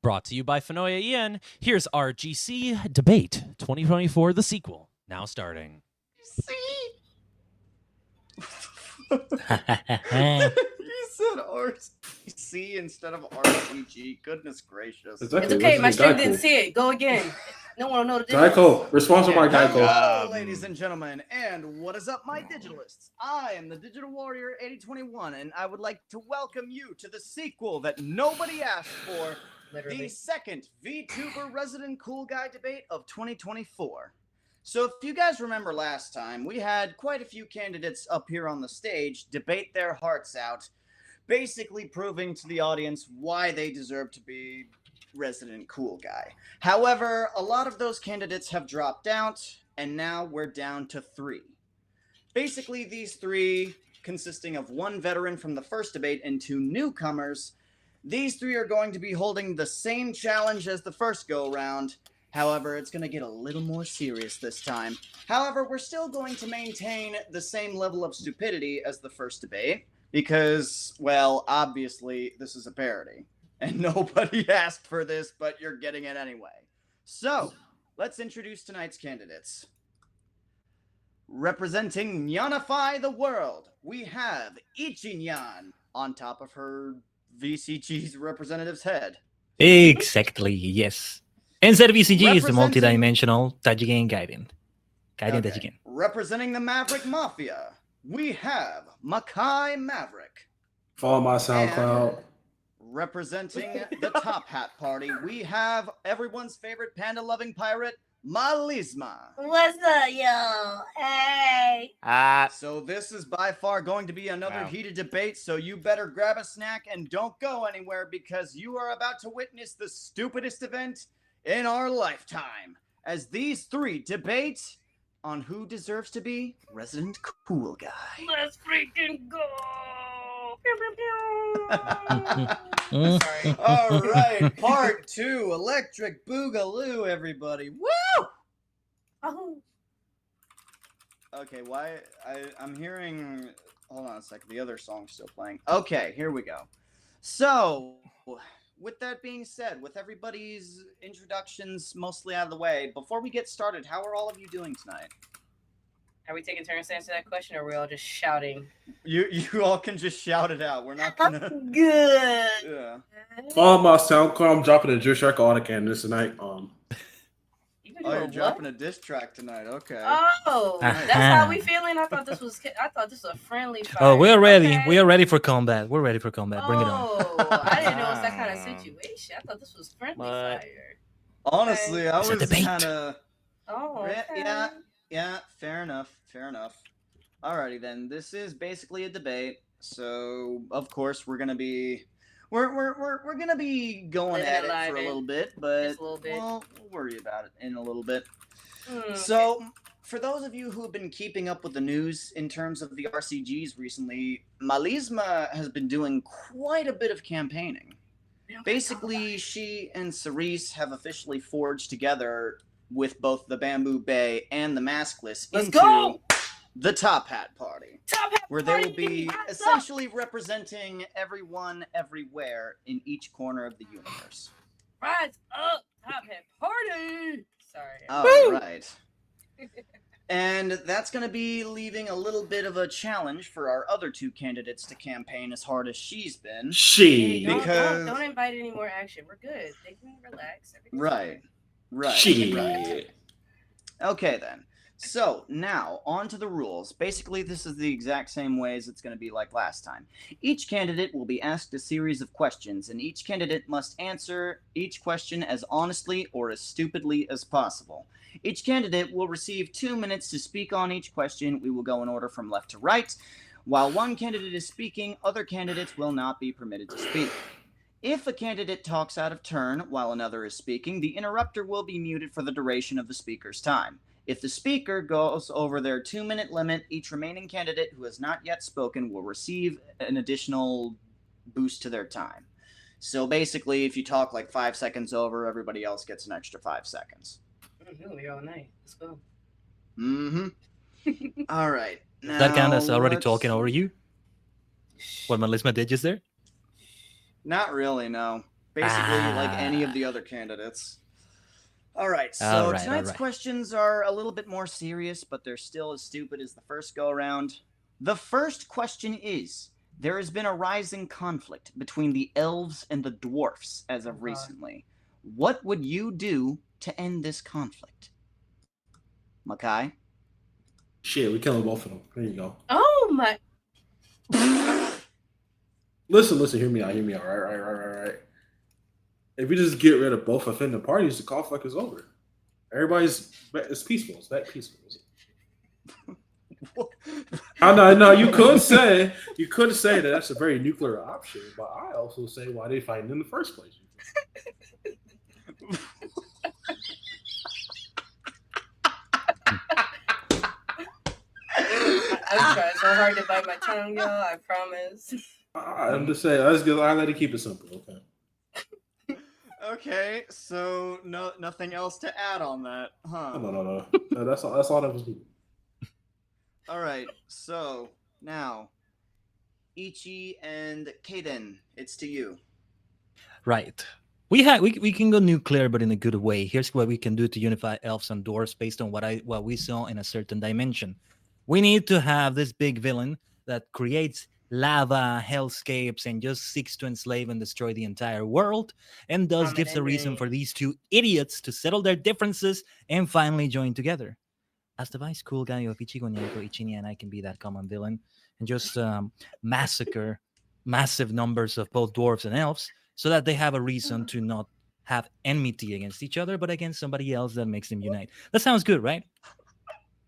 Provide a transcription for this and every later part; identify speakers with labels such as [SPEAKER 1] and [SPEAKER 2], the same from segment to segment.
[SPEAKER 1] Brought to you by Fanoia Ian. Here's RGC Debate 2024, the sequel, now starting.
[SPEAKER 2] You said RCC instead of RCG. Goodness gracious.
[SPEAKER 3] It's
[SPEAKER 4] okay, my stream didn't see it. Go again. No one will know the difference.
[SPEAKER 3] Geico. Responsible by Geico.
[SPEAKER 2] Hello, ladies and gentlemen, and what is up, my digitalists? I am the Digital Warrior 8021, and I would like to welcome you to the sequel that nobody asked for, the second VTuber Resident Cool Guy debate of 2024. So if you guys remember last time, we had quite a few candidates up here on the stage debate their hearts out, basically proving to the audience why they deserve to be Resident Cool Guy. However, a lot of those candidates have dropped out, and now we're down to 3. Basically, these 3, consisting of 1 veteran from the first debate and 2 newcomers, these 3 are going to be holding the same challenge as the first go-round. However, it's going to get a little more serious this time. However, we're still going to maintain the same level of stupidity as the first debate, because, well, obviously, this is a parody. And nobody asked for this, but you're getting it anyway. So, let's introduce tonight's candidates. Representing Nyanify the World, we have Ichinyan on top of her VCG's representative's head.
[SPEAKER 5] Exactly, yes. NZVCG is the multidimensional Tajigen Gaiden. Tajigen.
[SPEAKER 2] Representing the Maverick Mafia, we have Makai Maverick.
[SPEAKER 3] Follow my SoundCloud.
[SPEAKER 2] Representing the Top Hat Party, we have everyone's favorite panda-loving pirate, Malisma.
[SPEAKER 4] What's up, yo? Hey.
[SPEAKER 2] So this is by far going to be another heated debate, so you better grab a snack and don't go anywhere, because you are about to witness the stupidest event in our lifetime, as these 3 debate on who deserves to be Resident Cool Guy.
[SPEAKER 4] Let's freaking go!
[SPEAKER 2] Sorry. All right, part 2, Electric Boogaloo, everybody. Woo!
[SPEAKER 4] Oh.
[SPEAKER 2] Okay, why? I'm hearing... Hold on a second, the other song's still playing. Okay, here we go. So, with that being said, with everybody's introductions mostly out of the way, before we get started, how are all of you doing tonight?
[SPEAKER 4] Are we taking turns to answer that question, or are we all just shouting?
[SPEAKER 2] You all can just shout it out. We're not gonna...
[SPEAKER 4] Good.
[SPEAKER 2] Yeah.
[SPEAKER 3] Follow my SoundCloud. I'm dropping a juice track on the candidates tonight.
[SPEAKER 2] You're dropping a diss track tonight. Okay.
[SPEAKER 4] Oh, that's how we feeling. I thought this was a friendly fire.
[SPEAKER 5] Oh, we're ready.
[SPEAKER 4] Okay.
[SPEAKER 5] We are ready for combat. We're ready for combat. Bring it on.
[SPEAKER 4] Oh, I didn't know it was that kind of situation. I thought this was friendly fire.
[SPEAKER 2] Honestly, I
[SPEAKER 5] It's a
[SPEAKER 2] was
[SPEAKER 5] debate.
[SPEAKER 2] kind of...
[SPEAKER 4] Oh, okay.
[SPEAKER 2] Yeah, fair enough. Alrighty then, this is basically a debate, so of course we're gonna be gonna be going at it for a little bit, but we'll worry about it in a little bit. So, for those of you who have been keeping up with the news in terms of the RCGs recently, Malisma has been doing quite a bit of campaigning. Basically, she and Cerise have officially forged together with both the Bamboo Bay and the Maskless into the Top Hat Party, where they will be essentially representing everyone everywhere in each corner of the universe.
[SPEAKER 4] Rise up, Top Hat Party! Sorry.
[SPEAKER 2] All right. And that's going to be leaving a little bit of a challenge for our other 2 candidates to campaign as hard as she's been.
[SPEAKER 4] Don't invite any more action. We're good. They can relax.
[SPEAKER 2] Right. Okay then. So now on to the rules. Basically, this is the exact same way as it's going to be like last time. Each candidate will be asked a series of questions, and each candidate must answer each question as honestly or as stupidly as possible. Each candidate will receive 2 minutes to speak on each question. We will go in order from left to right. While one candidate is speaking, other candidates will not be permitted to speak. If a candidate talks out of turn while another is speaking, the interrupter will be muted for the duration of the speaker's time. If the speaker goes over their 2-minute limit, each remaining candidate who has not yet spoken will receive an additional boost to their time. So basically, if you talk like 5 seconds over, everybody else gets an extra 5 seconds.
[SPEAKER 4] We'll be all night. Let's go.
[SPEAKER 2] All right. Now,
[SPEAKER 5] That count as already talking over you? What Malisma did just there?
[SPEAKER 2] Not really, no. basically like any of
[SPEAKER 5] Ah.
[SPEAKER 2] the other candidates. All right, so
[SPEAKER 5] All right, all
[SPEAKER 2] tonight's
[SPEAKER 5] right.
[SPEAKER 2] questions are a little bit more serious, but they're still as stupid as the first go around. The first question is: there has been a rising conflict between the elves and the dwarfs as of recently. What would you do to end this conflict? Makai?
[SPEAKER 3] Shit, we killing both of them. There you go.
[SPEAKER 4] Oh my!
[SPEAKER 3] Listen, hear me out. Right. If we just get rid of both offending parties, the conflict is over. It's peaceful. It's back peaceful. I know. You could say that that's a very nuclear option, but I also say why they fighting in the first place.
[SPEAKER 4] I'm trying so hard to bite my tongue, y'all. I promise.
[SPEAKER 3] I'm just saying. Let's go. I let it keep it simple. Okay.
[SPEAKER 2] Okay, so nothing else to add on that, huh?
[SPEAKER 3] No. That's all that was needed.
[SPEAKER 2] All right, so now Ichi and Kaden, it's to you.
[SPEAKER 5] Right. We can go nuclear, but in a good way. Here's what we can do to unify elves and dwarves based on what we saw in a certain dimension. We need to have this big villain that creates lava, hellscapes, and just seeks to enslave and destroy the entire world, and thus gives a reason for these two idiots to settle their differences and finally join together. As the vice cool guy of Ichigo Nyeko, Ichinya and I can be that common villain and just massacre massive numbers of both dwarves and elves so that they have a reason to not have enmity against each other, but against somebody else that makes them unite. That sounds good, right?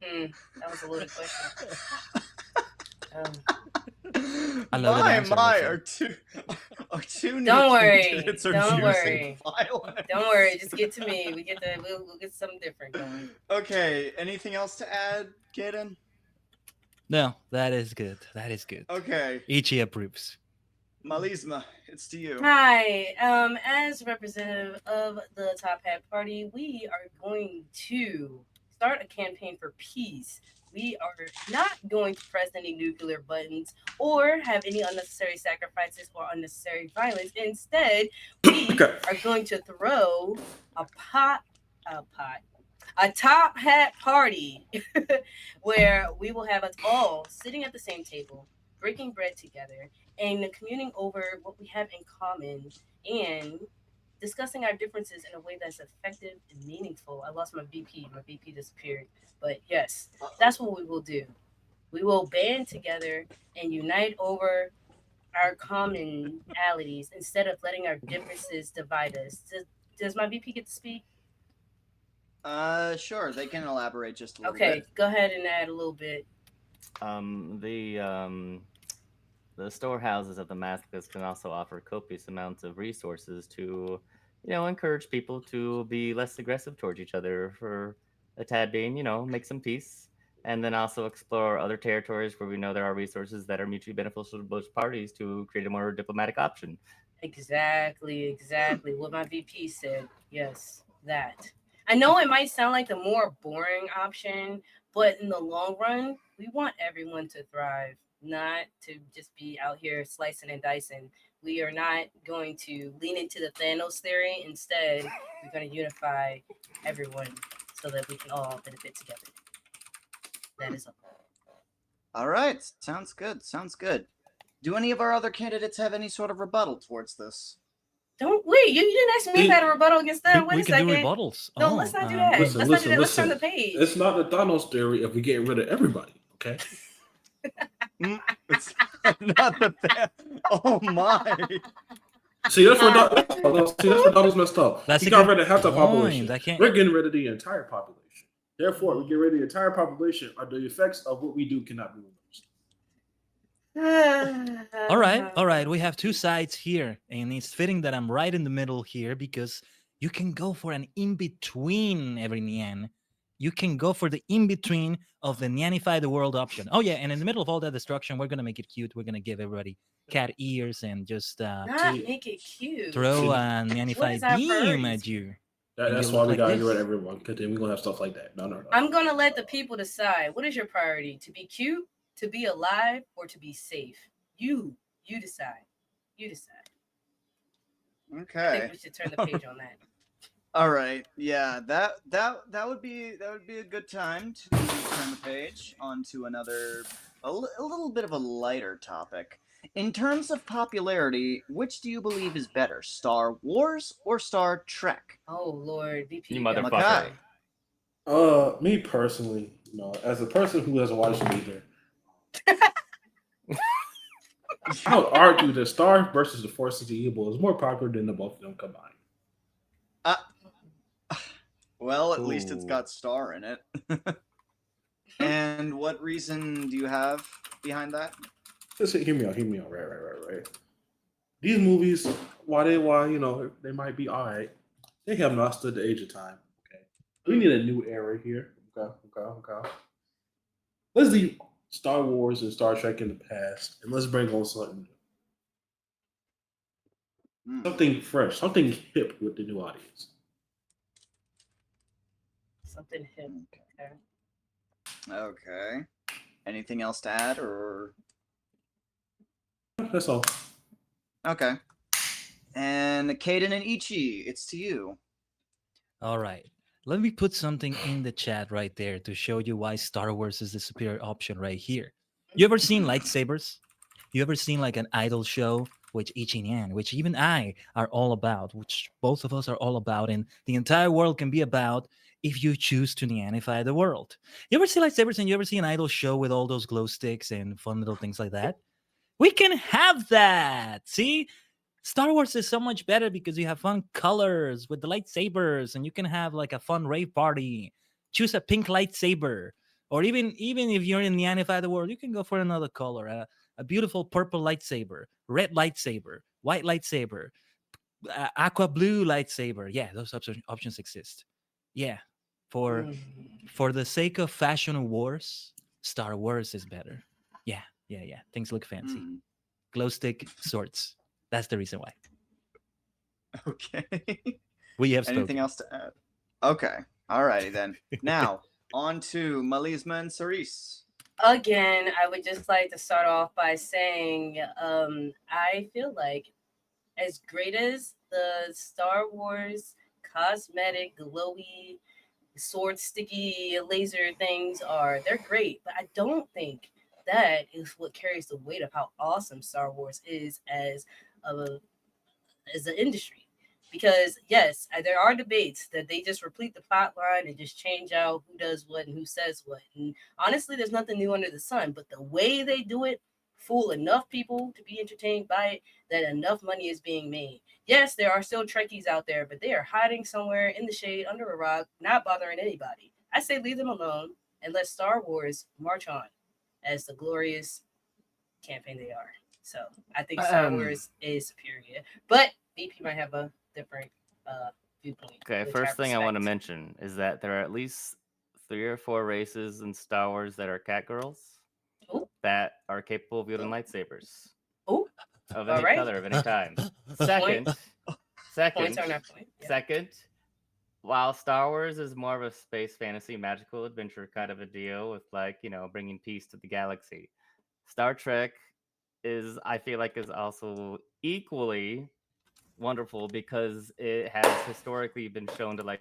[SPEAKER 4] That was a loaded question.
[SPEAKER 5] I love that answer,
[SPEAKER 2] are two
[SPEAKER 4] Don't worry.
[SPEAKER 2] candidates are
[SPEAKER 4] Don't
[SPEAKER 2] juicing
[SPEAKER 4] worry.
[SPEAKER 2] violence.
[SPEAKER 4] Don't worry. Just get to me. We'll get something different going.
[SPEAKER 2] Okay, anything else to add, Kaden?
[SPEAKER 5] No, that is good. That is good.
[SPEAKER 2] Okay,
[SPEAKER 5] Ichi approves.
[SPEAKER 2] Malisma, it's to you.
[SPEAKER 4] Hi. As representative of the Top Hat Party, we are going to start a campaign for peace. We are not going to press any nuclear buttons or have any unnecessary sacrifices or unnecessary violence. Instead, we are going to throw a top hat party where we will have us all sitting at the same table, breaking bread together, and communing over what we have in common and discussing our differences in a way that's effective and meaningful. I lost my VP. My VP disappeared. But yes, that's what we will do. We will band together and unite over our commonalities instead of letting our differences divide us. Does my VP get to speak?
[SPEAKER 2] Sure, they can elaborate just a little
[SPEAKER 4] Okay,
[SPEAKER 2] bit.
[SPEAKER 4] go ahead and add a little bit.
[SPEAKER 6] The storehouses of the masochists can also offer copious amounts of resources to, encourage people to be less aggressive towards each other for a tad being, make some peace. And then also explore other territories where we know there are resources that are mutually beneficial to both parties to create a more diplomatic option.
[SPEAKER 4] Exactly what my VP said. Yes, that. I know it might sound like the more boring option, but in the long run, we want everyone to thrive, not to just be out here slicing and dicing. We are not going to lean into the Thanos theory. Instead, we're going to unify everyone so that we can all benefit together. That is all.
[SPEAKER 2] All right, sounds good. Do any of our other candidates have any sort of rebuttal towards this?
[SPEAKER 4] Don't wait. You didn't ask me if I had a rebuttal against them. Wait
[SPEAKER 5] We
[SPEAKER 4] a
[SPEAKER 5] can
[SPEAKER 4] second.
[SPEAKER 5] do rebuttals.
[SPEAKER 4] No, let's not do that.
[SPEAKER 3] Listen,
[SPEAKER 4] Let's turn the page.
[SPEAKER 3] It's not the Thanos theory if we get rid of everybody, okay?
[SPEAKER 2] It's not the oh my.
[SPEAKER 3] See, that's where Donald's messed up.
[SPEAKER 5] That's
[SPEAKER 3] He
[SPEAKER 5] a
[SPEAKER 3] got
[SPEAKER 5] good
[SPEAKER 3] rid of half the
[SPEAKER 5] point.
[SPEAKER 3] population.
[SPEAKER 5] I can't-
[SPEAKER 3] We're getting rid of the entire population. Therefore, we get rid of the entire population, or the effects of what we do cannot be reversed.
[SPEAKER 5] All right. We have two sides here, and it's fitting that I'm right in the middle here because you can go for an in-between every Nyan. You can go for the in-between of the Nyanify the world option. Oh, yeah, and in the middle of all that destruction, we're going to make it cute. We're going to give everybody cat ears and just
[SPEAKER 4] make it cute.
[SPEAKER 5] throw a Nyanify beam at you.
[SPEAKER 3] That's
[SPEAKER 5] you
[SPEAKER 3] why
[SPEAKER 5] look
[SPEAKER 3] we
[SPEAKER 5] like
[SPEAKER 3] gotta
[SPEAKER 5] this.
[SPEAKER 3] get rid of everyone, because then we're gonna have stuff like that. No.
[SPEAKER 4] I'm going to let the people decide. What is your priority? To be cute, to be alive, or to be safe? You decide. You decide. I
[SPEAKER 2] Okay.
[SPEAKER 4] think we should turn the page on that.
[SPEAKER 2] All right. Yeah, that would be a good time to turn the page onto another a little bit of a lighter topic. In terms of popularity, which do you believe is better, Star Wars or Star Trek?
[SPEAKER 4] Oh Lord, VP,
[SPEAKER 6] You
[SPEAKER 4] got
[SPEAKER 6] motherfucker.
[SPEAKER 2] Makai.
[SPEAKER 3] Me personally, as a person who hasn't watched neither, I would argue that Star versus the Force of the Evil is more popular than the both of them combined.
[SPEAKER 2] Uh, well, at least it's
[SPEAKER 6] Ooh.
[SPEAKER 2] got Star in it. And what reason do you have behind that?
[SPEAKER 3] Listen, hear me out. Right. These movies, while they might be alright, they have not stood the age of time. Okay, we need a new era here. Okay. Let's leave Star Wars and Star Trek in the past, and let's bring on something new.
[SPEAKER 2] Hmm.
[SPEAKER 3] Something fresh, something hip with the new audience.
[SPEAKER 4] something hip.
[SPEAKER 2] Okay.
[SPEAKER 4] Okay.
[SPEAKER 2] Okay. Anything else to add, or
[SPEAKER 3] That's all.
[SPEAKER 2] okay? And Kaden and Ichi, it's to you.
[SPEAKER 5] All right. Let me put something in the chat right there to show you why Star Wars is the superior option right here. You ever seen lightsabers? You ever seen like an idol show, which Ichi-Nyan, which even I are all about, which both of us are all about, and the entire world can be about if you choose to Nyanify the world. You ever see lightsabers and you ever see an idol show with all those glow sticks and fun little things like that? We can have that. See? Star Wars is so much better because you have fun colors with the lightsabers and you can have like a fun rave party. Choose a pink lightsaber. Or even if you're in the Anify world, you can go for another color. A beautiful purple lightsaber, red lightsaber, white lightsaber, aqua blue lightsaber. Yeah, those options exist. Yeah. For
[SPEAKER 4] Mm.
[SPEAKER 5] for the sake of fashion wars, Star Wars is better. Yeah. Things look fancy.
[SPEAKER 2] Hmm.
[SPEAKER 5] Glow stick swords. That's the reason why.
[SPEAKER 2] Okay.
[SPEAKER 5] We have
[SPEAKER 2] Anything
[SPEAKER 5] spoken.
[SPEAKER 2] else to add? Okay. Alrighty then. Now, on to Melisma and Cerise.
[SPEAKER 4] Again, I would just like to start off by saying I feel like as great as the Star Wars cosmetic, glowy, sword sticky laser things are, they're great, but I don't think that is what carries the weight of how awesome Star Wars is a as an industry. Because yes, there are debates that they just replete the plot line and just change out who does what and who says what. And honestly, there's nothing new under the sun. But the way they do it fool enough people to be entertained by it that enough money is being made. Yes, there are still Trekkies out there, but they are hiding somewhere in the shade under a rock, not bothering anybody. I say leave them alone and let Star Wars march on as the glorious campaign they are. So I think Star Wars is superior, but BP might have a different viewpoint.
[SPEAKER 6] Okay,
[SPEAKER 4] which
[SPEAKER 6] first thing I want to
[SPEAKER 4] respect.
[SPEAKER 6] mention is that there are at least 3 or 4 races in Star Wars that are cat girls
[SPEAKER 4] Oh,
[SPEAKER 6] that are capable of wielding lightsabers
[SPEAKER 4] oh,
[SPEAKER 6] of
[SPEAKER 4] all
[SPEAKER 6] any
[SPEAKER 4] right.
[SPEAKER 6] color, of any kind. Second,
[SPEAKER 4] Points are not point. Yeah.
[SPEAKER 6] second, while Star Wars is more of a space fantasy, magical adventure kind of a deal with bringing peace to the galaxy, Star Trek I feel like is also equally wonderful because it has historically been shown to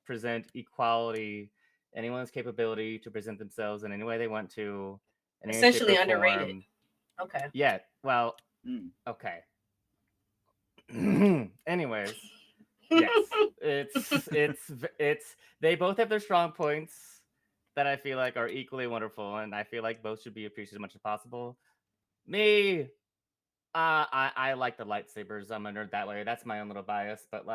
[SPEAKER 6] present equality, anyone's capability to present themselves in any way they want to, in any shape
[SPEAKER 4] Essentially
[SPEAKER 6] or
[SPEAKER 4] underrated.
[SPEAKER 6] form.
[SPEAKER 4] Okay.
[SPEAKER 6] Yeah, well,
[SPEAKER 2] Hmm.
[SPEAKER 6] okay. Anyways, yes, it's they both have their strong points that I feel like are equally wonderful, and I feel like both should be appreciated as much as possible. Me, I like the lightsabers. I'm a nerd that way. That's my own little bias. But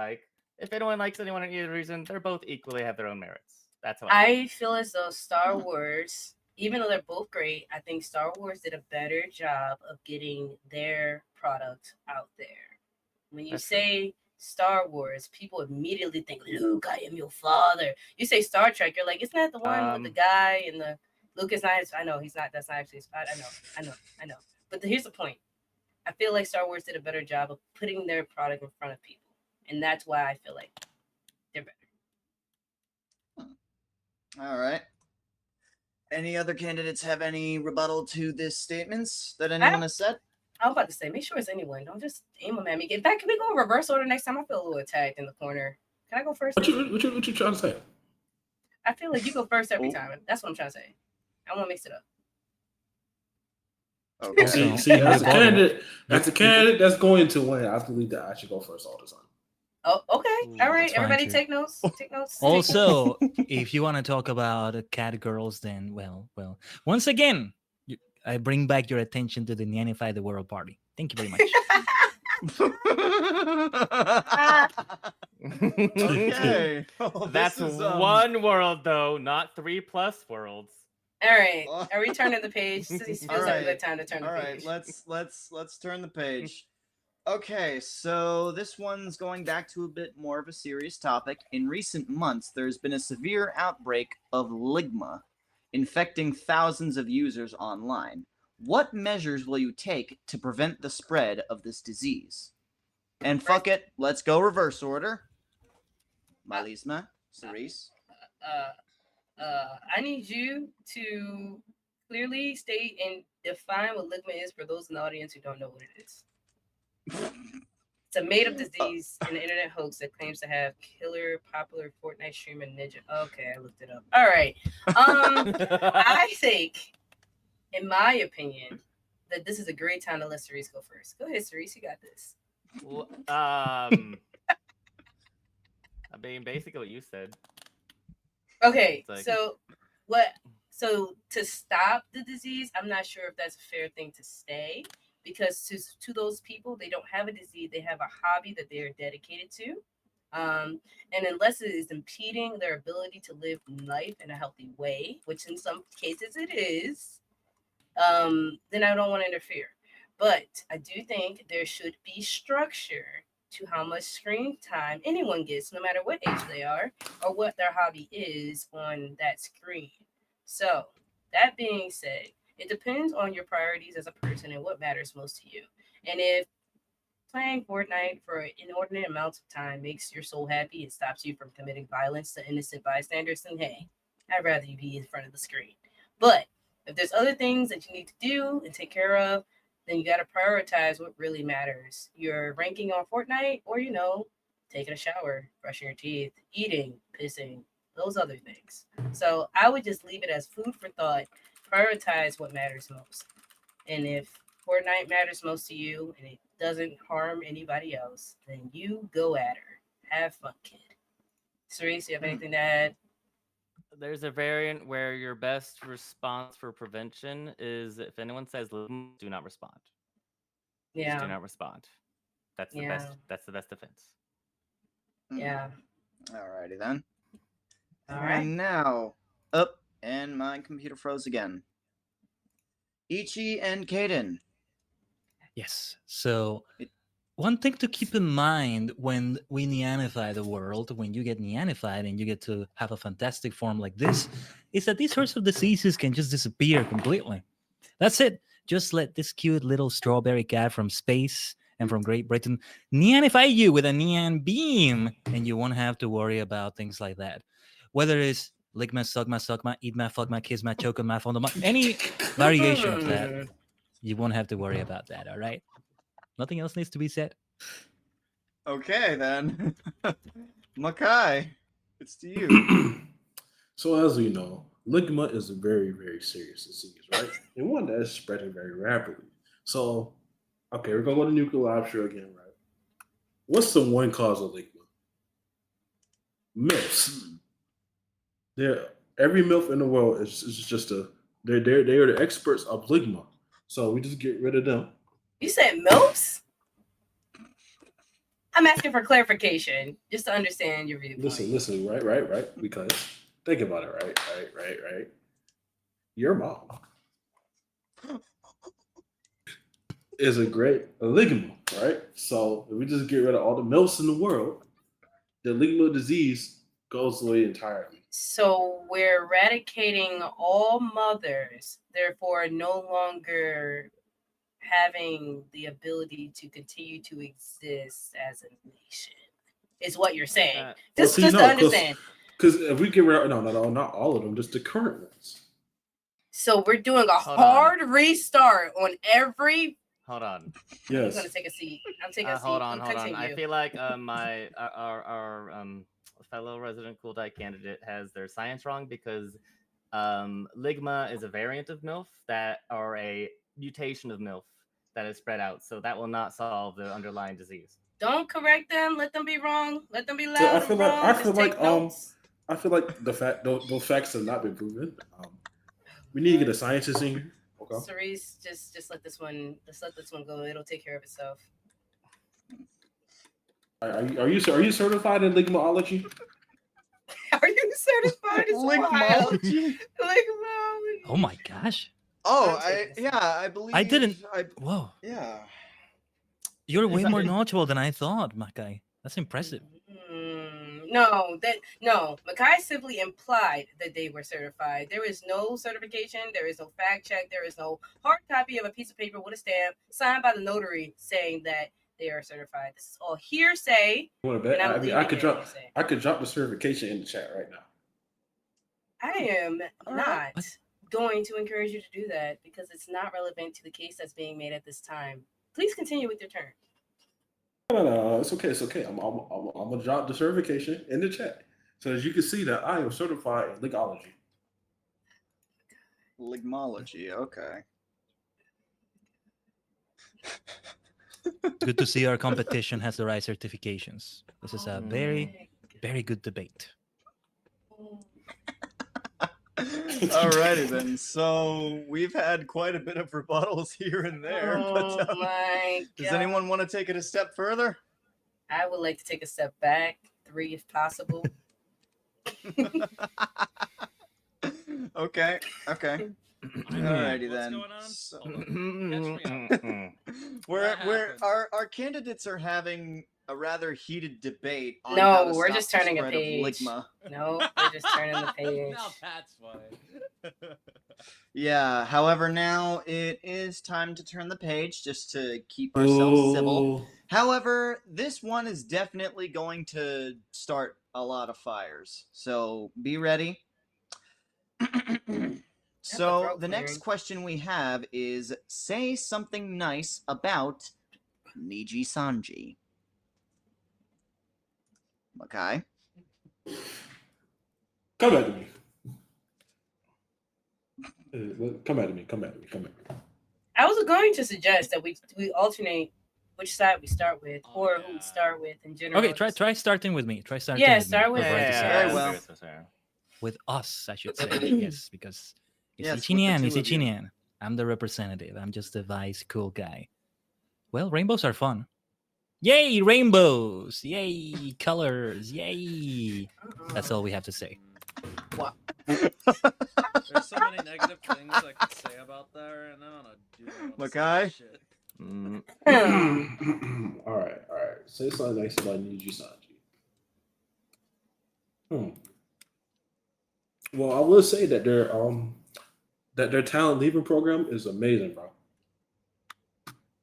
[SPEAKER 6] if anyone likes anyone for either reason, they're both equally have their own merits. That's how I
[SPEAKER 4] I feel as though Star Wars, even though they're both great, I think Star Wars did a better job of getting their product out there. When you
[SPEAKER 6] That's true.
[SPEAKER 4] say Star Wars, people immediately think, Luke, I am your father. You say Star Trek, you're like, isn't that the one with the guy and the Luke is not his, I know he's not, that's not actually his, I know. But here's the point. I feel like Star Wars did a better job of putting their product in front of people. And that's why I feel like they're better.
[SPEAKER 2] All right. Any other candidates have any rebuttal to this statements that anyone
[SPEAKER 4] have-
[SPEAKER 2] has said?
[SPEAKER 4] I was about to say, make sure it's anyone. Don't just aim them at me. In fact, can we go in reverse order next time? I feel a little attacked in the corner. Can I go first?
[SPEAKER 3] What you trying to say?
[SPEAKER 4] I feel like you go first every
[SPEAKER 2] Oh.
[SPEAKER 4] time. That's what I'm trying to say. I want to mix it up.
[SPEAKER 2] Okay.
[SPEAKER 5] Also,
[SPEAKER 3] See, as a
[SPEAKER 5] rebuttal.
[SPEAKER 3] candidate that's going to win, I believe that I should go first all the time.
[SPEAKER 4] Oh, okay.
[SPEAKER 1] Ooh,
[SPEAKER 4] All right.
[SPEAKER 5] that's fine,
[SPEAKER 4] Everybody
[SPEAKER 5] too.
[SPEAKER 4] take notes. Take notes.
[SPEAKER 5] Also, if you want to talk about cat girls, then well, once again, I bring back your attention to the Nyanify the World Party. Thank you very much.
[SPEAKER 2] Okay. Well,
[SPEAKER 6] That's
[SPEAKER 2] this is,
[SPEAKER 6] one world though, not 3+ worlds.
[SPEAKER 4] All right. Are we turning the page? This feels
[SPEAKER 2] All
[SPEAKER 4] like a
[SPEAKER 2] right.
[SPEAKER 4] good time to turn the
[SPEAKER 2] All right,
[SPEAKER 4] page.
[SPEAKER 2] let's turn the page. Okay, so this one's going back to a bit more of a serious topic. In recent months, there's been a severe outbreak of ligma, infecting thousands of users online. What measures will you take to prevent the spread of this disease? And fuck it, let's go reverse order. Malisma, Cerise.
[SPEAKER 4] I need you to clearly state and define what ligma is for those in the audience who don't know what it is. It's a made-up disease and an internet hoax that claims to have killer popular Fortnite streamer Ninja. Okay, I looked it up. All right. I think, in my opinion, that this is a great time to let Cerise go first. Go ahead, Cerise. You got this.
[SPEAKER 6] I mean, basically what you said.
[SPEAKER 4] Okay,
[SPEAKER 6] It's like-
[SPEAKER 4] so to stop the disease, I'm not sure if that's a fair thing to say, because to those people, they don't have a disease, they have a hobby that they're dedicated to. And unless it is impeding their ability to live life in a healthy way, which in some cases it is, then I don't want to interfere. But I do think there should be structure to how much screen time anyone gets, no matter what age they are or what their hobby is on that screen. So, that being said, it depends on your priorities as a person and what matters most to you. And if playing Fortnite for inordinate amounts of time makes your soul happy and stops you from committing violence to innocent bystanders, then hey, I'd rather you be in front of the screen. But if there's other things that you need to do and take care of, then you got to prioritize what really matters. Your ranking on Fortnite, or, taking a shower, brushing your teeth, eating, pissing, those other things. So I would just leave it as food for thought. Prioritize what matters most. And if Fortnite matters most to you and it doesn't harm anybody else, then you go at her. Have fun, kid. Cerise, you have anything to add?
[SPEAKER 6] There's a variant where your best response for prevention is if anyone says do not respond. Just
[SPEAKER 4] Yeah.
[SPEAKER 6] do not respond. That's the best. That's the best defense.
[SPEAKER 4] Yeah.
[SPEAKER 2] Alrighty then.
[SPEAKER 4] All right.
[SPEAKER 2] And now, up, and my computer froze again. Ichi and Kaden.
[SPEAKER 5] Yes. So one thing to keep in mind when we Nyanify the world, when you get Nyanified and you get to have a fantastic form like this, is that these sorts of diseases can just disappear completely. That's it. Just let this cute little strawberry cat from space and from Great Britain Nyanify you with a Nyan beam, and you won't have to worry about things like that. Whether it's ligma, sugma, eatma, fuckma, kissma, chokema, fondoma, any variation of that, you won't have to worry about that, all right? Nothing else needs to be said.
[SPEAKER 2] Okay then. Makai, it's to you.
[SPEAKER 3] So as we know, ligma is a very, very serious disease, right? And one that is spreading very rapidly. So, okay, we're gonna go to nuclear lobster again, right? What's the one cause of ligma? MILFs. Every MILF in the world is just they are the experts of ligma. So we just get rid of them.
[SPEAKER 4] You said MILFs? I'm asking for clarification, just to understand your viewpoint.
[SPEAKER 3] Listen, right. Because think about it, right. Your mom is a ligma, right? So if we just get rid of all the MILFs in the world, the ligma disease goes away entirely.
[SPEAKER 4] So we're eradicating all mothers, therefore no longer having the ability to continue to exist as a nation, is what you're saying. Just to understand.
[SPEAKER 3] Because if we get rid of no, not all of them, just the current ones.
[SPEAKER 4] So we're doing a
[SPEAKER 6] Hold on.
[SPEAKER 4] hard restart on every
[SPEAKER 6] Hold on.
[SPEAKER 4] I'm
[SPEAKER 3] Yes.
[SPEAKER 4] gonna take a seat. I'm taking a seat.
[SPEAKER 6] Hold on.
[SPEAKER 4] Continue.
[SPEAKER 6] I feel like our fellow resident cool die candidate has their science wrong because ligma is a variant of MILF or a mutation of MILF that is spread out. So that will not solve the underlying disease.
[SPEAKER 4] Don't correct them. Let them be wrong. Let them be loud
[SPEAKER 3] I
[SPEAKER 4] and
[SPEAKER 3] feel
[SPEAKER 4] wrong.
[SPEAKER 3] like
[SPEAKER 4] Just take notes.
[SPEAKER 3] I feel like those facts have not been proven. We need to get a scientist in here. Okay.
[SPEAKER 4] Cerise, just let this one go. It'll take care of itself.
[SPEAKER 3] Are you certified in ligmaology?
[SPEAKER 4] Are you certified as
[SPEAKER 2] Ligmology?
[SPEAKER 4] Ligmology.
[SPEAKER 5] Oh my gosh.
[SPEAKER 2] Oh,
[SPEAKER 4] I'm taking this.
[SPEAKER 2] I believe
[SPEAKER 5] I didn't.
[SPEAKER 2] I,
[SPEAKER 5] Whoa.
[SPEAKER 2] yeah.
[SPEAKER 5] You're way
[SPEAKER 6] that-
[SPEAKER 5] more knowledgeable than I thought, Makai. That's impressive.
[SPEAKER 4] No. Makai simply implied that they were certified. There is no certification. There is no fact check. There is no hard copy of a piece of paper with a stamp signed by the notary saying that they are certified. This is all hearsay.
[SPEAKER 3] You want to bet?
[SPEAKER 4] And I'm
[SPEAKER 3] I mean,
[SPEAKER 4] leaving it hearsay.
[SPEAKER 3] I could drop the certification in the chat right now.
[SPEAKER 4] I am
[SPEAKER 2] All
[SPEAKER 4] not
[SPEAKER 2] right.
[SPEAKER 4] going to encourage you to do that because it's not relevant to the case that's being made at this time. Please continue with your turn.
[SPEAKER 3] No, it's okay. It's okay. I'm gonna drop the certification in the chat so as you can see that I am certified in ligology.
[SPEAKER 2] Ligmology. Okay.
[SPEAKER 5] Good to see our competition has the right certifications. This is a very, very good debate.
[SPEAKER 2] Alrighty then. So we've had quite a bit of rebuttals here and there, but
[SPEAKER 4] my
[SPEAKER 2] does
[SPEAKER 4] God.
[SPEAKER 2] anyone want to take it a step further?
[SPEAKER 4] I would like to take a step back, 3 if possible.
[SPEAKER 2] Okay. Alrighty
[SPEAKER 1] What's
[SPEAKER 2] then.
[SPEAKER 1] going on?
[SPEAKER 2] So,
[SPEAKER 1] Hold on. Catch me up.
[SPEAKER 2] we're
[SPEAKER 1] happened?
[SPEAKER 2] our candidates are having a rather heated debate on
[SPEAKER 4] No,
[SPEAKER 2] how to
[SPEAKER 4] we're
[SPEAKER 2] stop
[SPEAKER 4] just
[SPEAKER 2] the
[SPEAKER 4] turning a
[SPEAKER 2] spread of
[SPEAKER 4] page.
[SPEAKER 2] ligma.
[SPEAKER 4] No, we're just turning the page.
[SPEAKER 1] Now that's fine.
[SPEAKER 2] Yeah, however, now it is time to turn the page just to keep ourselves civil. However, this one is definitely going to start a lot of fires. So be ready. So
[SPEAKER 4] throat
[SPEAKER 2] the next
[SPEAKER 4] clearing.
[SPEAKER 2] question we have is say something nice about Niji Sanji. Okay.
[SPEAKER 3] Come at me. Come at me.
[SPEAKER 4] I was going to suggest that we alternate which side we start with or who we start with in general.
[SPEAKER 5] Okay, try starting with me. Try starting
[SPEAKER 4] Yeah,
[SPEAKER 5] with
[SPEAKER 4] start
[SPEAKER 5] me.
[SPEAKER 4] with
[SPEAKER 5] I'd
[SPEAKER 4] me.
[SPEAKER 5] like to say
[SPEAKER 2] Very
[SPEAKER 5] that.
[SPEAKER 2] well.
[SPEAKER 5] With us, I should say. Yes, because it's
[SPEAKER 2] Yes, with the
[SPEAKER 5] Ichinian,
[SPEAKER 2] two
[SPEAKER 5] it's
[SPEAKER 2] of you.
[SPEAKER 5] Ichinian. I'm the representative. I'm just the vice cool guy. Well, rainbows are fun. Yay, rainbows! Yay, colors! Yay! That's all we have to say.
[SPEAKER 1] There's so many negative things I could say about that right now, and I do not want to say
[SPEAKER 2] Makai?
[SPEAKER 1] that shit.
[SPEAKER 3] All right. Say something nice about Niji Sanji. Well, I will say that their talent leaving program is amazing, bro.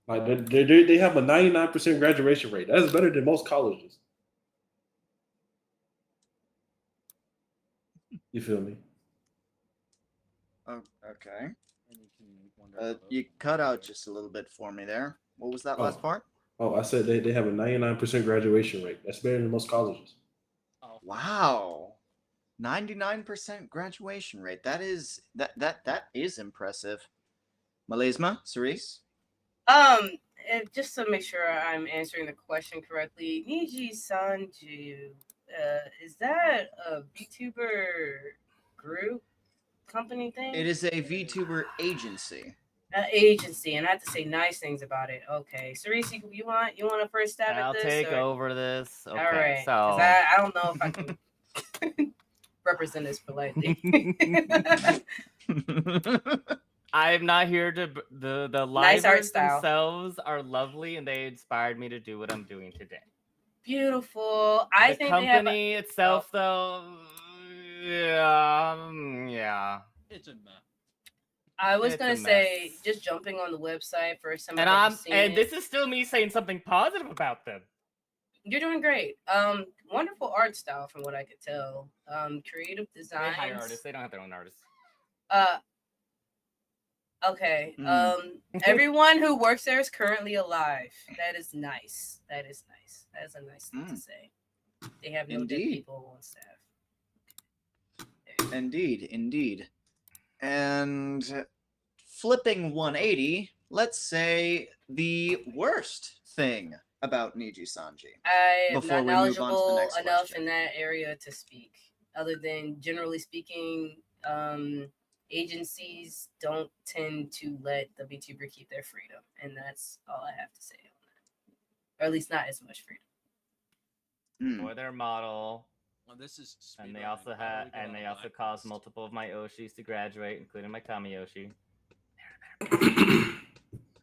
[SPEAKER 3] Like they have a 99% graduation rate. That's better than most colleges. You feel me?
[SPEAKER 2] Oh, okay.
[SPEAKER 1] And you can wonder how those
[SPEAKER 2] You
[SPEAKER 1] ones
[SPEAKER 2] cut out
[SPEAKER 1] go.
[SPEAKER 2] just a little bit for me there. What was that last part?
[SPEAKER 3] Oh, I said they have a 99% graduation rate. That's better than most colleges.
[SPEAKER 1] Oh,
[SPEAKER 2] Wow. 99% graduation rate. That is impressive. Melisma, Cerise?
[SPEAKER 4] Just to make sure I'm answering the question correctly, Niji Sanju, is that a VTuber group company thing?
[SPEAKER 2] It is a VTuber agency.
[SPEAKER 4] Agency, and I have to say nice things about it. Okay, Cerise, you want to first stab
[SPEAKER 6] I'll
[SPEAKER 4] at this?
[SPEAKER 6] take
[SPEAKER 4] or?
[SPEAKER 6] over this. Okay,
[SPEAKER 4] All right,
[SPEAKER 6] so
[SPEAKER 4] 'cause I don't know if I can represent this politely.
[SPEAKER 6] I'm not here to. The
[SPEAKER 4] Nice art
[SPEAKER 6] livers
[SPEAKER 4] style.
[SPEAKER 6] themselves are lovely, and they inspired me to do what I'm doing today.
[SPEAKER 4] Beautiful. I
[SPEAKER 6] The
[SPEAKER 4] think they have.
[SPEAKER 6] company itself, though, yeah.
[SPEAKER 1] it's a mess.
[SPEAKER 4] I was
[SPEAKER 6] It's
[SPEAKER 4] gonna
[SPEAKER 6] a
[SPEAKER 4] say
[SPEAKER 6] mess.
[SPEAKER 4] just jumping on the website for some.
[SPEAKER 6] And this is still me saying something positive about them.
[SPEAKER 4] You're doing great. Wonderful art style from what I could tell. Creative
[SPEAKER 6] They
[SPEAKER 4] designs.
[SPEAKER 6] hire artists. They don't have their own artists.
[SPEAKER 4] Okay.
[SPEAKER 2] Mm.
[SPEAKER 4] Everyone who works there is currently alive. That is nice. That is nice. That is a nice thing to say. They have no dead
[SPEAKER 2] Indeed.
[SPEAKER 4] people on staff.
[SPEAKER 2] Indeed. And flipping 180, let's say the worst thing about Niji Sanji.
[SPEAKER 4] I am
[SPEAKER 2] Before
[SPEAKER 4] not
[SPEAKER 2] we move on to the
[SPEAKER 4] knowledgeable
[SPEAKER 2] next
[SPEAKER 4] enough
[SPEAKER 2] question.
[SPEAKER 4] in that area to speak. Other than generally speaking, agencies don't tend to let the VTuber keep their freedom, and that's all I have to say on that. Or at least not as much freedom.
[SPEAKER 2] Hmm.
[SPEAKER 6] Or their model.
[SPEAKER 1] Well, this is
[SPEAKER 6] And they
[SPEAKER 1] speedrunning.
[SPEAKER 6] also
[SPEAKER 1] How do
[SPEAKER 6] had,
[SPEAKER 1] we get
[SPEAKER 6] and
[SPEAKER 1] on
[SPEAKER 6] they
[SPEAKER 1] the
[SPEAKER 6] also
[SPEAKER 1] blacklist?
[SPEAKER 6] caused multiple of my Oshis to graduate, including my Kamiyoshi.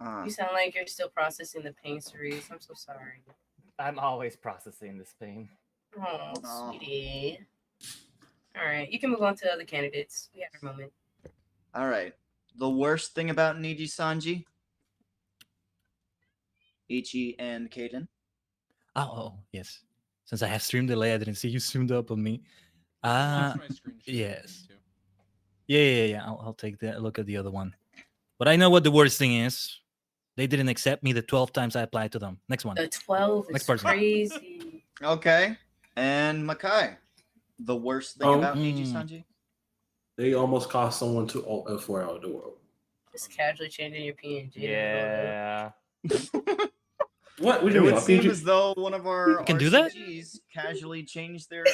[SPEAKER 2] Ah.
[SPEAKER 4] You sound like you're still processing the pain, Cerise. I'm so sorry.
[SPEAKER 6] I'm always processing this pain.
[SPEAKER 4] Oh,
[SPEAKER 2] Oh.
[SPEAKER 4] sweetie. All right, you can move on to other candidates. We have our moment.
[SPEAKER 2] All right. The worst thing about Niji Sanji? Ichi and Kaden?
[SPEAKER 5] Oh, yes. Since I have stream delay, I didn't see you zoomed up on me.
[SPEAKER 1] That's my screen share
[SPEAKER 5] yes.
[SPEAKER 1] too.
[SPEAKER 5] Yeah. I'll take that. Look at the other one. But I know what the worst thing is. They didn't accept me the 12 times I applied to them. Next one.
[SPEAKER 4] The 12
[SPEAKER 5] Next
[SPEAKER 4] is
[SPEAKER 5] person.
[SPEAKER 4] crazy.
[SPEAKER 2] Okay. And Makai. The worst thing about Niji
[SPEAKER 5] Mm.
[SPEAKER 2] Sanji?
[SPEAKER 3] They almost cost someone to F4 out of the world.
[SPEAKER 4] Just casually changing your PNG.
[SPEAKER 6] Yeah.
[SPEAKER 3] What? What do
[SPEAKER 2] It
[SPEAKER 3] you mean?
[SPEAKER 2] would seem
[SPEAKER 3] RPG?
[SPEAKER 2] as though one of our
[SPEAKER 5] You can do that?
[SPEAKER 2] RCGs casually changed their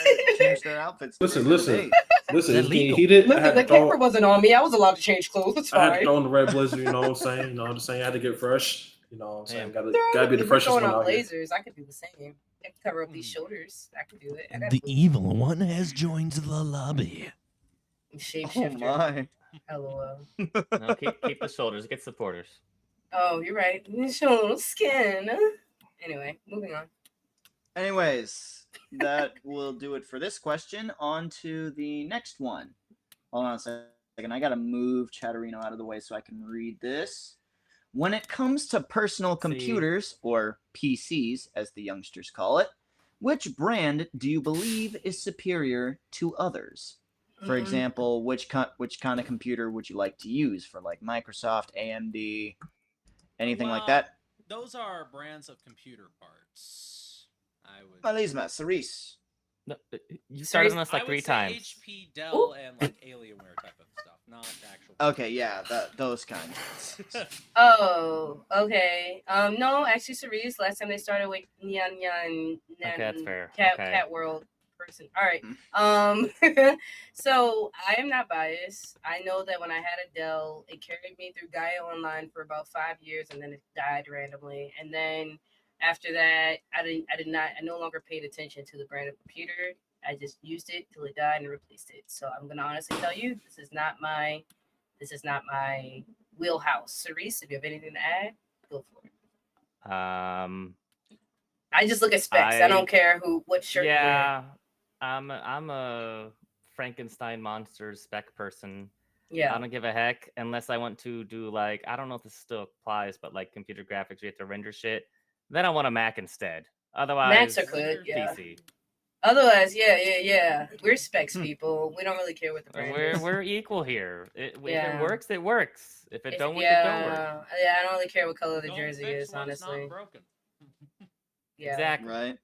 [SPEAKER 2] outfits.
[SPEAKER 3] Listen,
[SPEAKER 2] during the
[SPEAKER 3] listen.
[SPEAKER 2] debate.
[SPEAKER 3] Listen,
[SPEAKER 5] Is
[SPEAKER 3] it's
[SPEAKER 5] that
[SPEAKER 3] getting
[SPEAKER 5] legal?
[SPEAKER 3] heated. I
[SPEAKER 7] Listen,
[SPEAKER 3] had
[SPEAKER 7] the
[SPEAKER 3] to throw,
[SPEAKER 7] camera wasn't on me. I was allowed to change clothes. It's
[SPEAKER 3] I had to
[SPEAKER 7] fine.
[SPEAKER 3] throw in the red blazer. You know what I'm saying? You know what I'm saying? I had to get fresh. You know what I'm saying?
[SPEAKER 6] Damn.
[SPEAKER 3] Gotta be the
[SPEAKER 4] If we're
[SPEAKER 3] freshest
[SPEAKER 4] throwing
[SPEAKER 3] one
[SPEAKER 4] on
[SPEAKER 3] out here.
[SPEAKER 4] blazers, I could do the same. I could cover up these shoulders. I could do it. I got
[SPEAKER 8] The
[SPEAKER 4] boobs.
[SPEAKER 8] evil one has joined the lobby.
[SPEAKER 2] Oh
[SPEAKER 4] Shapeshifter.
[SPEAKER 2] my.
[SPEAKER 4] LOL.
[SPEAKER 6] No, keep the shoulders. Get supporters.
[SPEAKER 4] Oh, you're right. Show skin. Anyway, moving on.
[SPEAKER 2] Anyways, that will do it for this question. On to the next one. Hold on a second. I gotta move Chatterino out of the way so I can read this. When it comes to personal computers, or PCs as the youngsters call it, which brand do you believe is superior to others? For
[SPEAKER 4] Mhm.
[SPEAKER 2] example, which kind of computer would you like to use for like Microsoft, AMD, anything like that?
[SPEAKER 1] Those are brands of computer parts. I would.
[SPEAKER 2] Malisma, Cerise.
[SPEAKER 6] No, you started
[SPEAKER 4] Cerise,
[SPEAKER 6] on us
[SPEAKER 1] I
[SPEAKER 6] like
[SPEAKER 1] would
[SPEAKER 6] 3
[SPEAKER 1] say
[SPEAKER 6] times.
[SPEAKER 1] HP, Dell, and like Alienware type of stuff, not actual.
[SPEAKER 2] Okay, yeah, those kinds.
[SPEAKER 4] Oh, okay. No, actually, Cerise. Last time they started with Nyan,
[SPEAKER 6] Okay, that's fair.
[SPEAKER 4] Cat
[SPEAKER 6] Okay.
[SPEAKER 4] Cat World person. All right.
[SPEAKER 2] Mm.
[SPEAKER 4] So I am not biased. I know that when I had a Dell, it carried me through Gaia Online for about 5 years, and then it died randomly. And then after that, I no longer paid attention to the brand of computer. I just used it till it died and replaced it. So I'm gonna honestly tell you, this is not my wheelhouse. Cerise, if you have anything to add, go for it. I just look at specs. I don't care what shirt you wear.
[SPEAKER 6] Yeah, I'm a Frankenstein monster spec person.
[SPEAKER 4] Yeah.
[SPEAKER 6] I don't give a heck unless I want to do like, I don't know if this still applies, but like computer graphics, you have to render shit. Then I want a Mac instead. Otherwise,
[SPEAKER 4] Macs are good, yeah.
[SPEAKER 6] PC.
[SPEAKER 4] Otherwise, yeah. We're specs people. We don't really care what the brand is.
[SPEAKER 6] We're equal here. If it
[SPEAKER 4] Yeah.
[SPEAKER 6] works, it works. If it don't work,
[SPEAKER 4] yeah,
[SPEAKER 6] it don't work.
[SPEAKER 4] Yeah, I don't really care what color the
[SPEAKER 1] Don't
[SPEAKER 4] jersey
[SPEAKER 1] fix
[SPEAKER 4] is,
[SPEAKER 1] what's
[SPEAKER 4] honestly.
[SPEAKER 1] not broken.
[SPEAKER 4] Yeah.
[SPEAKER 6] Exactly.
[SPEAKER 2] Right.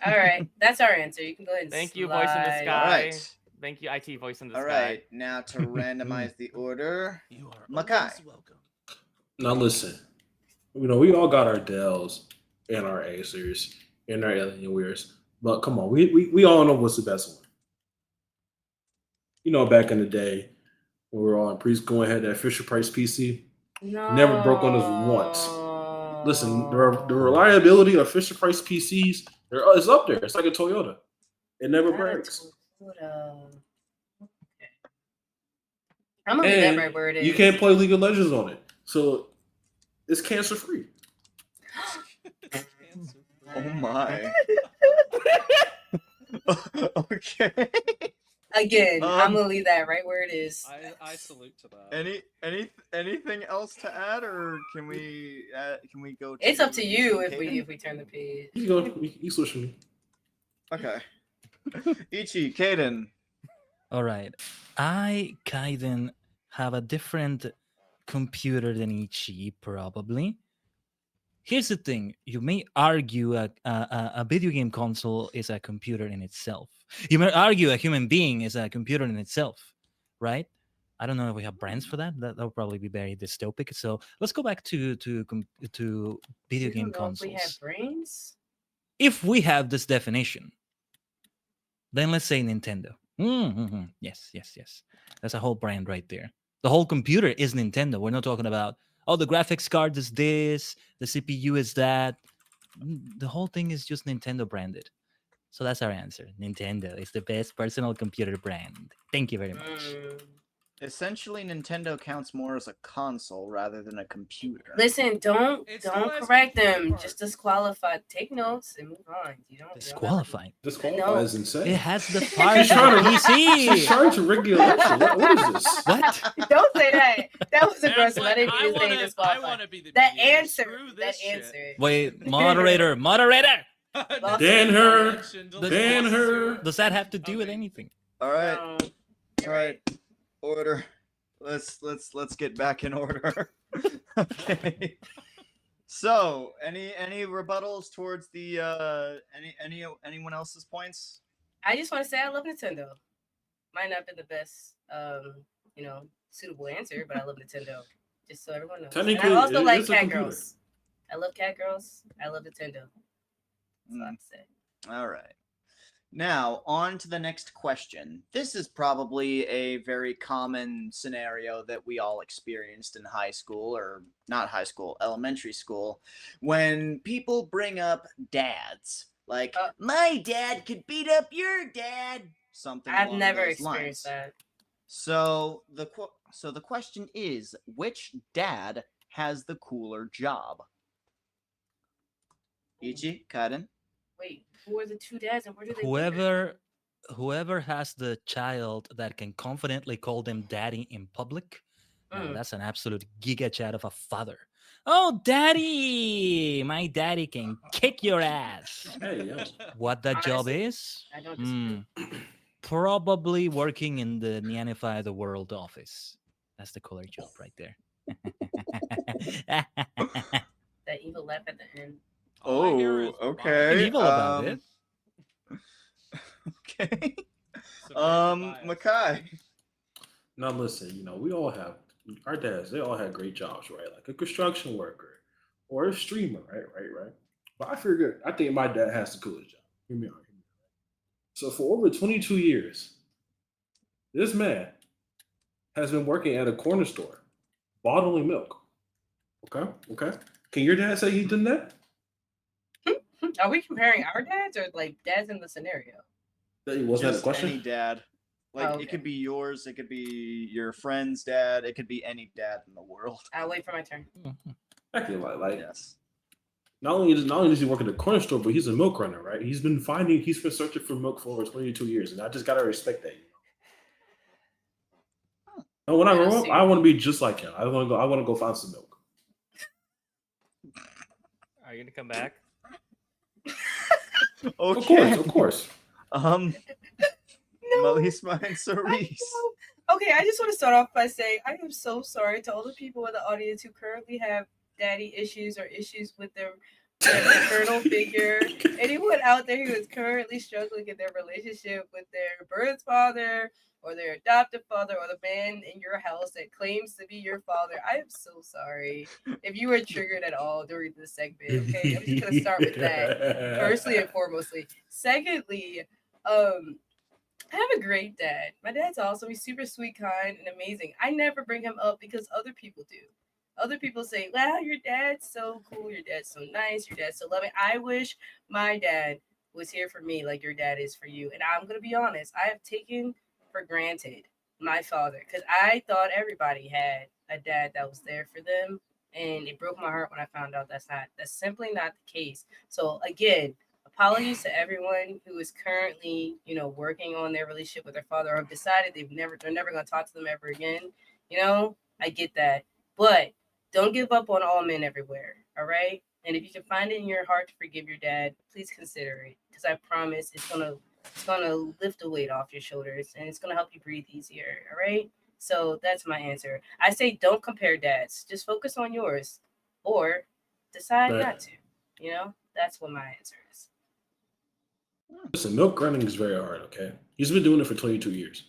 [SPEAKER 4] All right, that's our answer. You can go ahead and
[SPEAKER 6] Thank you, voice in the
[SPEAKER 4] slide.
[SPEAKER 6] sky.
[SPEAKER 2] All right.
[SPEAKER 6] Thank you, IT voice in the
[SPEAKER 2] All
[SPEAKER 6] sky.
[SPEAKER 2] right. Now to randomize the order.
[SPEAKER 8] You are
[SPEAKER 2] Makai.
[SPEAKER 8] always welcome.
[SPEAKER 3] Now listen, you know we all got our Dells and our Acers and our Alienwares, but come on, we all know what's the best one. You know, back in the day, when we were all in preschool and had that Fisher Price PC,
[SPEAKER 4] No.
[SPEAKER 3] never broke on us once. Listen, the reliability of Fisher Price PCs is up there. It's like a Toyota. It never breaks.
[SPEAKER 4] Okay. I'm gonna leave that right where it is.
[SPEAKER 3] You can't play League of Legends on it, so it's cancer free.
[SPEAKER 2] Oh my. Okay.
[SPEAKER 4] Again, I'm gonna leave that right where it is.
[SPEAKER 1] I salute to that.
[SPEAKER 2] Anything else to add, or can we go?
[SPEAKER 4] It's up to you
[SPEAKER 2] Kaden?
[SPEAKER 4] if we turn the page.
[SPEAKER 3] You go. You switch me.
[SPEAKER 2] Okay. Ichi, Kaden.
[SPEAKER 5] All right. I, Kaiden, have a different computer than Ichi, probably. Here's the thing: you may argue a video game console is a computer in itself. You may argue a human being is a computer in itself, right? I don't know if we have brands for that. That would probably be very dystopic. So let's go back to video
[SPEAKER 4] You
[SPEAKER 5] game
[SPEAKER 4] don't know if we have
[SPEAKER 5] consoles.
[SPEAKER 4] brains?
[SPEAKER 5] If we have this definition, then let's say Nintendo. Yes, yes, yes. That's a whole brand right there. The whole computer is Nintendo. We're not talking about, oh, the graphics card is this, the CPU is that. The whole thing is just Nintendo branded. So that's our answer. Nintendo is the best personal computer brand. Thank you very much.
[SPEAKER 2] Essentially, Nintendo counts more as a console rather than a computer.
[SPEAKER 4] Listen, don't
[SPEAKER 1] It still
[SPEAKER 4] don't
[SPEAKER 1] has
[SPEAKER 4] correct
[SPEAKER 1] computer
[SPEAKER 4] them.
[SPEAKER 1] parts.
[SPEAKER 4] Just disqualify. Take notes and move on. You don't
[SPEAKER 5] Disqualified.
[SPEAKER 3] Disqualified is insane.
[SPEAKER 5] It has the
[SPEAKER 3] She's
[SPEAKER 5] parts of
[SPEAKER 3] trying
[SPEAKER 5] a
[SPEAKER 3] to-
[SPEAKER 5] PC.
[SPEAKER 3] She's trying to rig your election. What is this?
[SPEAKER 5] What?
[SPEAKER 4] Don't say that. That was
[SPEAKER 1] Man,
[SPEAKER 4] aggressive.
[SPEAKER 1] but
[SPEAKER 4] I didn't
[SPEAKER 1] I
[SPEAKER 4] mean to say
[SPEAKER 1] wanna
[SPEAKER 4] disqualified.
[SPEAKER 1] be the
[SPEAKER 4] That
[SPEAKER 1] mediator.
[SPEAKER 4] answer.
[SPEAKER 1] Screw
[SPEAKER 4] That
[SPEAKER 1] this shit.
[SPEAKER 4] answer.
[SPEAKER 5] Wait, moderator.
[SPEAKER 4] Lost
[SPEAKER 3] Dan
[SPEAKER 4] it.
[SPEAKER 3] her.
[SPEAKER 5] The-
[SPEAKER 3] Dan her.
[SPEAKER 5] Does that have to do with anything?
[SPEAKER 2] All right,
[SPEAKER 4] No.
[SPEAKER 2] all right, order. Let's get back in order. Okay. So, any rebuttals towards the anyone else's points?
[SPEAKER 4] I just want to say I love Nintendo. Might not be the best, suitable answer, but I love Nintendo. Just so everyone knows. And
[SPEAKER 3] Technically,
[SPEAKER 4] I also
[SPEAKER 3] it
[SPEAKER 4] like
[SPEAKER 3] is a
[SPEAKER 4] Cat
[SPEAKER 3] computer.
[SPEAKER 4] Girls. I love Cat Girls. I love Nintendo. That's all I have to say.
[SPEAKER 2] All right. Now, on to the next question. This is probably a very common scenario that we all experienced in high school, or not high school, elementary school, when people bring up dads. Like, my dad could beat up your dad. Something
[SPEAKER 4] I've
[SPEAKER 2] along
[SPEAKER 4] never
[SPEAKER 2] those
[SPEAKER 4] experienced
[SPEAKER 2] lines.
[SPEAKER 4] that.
[SPEAKER 2] So the question is, which dad has the cooler job? Ichi, Kaden?
[SPEAKER 4] Wait, who are the two dads and where do they differ?
[SPEAKER 5] Whoever has the child that can confidently call them daddy in public, that's an absolute giga chat of a father. Oh, daddy! My daddy can kick your ass.
[SPEAKER 3] Hey, yo.
[SPEAKER 5] What that job
[SPEAKER 4] Honestly,
[SPEAKER 5] is?
[SPEAKER 4] I don't disagree.
[SPEAKER 5] Probably working in the Neanify the World office. That's the cooler job right there.
[SPEAKER 4] That evil laugh at the end.
[SPEAKER 1] All I hear is
[SPEAKER 2] okay.
[SPEAKER 5] Evil about it.
[SPEAKER 2] Okay.
[SPEAKER 1] Subjective bias.
[SPEAKER 2] Makai.
[SPEAKER 3] Now listen, we all have our dads. They all had great jobs, right? Like a construction worker or a streamer, right. But I think my dad has the coolest job. Hear me out. So for over 22 years, this man has been working at a corner store, bottling milk. Okay. Can your dad say he's done that?
[SPEAKER 4] Are we comparing our dads or like dads in the scenario?
[SPEAKER 3] Wasn't that the
[SPEAKER 2] Just
[SPEAKER 3] question?
[SPEAKER 2] any dad. Like,
[SPEAKER 4] okay.
[SPEAKER 2] it could be yours, it could be your friend's dad, it could be any dad in the world.
[SPEAKER 4] I'll wait for my turn.
[SPEAKER 3] Actually, like
[SPEAKER 2] Yes.
[SPEAKER 3] not only does he work at the corner store, but he's a milk runner, right? He's been searching for milk for over 22 years, and I just gotta respect that. And when I grow up, I want to be just like him. I want to go find some milk.
[SPEAKER 6] Are you gonna come back?
[SPEAKER 2] Okay.
[SPEAKER 3] Of course.
[SPEAKER 4] No.
[SPEAKER 2] Melisma and Cerise.
[SPEAKER 4] Okay, I just want to start off by saying I am so sorry to all the people in the audience who currently have daddy issues or issues with their maternal figure. Anyone out there who is currently struggling in their relationship with their birth father or their adoptive father or the man in your house that claims to be your father, I am so sorry if you were triggered at all during this segment. Okay, I'm just gonna start with that. Firstly and foremostly. Secondly, I have a great dad. My dad's awesome. He's super sweet, kind, and amazing. I never bring him up because other people do. Other people say, wow, your dad's so cool. Your dad's so nice. Your dad's so loving. I wish my dad was here for me like your dad is for you. And I'm going to be honest. I have taken for granted my father because I thought everybody had a dad that was there for them. And it broke my heart when I found out that's simply not the case. So again, apologies to everyone who is currently, working on their relationship with their father or have decided they're never going to talk to them ever again. I get that. But don't give up on all men everywhere. All right. And if you can find it in your heart to forgive your dad, please consider it. Because I promise it's gonna lift the weight off your shoulders and it's gonna help you breathe easier. All right. So that's my answer. I say don't compare dads. Just focus on yours, or decide
[SPEAKER 3] Right.
[SPEAKER 4] not to. That's what my answer is.
[SPEAKER 3] Listen, milk running is very hard. Okay, he's been doing it for 22 years.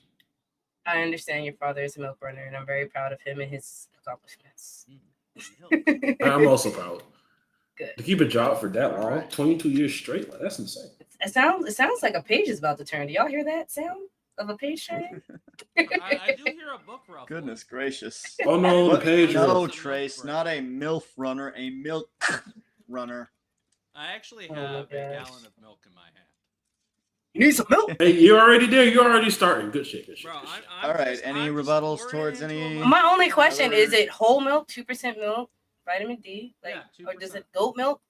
[SPEAKER 4] I understand your father is a milk runner, and I'm very proud of him and his accomplishments.
[SPEAKER 3] I'm also proud
[SPEAKER 4] Good.
[SPEAKER 3] to keep a job for that long,
[SPEAKER 2] Alright.
[SPEAKER 3] 22 years straight. Like, that's insane.
[SPEAKER 4] It sounds like a page is about to turn. Do y'all hear that sound of a page turning?
[SPEAKER 1] I do hear a book ruffle.
[SPEAKER 2] Goodness gracious.
[SPEAKER 3] Oh no, the
[SPEAKER 2] What?
[SPEAKER 3] page.
[SPEAKER 2] No,
[SPEAKER 1] It's a
[SPEAKER 2] Trace,
[SPEAKER 1] milk
[SPEAKER 2] not a MILF runner, a milk runner.
[SPEAKER 1] I actually
[SPEAKER 4] Oh my
[SPEAKER 1] have a
[SPEAKER 4] gosh.
[SPEAKER 1] gallon of milk in my hand.
[SPEAKER 7] You need some milk.
[SPEAKER 3] Hey, you're already there. You're already starting. Good shit. Good shit.
[SPEAKER 1] Bro,
[SPEAKER 3] Good shit.
[SPEAKER 1] I'm
[SPEAKER 2] All right,
[SPEAKER 1] just-
[SPEAKER 2] any
[SPEAKER 1] I'm just
[SPEAKER 2] rebuttals
[SPEAKER 1] pouring
[SPEAKER 2] towards
[SPEAKER 1] it into a
[SPEAKER 2] any-
[SPEAKER 1] mug.
[SPEAKER 4] My only question is:
[SPEAKER 2] Other-
[SPEAKER 4] it whole milk, 2% milk, vitamin D,
[SPEAKER 1] Yeah,
[SPEAKER 4] or does
[SPEAKER 1] 2%.
[SPEAKER 4] it goat milk?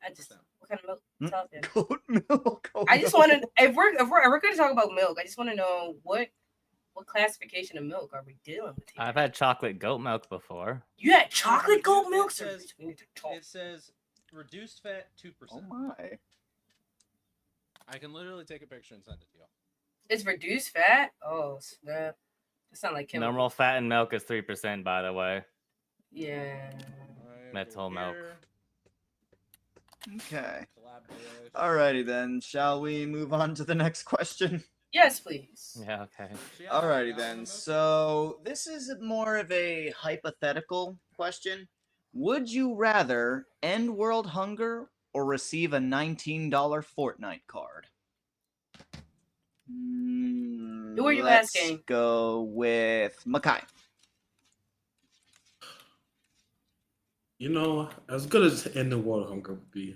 [SPEAKER 4] I just
[SPEAKER 1] 2%.
[SPEAKER 4] what kind of milk?
[SPEAKER 2] Hmm?
[SPEAKER 4] Tell us.
[SPEAKER 2] Goat milk.
[SPEAKER 4] I just want to. If we're going to talk about milk, I just want to know what classification of milk are we dealing with here?
[SPEAKER 6] I've had chocolate goat milk before.
[SPEAKER 4] You had chocolate goat
[SPEAKER 1] It
[SPEAKER 4] milk,
[SPEAKER 1] says-
[SPEAKER 4] sir. We need to talk.
[SPEAKER 1] It says reduced fat 2%.
[SPEAKER 2] Oh my.
[SPEAKER 1] I can literally take a picture and send it to you.
[SPEAKER 4] It's reduced fat. Oh snap! That sound like chemical.
[SPEAKER 6] Normal fat in milk is 3%, by the way.
[SPEAKER 4] Yeah.
[SPEAKER 1] Alright,
[SPEAKER 6] That's
[SPEAKER 1] go
[SPEAKER 6] whole milk.
[SPEAKER 1] here.
[SPEAKER 2] Okay.
[SPEAKER 1] Collaboration.
[SPEAKER 2] Alrighty then. Shall we move on to the next question?
[SPEAKER 4] Yes, please.
[SPEAKER 6] Yeah, okay.
[SPEAKER 1] She has a
[SPEAKER 2] Alrighty
[SPEAKER 1] gallon
[SPEAKER 2] then.
[SPEAKER 1] of milk?
[SPEAKER 2] So this is more of a hypothetical question. Would you rather end world hunger or receive a $19 Fortnite card?
[SPEAKER 4] Who are you
[SPEAKER 2] Let's
[SPEAKER 4] asking?
[SPEAKER 2] go with Makai.
[SPEAKER 3] You know, as good as ending world hunger would be,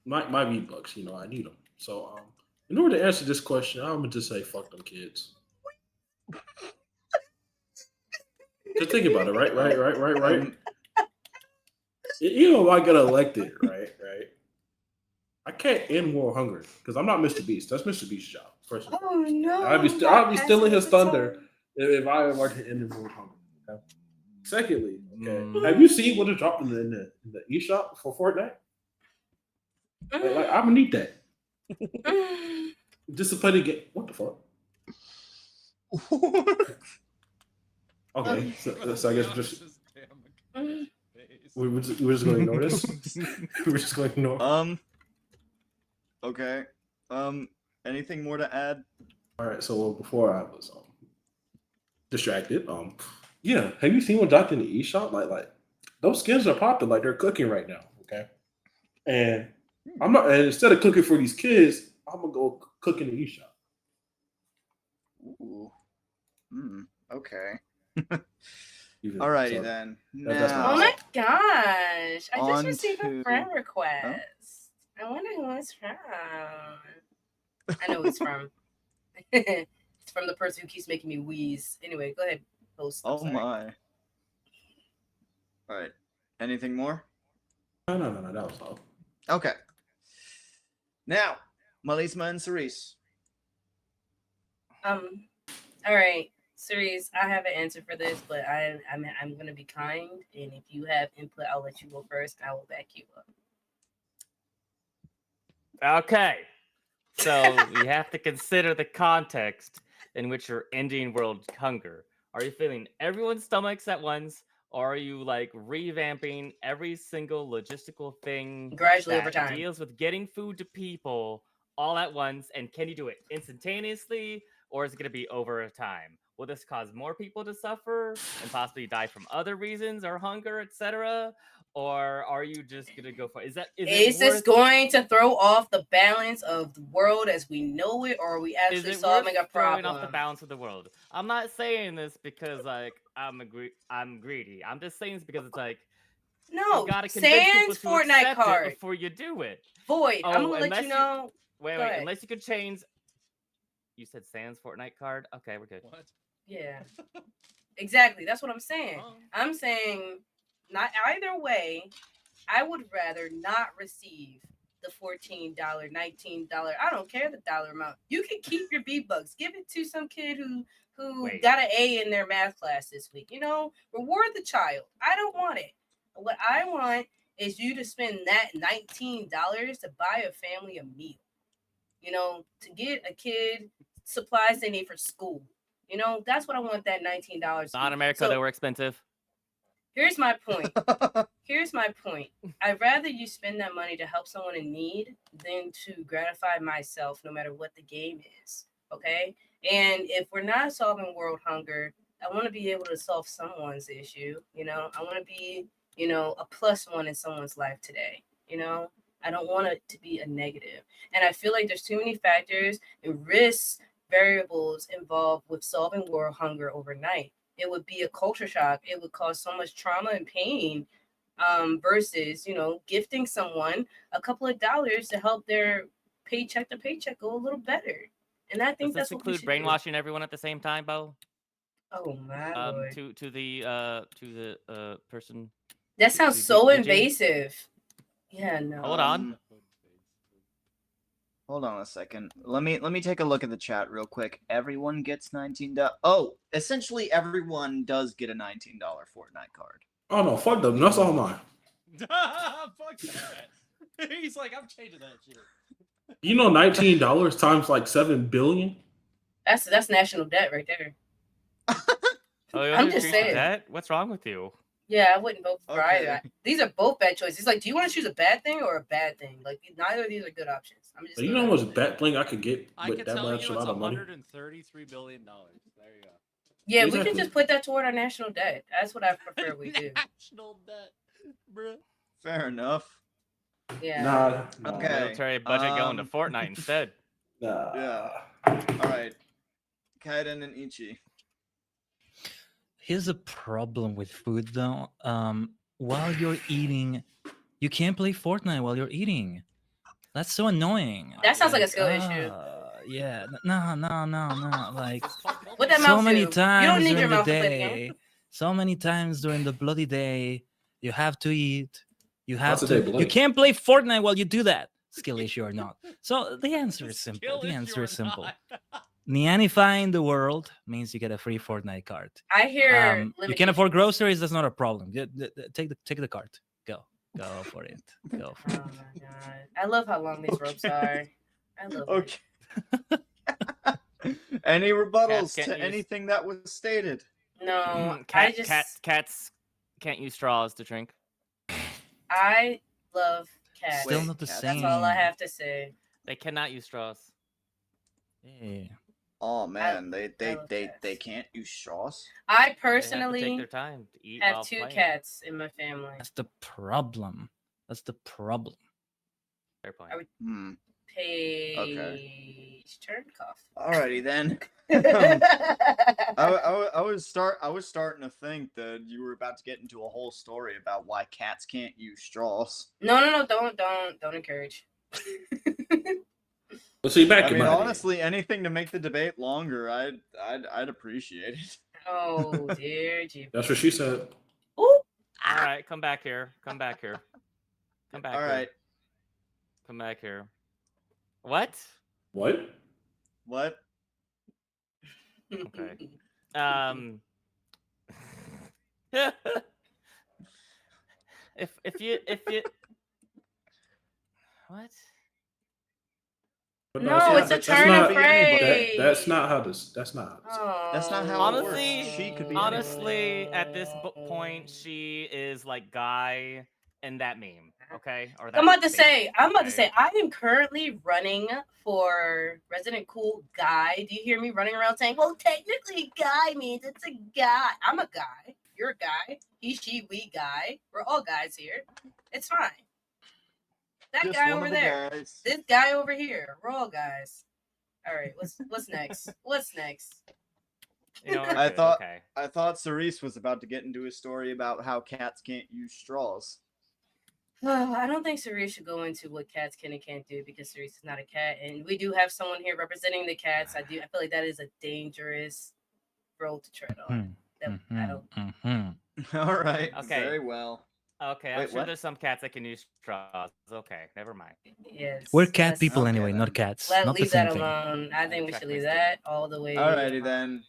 [SPEAKER 3] my V-Bucks, I need them. So, in order to answer this question, I'm gonna just say fuck them kids. Just think about it, right. I get elected, right. I can't end world hunger because I'm not Mr. Beast. That's Mr. Beast's job. First of all,
[SPEAKER 4] Oh no!
[SPEAKER 3] I'd be
[SPEAKER 4] not
[SPEAKER 3] stealing his
[SPEAKER 4] passing the
[SPEAKER 3] thunder
[SPEAKER 4] baton.
[SPEAKER 3] if I were to end world hunger. Okay? Secondly, okay,
[SPEAKER 6] Mm.
[SPEAKER 3] have you seen what is dropped in the eShop for Fortnite? Like, I'm gonna need that
[SPEAKER 4] Mm.
[SPEAKER 3] just to play the game. What the fuck? Okay, so I guess we're just going to ignore this. We're just going to ignore.
[SPEAKER 2] Okay. Anything more to add?
[SPEAKER 3] All right. So before I was distracted, yeah. Have you seen what dropped in the eShop? Like those skins are popping. Like they're cooking right now. Okay. And I'm not. And instead of cooking for these kids, I'm gonna go cook in the eShop.
[SPEAKER 2] Ooh. Okay.
[SPEAKER 3] Even-
[SPEAKER 2] Alrighty
[SPEAKER 3] so-
[SPEAKER 2] then.
[SPEAKER 3] that's my
[SPEAKER 4] Oh
[SPEAKER 2] Now,
[SPEAKER 4] my gosh! I just
[SPEAKER 2] On
[SPEAKER 4] received
[SPEAKER 2] to-
[SPEAKER 4] a friend request. I wonder who it's from. I know who it's from. It's from the person who keeps making me wheeze. Anyway, go ahead, host. I'm
[SPEAKER 2] oh
[SPEAKER 4] sorry.
[SPEAKER 2] my. Alright. Anything more?
[SPEAKER 3] No. That was all.
[SPEAKER 2] Okay. Now, Malisma and Cerise.
[SPEAKER 4] All right, Cerise, I have an answer for this, but I'm gonna be kind, and if you have input, I'll let you go first. I will back you up.
[SPEAKER 6] Okay. So we have to consider the context in which you're ending world hunger. Are you filling everyone's stomachs at once, or are you like revamping every single logistical thing
[SPEAKER 4] Gradually over
[SPEAKER 6] that
[SPEAKER 4] time.
[SPEAKER 6] deals with getting food to people all at once? And can you do it instantaneously, or is it going to be over time? Will this cause more people to suffer and possibly die from other reasons or hunger, etc.? Or are you just going to go for is
[SPEAKER 4] Is this going to throw off the balance of the world as we know it, or are we
[SPEAKER 6] is
[SPEAKER 4] actually
[SPEAKER 6] it
[SPEAKER 4] solving a
[SPEAKER 6] worth throwing
[SPEAKER 4] problem?
[SPEAKER 6] off the balance of the world? I'm not saying this because like I'm greedy. I'm just saying this because it's like
[SPEAKER 4] No,
[SPEAKER 6] you gotta convince people
[SPEAKER 4] Sans
[SPEAKER 6] to
[SPEAKER 4] Fortnite
[SPEAKER 6] accept
[SPEAKER 4] card.
[SPEAKER 6] it before you do it.
[SPEAKER 4] Void. I'm
[SPEAKER 6] Oh,
[SPEAKER 4] gonna let
[SPEAKER 6] unless
[SPEAKER 4] you
[SPEAKER 6] you-
[SPEAKER 4] know.
[SPEAKER 6] Wait,
[SPEAKER 4] Go ahead.
[SPEAKER 6] unless you could change. You said Sans Fortnite card. Okay, we're good.
[SPEAKER 1] What?
[SPEAKER 4] Yeah, exactly. That's what I'm saying.
[SPEAKER 1] Oh.
[SPEAKER 4] I'm saying, not either way. I would rather not receive the $14, $19. I don't care the dollar amount. You can keep your V-Bucks. Give it to some kid who
[SPEAKER 6] Wait.
[SPEAKER 4] got an A in their math class this week. Reward the child. I don't want it. What I want is you to spend that $19 to buy a family a meal. To get a kid supplies they need for school. You know, that's what I want that $19.
[SPEAKER 6] Not in America,
[SPEAKER 4] So
[SPEAKER 6] they were expensive.
[SPEAKER 4] here's my point. Here's my point. I'd rather you spend that money to help someone in need than to gratify myself, no matter what the game is. Okay? And if we're not solving world hunger, I want to be able to solve someone's issue. You know, I want to be, you know, a +1 in someone's life today. You know, I don't want it to be a negative. And I feel like there's too many factors and risks, variables involved with solving world hunger overnight. It would be a culture shock. It would cause so much trauma and pain versus, you know, gifting someone a couple of dollars to help their paycheck to paycheck go a little better. And I think
[SPEAKER 6] Does
[SPEAKER 4] that's
[SPEAKER 6] this
[SPEAKER 4] what we
[SPEAKER 6] include
[SPEAKER 4] should
[SPEAKER 6] brainwashing everyone at the same time, Bo?
[SPEAKER 4] do. Oh my lord.
[SPEAKER 6] To the person.
[SPEAKER 4] That sounds
[SPEAKER 6] the
[SPEAKER 4] so
[SPEAKER 6] DJ?
[SPEAKER 4] invasive. Yeah, no.
[SPEAKER 6] Hold on.
[SPEAKER 2] Hold on a second. Let me take a look at the chat real quick. Everyone gets $19. Oh, essentially everyone does get a $19 Fortnite card.
[SPEAKER 3] Oh no, fuck them. That's all mine.
[SPEAKER 1] Fuck that. He's like, I'm changing that shit.
[SPEAKER 3] You know, $19 times like 7 billion.
[SPEAKER 4] That's national debt right there.
[SPEAKER 6] Oh, you
[SPEAKER 4] I'm
[SPEAKER 6] want to
[SPEAKER 4] just
[SPEAKER 6] increase
[SPEAKER 4] saying.
[SPEAKER 6] the debt? What's wrong with you?
[SPEAKER 4] Yeah, I wouldn't vote for
[SPEAKER 2] Okay.
[SPEAKER 4] either. These are both bad choices. Like, do you want to choose a bad thing or a bad thing? Like, neither of these are good options. I'm just.
[SPEAKER 3] You know how much bet thing I could get
[SPEAKER 1] I
[SPEAKER 3] with
[SPEAKER 1] can
[SPEAKER 3] that
[SPEAKER 1] tell you
[SPEAKER 3] much
[SPEAKER 1] it's
[SPEAKER 3] amount of money?
[SPEAKER 1] $133 billion. There you go.
[SPEAKER 4] Yeah, we
[SPEAKER 3] Exactly.
[SPEAKER 4] can just put that toward our national debt. That's what I prefer we do.
[SPEAKER 1] National debt, bruh.
[SPEAKER 2] Fair enough.
[SPEAKER 4] Yeah.
[SPEAKER 3] Nah.
[SPEAKER 2] Okay.
[SPEAKER 6] Military budget going to
[SPEAKER 2] um,
[SPEAKER 6] Fortnite instead.
[SPEAKER 3] Nah.
[SPEAKER 2] Yeah. All right. Kaiden and Ichi.
[SPEAKER 5] Here's a problem with food, though. While you're eating, you can't play Fortnite while you're eating. That's so annoying.
[SPEAKER 4] That sounds like a skill issue.
[SPEAKER 5] Yeah. No. Like
[SPEAKER 4] What that
[SPEAKER 5] so
[SPEAKER 4] mouth
[SPEAKER 5] many
[SPEAKER 4] do? You don't
[SPEAKER 5] times
[SPEAKER 4] need
[SPEAKER 5] during
[SPEAKER 4] your
[SPEAKER 5] the
[SPEAKER 4] mouth to play the game.
[SPEAKER 5] day. So many times during the bloody day, you have to eat. You have
[SPEAKER 3] Lots of day
[SPEAKER 5] to. You
[SPEAKER 3] bloody.
[SPEAKER 5] can't play Fortnite while you do that. Skill issue or not. So the answer is simple.
[SPEAKER 1] Skill
[SPEAKER 5] The
[SPEAKER 1] issue
[SPEAKER 5] answer
[SPEAKER 1] or
[SPEAKER 5] is simple.
[SPEAKER 1] not.
[SPEAKER 5] Neanifying the world means you get a free Fortnite card.
[SPEAKER 4] I hear
[SPEAKER 5] You can afford groceries. That's not a problem. Take the card. Go for it. Go for it.
[SPEAKER 4] Oh my god! I love how long these ropes are. I love it.
[SPEAKER 2] Okay. Any rebuttals
[SPEAKER 6] Cats can't
[SPEAKER 2] to
[SPEAKER 6] use-
[SPEAKER 2] anything that was stated?
[SPEAKER 4] No, I just
[SPEAKER 6] Cats can't use straws to drink.
[SPEAKER 4] I love cats.
[SPEAKER 5] Still
[SPEAKER 2] Wait,
[SPEAKER 5] not the
[SPEAKER 2] cats?
[SPEAKER 5] same.
[SPEAKER 4] That's all I have to say.
[SPEAKER 6] They cannot use straws.
[SPEAKER 5] Yeah.
[SPEAKER 2] Oh man,
[SPEAKER 4] I
[SPEAKER 2] they
[SPEAKER 4] love
[SPEAKER 2] they
[SPEAKER 4] cats.
[SPEAKER 2] they can't use straws.
[SPEAKER 4] I
[SPEAKER 6] They have to take
[SPEAKER 4] personally
[SPEAKER 6] their time to eat
[SPEAKER 4] have
[SPEAKER 6] while
[SPEAKER 4] 2
[SPEAKER 6] playing.
[SPEAKER 4] cats in my family.
[SPEAKER 5] That's the problem.
[SPEAKER 6] Fair point.
[SPEAKER 4] I would-
[SPEAKER 2] Hmm.
[SPEAKER 4] Page Turncoff.
[SPEAKER 2] Alrighty then. I was starting to think that you were about to get into a whole story about why cats can't use straws.
[SPEAKER 4] No, don't encourage.
[SPEAKER 3] But see, back
[SPEAKER 2] I
[SPEAKER 3] in
[SPEAKER 2] mean,
[SPEAKER 3] my day,
[SPEAKER 2] honestly, anything to make the debate longer, I'd appreciate it.
[SPEAKER 4] Oh dear Jeep.
[SPEAKER 3] that's what she said.
[SPEAKER 4] Ooh.
[SPEAKER 6] All right, come back here. Come back here. Come back
[SPEAKER 2] All
[SPEAKER 6] here.
[SPEAKER 2] right,
[SPEAKER 6] Come back here. What?
[SPEAKER 3] What?
[SPEAKER 2] what?
[SPEAKER 6] Okay. if you what?
[SPEAKER 3] But
[SPEAKER 4] No,
[SPEAKER 2] Yeah,
[SPEAKER 4] it's a
[SPEAKER 2] but
[SPEAKER 4] turn
[SPEAKER 2] not-
[SPEAKER 4] of phrase.
[SPEAKER 3] That's not how this. That's not. How this
[SPEAKER 4] Oh.
[SPEAKER 2] That's not how it works.
[SPEAKER 6] Honestly-
[SPEAKER 2] She could be
[SPEAKER 6] Honestly, at this point, she is like Guy in that meme. Okay. Or that
[SPEAKER 4] I'm about to
[SPEAKER 6] statement,
[SPEAKER 4] say,
[SPEAKER 6] okay?
[SPEAKER 4] I am currently running for Resident Cool Guy. Do you hear me running around saying, well, technically, guy means it's a guy. I'm a guy. You're a guy. He, she, we, guy. We're all guys here. It's fine. That
[SPEAKER 2] Just
[SPEAKER 4] guy
[SPEAKER 2] one
[SPEAKER 4] over
[SPEAKER 2] of the
[SPEAKER 4] there.
[SPEAKER 2] guys.
[SPEAKER 4] This guy over here. We're all guys. All right. What's next? What's next?
[SPEAKER 6] You know,
[SPEAKER 2] I
[SPEAKER 6] good,
[SPEAKER 2] thought-
[SPEAKER 6] Okay.
[SPEAKER 2] I thought Cerise was about to get into a story about how cats can't use straws.
[SPEAKER 4] I don't think Cerise should go into what cats can and can't do because Cerise is not a cat, and we do have someone here representing the cats. I feel like that is a dangerous road to tread on. I don't.
[SPEAKER 2] All right.
[SPEAKER 6] Okay.
[SPEAKER 2] Very well.
[SPEAKER 6] Okay, I'm
[SPEAKER 2] Wait,
[SPEAKER 6] sure
[SPEAKER 2] what?
[SPEAKER 6] there's some cats that can use straws. Okay, never mind.
[SPEAKER 4] Yes.
[SPEAKER 5] We're cat
[SPEAKER 4] let's-
[SPEAKER 5] people
[SPEAKER 2] Okay,
[SPEAKER 5] anyway,
[SPEAKER 2] then.
[SPEAKER 5] not cats. Not the
[SPEAKER 4] Leave
[SPEAKER 5] same
[SPEAKER 4] that
[SPEAKER 5] thing.
[SPEAKER 4] alone. I think we
[SPEAKER 6] Check
[SPEAKER 4] should
[SPEAKER 6] my
[SPEAKER 4] leave
[SPEAKER 6] statement.
[SPEAKER 4] that all the way.
[SPEAKER 2] Alrighty then.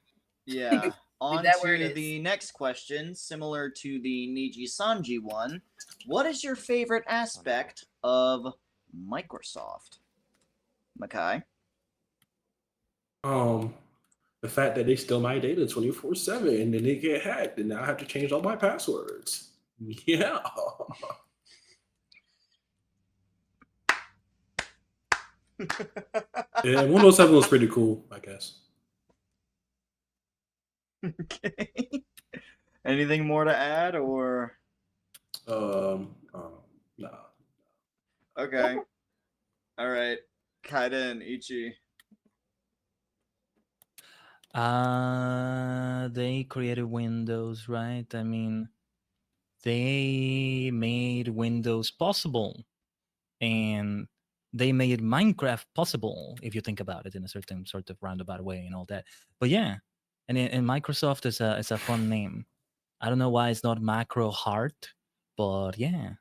[SPEAKER 2] Yeah. On
[SPEAKER 4] that where it
[SPEAKER 2] to
[SPEAKER 4] is.
[SPEAKER 2] the next question, similar to the Niji Sanji one. What is your favorite aspect of Microsoft? Makai?
[SPEAKER 3] The The fact that they steal my data 24/7 and then they get hacked, and now I have to change all my passwords. Yeah. Yeah, 107 was pretty cool, I guess.
[SPEAKER 2] Okay. Anything more to add, or
[SPEAKER 3] Nah.
[SPEAKER 2] okay? All right, Kaida and Ichi.
[SPEAKER 5] They created Windows, right? I mean, they made Windows possible, and they made Minecraft possible, if you think about it in a certain sort of roundabout way and all that. But yeah, and Microsoft is a fun name. I don't know why it's not Macro Heart, but yeah.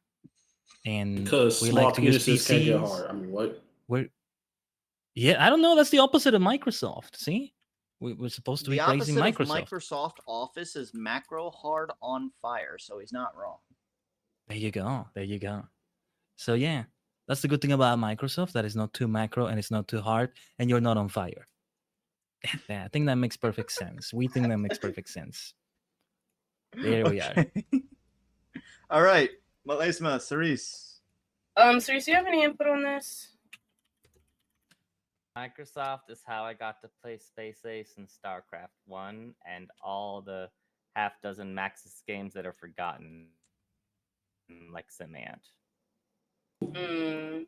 [SPEAKER 5] And
[SPEAKER 3] Because
[SPEAKER 5] we
[SPEAKER 3] small
[SPEAKER 5] like to use
[SPEAKER 3] penises can't get
[SPEAKER 5] PCs.
[SPEAKER 3] hard. I mean, what?
[SPEAKER 5] Yeah, I don't know. That's the opposite of Microsoft. See, we're supposed to be
[SPEAKER 2] The
[SPEAKER 5] praising
[SPEAKER 2] opposite of
[SPEAKER 5] Microsoft.
[SPEAKER 2] Microsoft Office is macro hard on fire, so he's not wrong.
[SPEAKER 5] There you go. There you go. So yeah, that's the good thing about Microsoft. That it's not too macro and it's not too hard, and you're not on fire. Yeah, I think that makes perfect sense. We think that makes perfect sense. There we are.
[SPEAKER 2] All right, Malesma, Cerise.
[SPEAKER 4] Cerise, do you have any input on this?
[SPEAKER 6] Microsoft is how I got to play Space Ace and StarCraft 1 and all the half dozen Maxis games that are forgotten, like Simant.
[SPEAKER 4] Mm-hmm.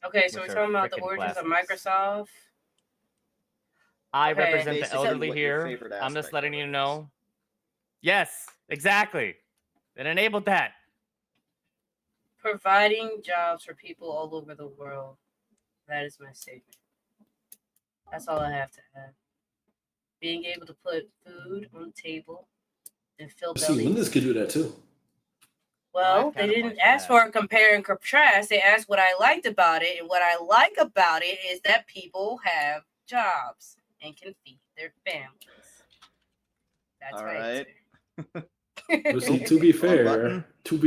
[SPEAKER 4] Okay, so
[SPEAKER 6] Which
[SPEAKER 4] we're
[SPEAKER 6] are
[SPEAKER 4] talking about the
[SPEAKER 6] frickin'
[SPEAKER 4] origins of
[SPEAKER 6] classics.
[SPEAKER 4] Microsoft.
[SPEAKER 6] I
[SPEAKER 4] Okay.
[SPEAKER 6] represent the
[SPEAKER 2] Basically,
[SPEAKER 6] elderly
[SPEAKER 2] what your
[SPEAKER 6] here.
[SPEAKER 2] favorite
[SPEAKER 6] I'm just
[SPEAKER 2] aspect
[SPEAKER 6] letting
[SPEAKER 2] of it
[SPEAKER 6] you
[SPEAKER 2] is.
[SPEAKER 6] know. Yes, exactly. It enabled that.
[SPEAKER 4] Providing jobs for people all over the world. That is my statement. That's all I have to add. Being able to put food on the table and fill
[SPEAKER 3] See, Windows
[SPEAKER 4] bellies.
[SPEAKER 3] could do that too.
[SPEAKER 4] Well, they didn't ask for a compare and contrast. They asked what I liked about it, and what I like about it is that people have jobs and can feed their families. That's
[SPEAKER 2] All
[SPEAKER 4] my
[SPEAKER 2] right.
[SPEAKER 4] answer.
[SPEAKER 3] But see, to be
[SPEAKER 2] button.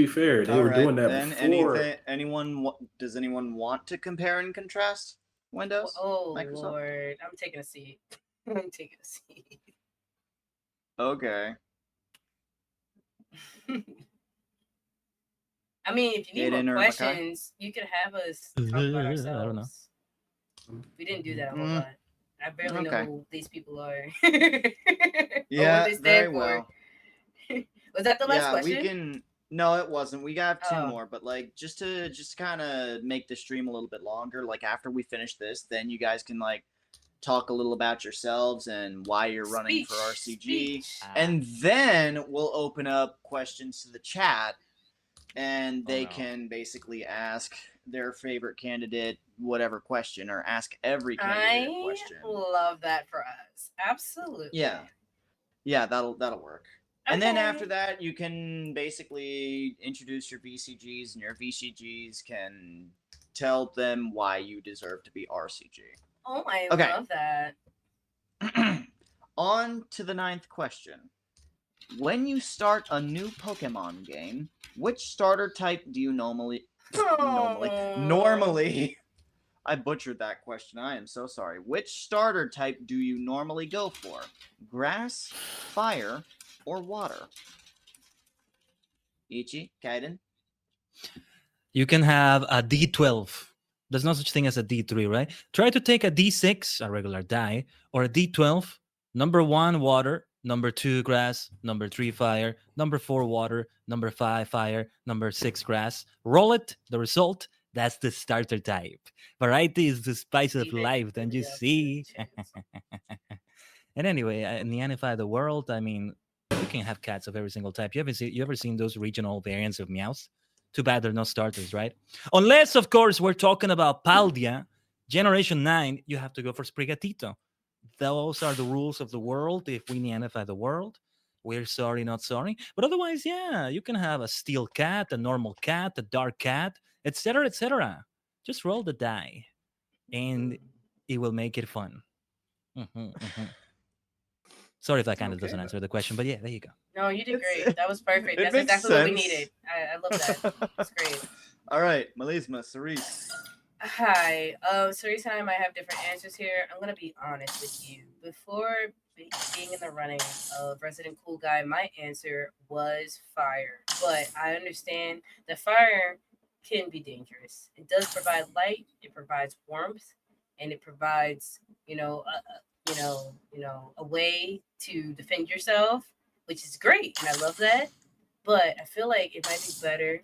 [SPEAKER 3] fair, they
[SPEAKER 2] All
[SPEAKER 3] were
[SPEAKER 2] right,
[SPEAKER 3] doing that
[SPEAKER 2] then
[SPEAKER 3] before.
[SPEAKER 2] does anyone want to compare and contrast Windows?
[SPEAKER 4] Oh
[SPEAKER 2] Microsoft?
[SPEAKER 4] Lord, I'm taking a seat. I'm taking a seat.
[SPEAKER 2] Okay.
[SPEAKER 4] I mean, if you need
[SPEAKER 2] Aiden
[SPEAKER 4] more
[SPEAKER 2] or Makai?
[SPEAKER 4] questions, you could have us talk about
[SPEAKER 5] I
[SPEAKER 4] ourselves.
[SPEAKER 5] don't know.
[SPEAKER 4] We didn't do that a whole
[SPEAKER 2] Mm.
[SPEAKER 4] lot. I barely know
[SPEAKER 2] Okay.
[SPEAKER 4] who these people are.
[SPEAKER 2] Yeah,
[SPEAKER 4] what they stand
[SPEAKER 2] very
[SPEAKER 4] for.
[SPEAKER 2] well.
[SPEAKER 4] Was that the last
[SPEAKER 2] Yeah,
[SPEAKER 4] question?
[SPEAKER 2] we can. No, it wasn't. We got two
[SPEAKER 4] Oh.
[SPEAKER 2] more, but like just to kind of make the stream a little bit longer. Like after we finish this, then you guys can like talk a little about yourselves and why you're running for RCG,
[SPEAKER 4] Speech.
[SPEAKER 2] and then we'll open up questions to the chat, and they
[SPEAKER 6] no.
[SPEAKER 2] can basically ask their favorite candidate whatever question, or ask every candidate a question.
[SPEAKER 4] I love that for us. Absolutely.
[SPEAKER 2] Yeah, that'll work. And then
[SPEAKER 4] Okay.
[SPEAKER 2] after that, you can basically introduce your VCGs, and your VCGs can tell them why you deserve to be RCG.
[SPEAKER 4] Oh, I
[SPEAKER 2] Okay.
[SPEAKER 4] love that.
[SPEAKER 2] On to the 9th question. When you start a new Pokemon game, which starter type do you normally... I butchered that question. I am so sorry. Which starter type do you normally go for? Grass, fire, or water? Ichi, Kaiden?
[SPEAKER 5] You can have a D12. There's no such thing as a D3, right? Try to take a D6, a regular die, or a D12. Number 1, water. Number 2, grass. Number 3, fire. Number 4, water. Number 5, fire. Number 6, grass. Roll it. The result, that's the starter type. Variety is the spice of life, don't you see? And anyway, in the Anify the world, I mean, you can have cats of every single type. You ever seen those regional variants of meows? Too bad they're not starters, right? Unless, of course, we're talking about Paldea, Generation 9, you have to go for Sprigatito. Those are the rules of the world. If we Neanify the world, we're sorry, not sorry. But otherwise, yeah, you can have a steel cat, a normal cat, a dark cat, etc., etc. Just roll the die, and it will make it fun. Sorry if that kind of doesn't answer the question, but yeah, there you go.
[SPEAKER 4] No, you did great. That was perfect.
[SPEAKER 2] It
[SPEAKER 4] That's
[SPEAKER 2] makes
[SPEAKER 4] exactly what we
[SPEAKER 2] sense.
[SPEAKER 4] needed. I love that. That's great.
[SPEAKER 2] All right, Melisma, Cerise.
[SPEAKER 4] Hi. So Teresa and I might have different answers here. I'm gonna be honest with you. Before being in the running of Resident Cool Guy, my answer was fire. But I understand that fire can be dangerous. It does provide light. It provides warmth, and it provides, a way to defend yourself, which is great, and I love that. But I feel like it might be better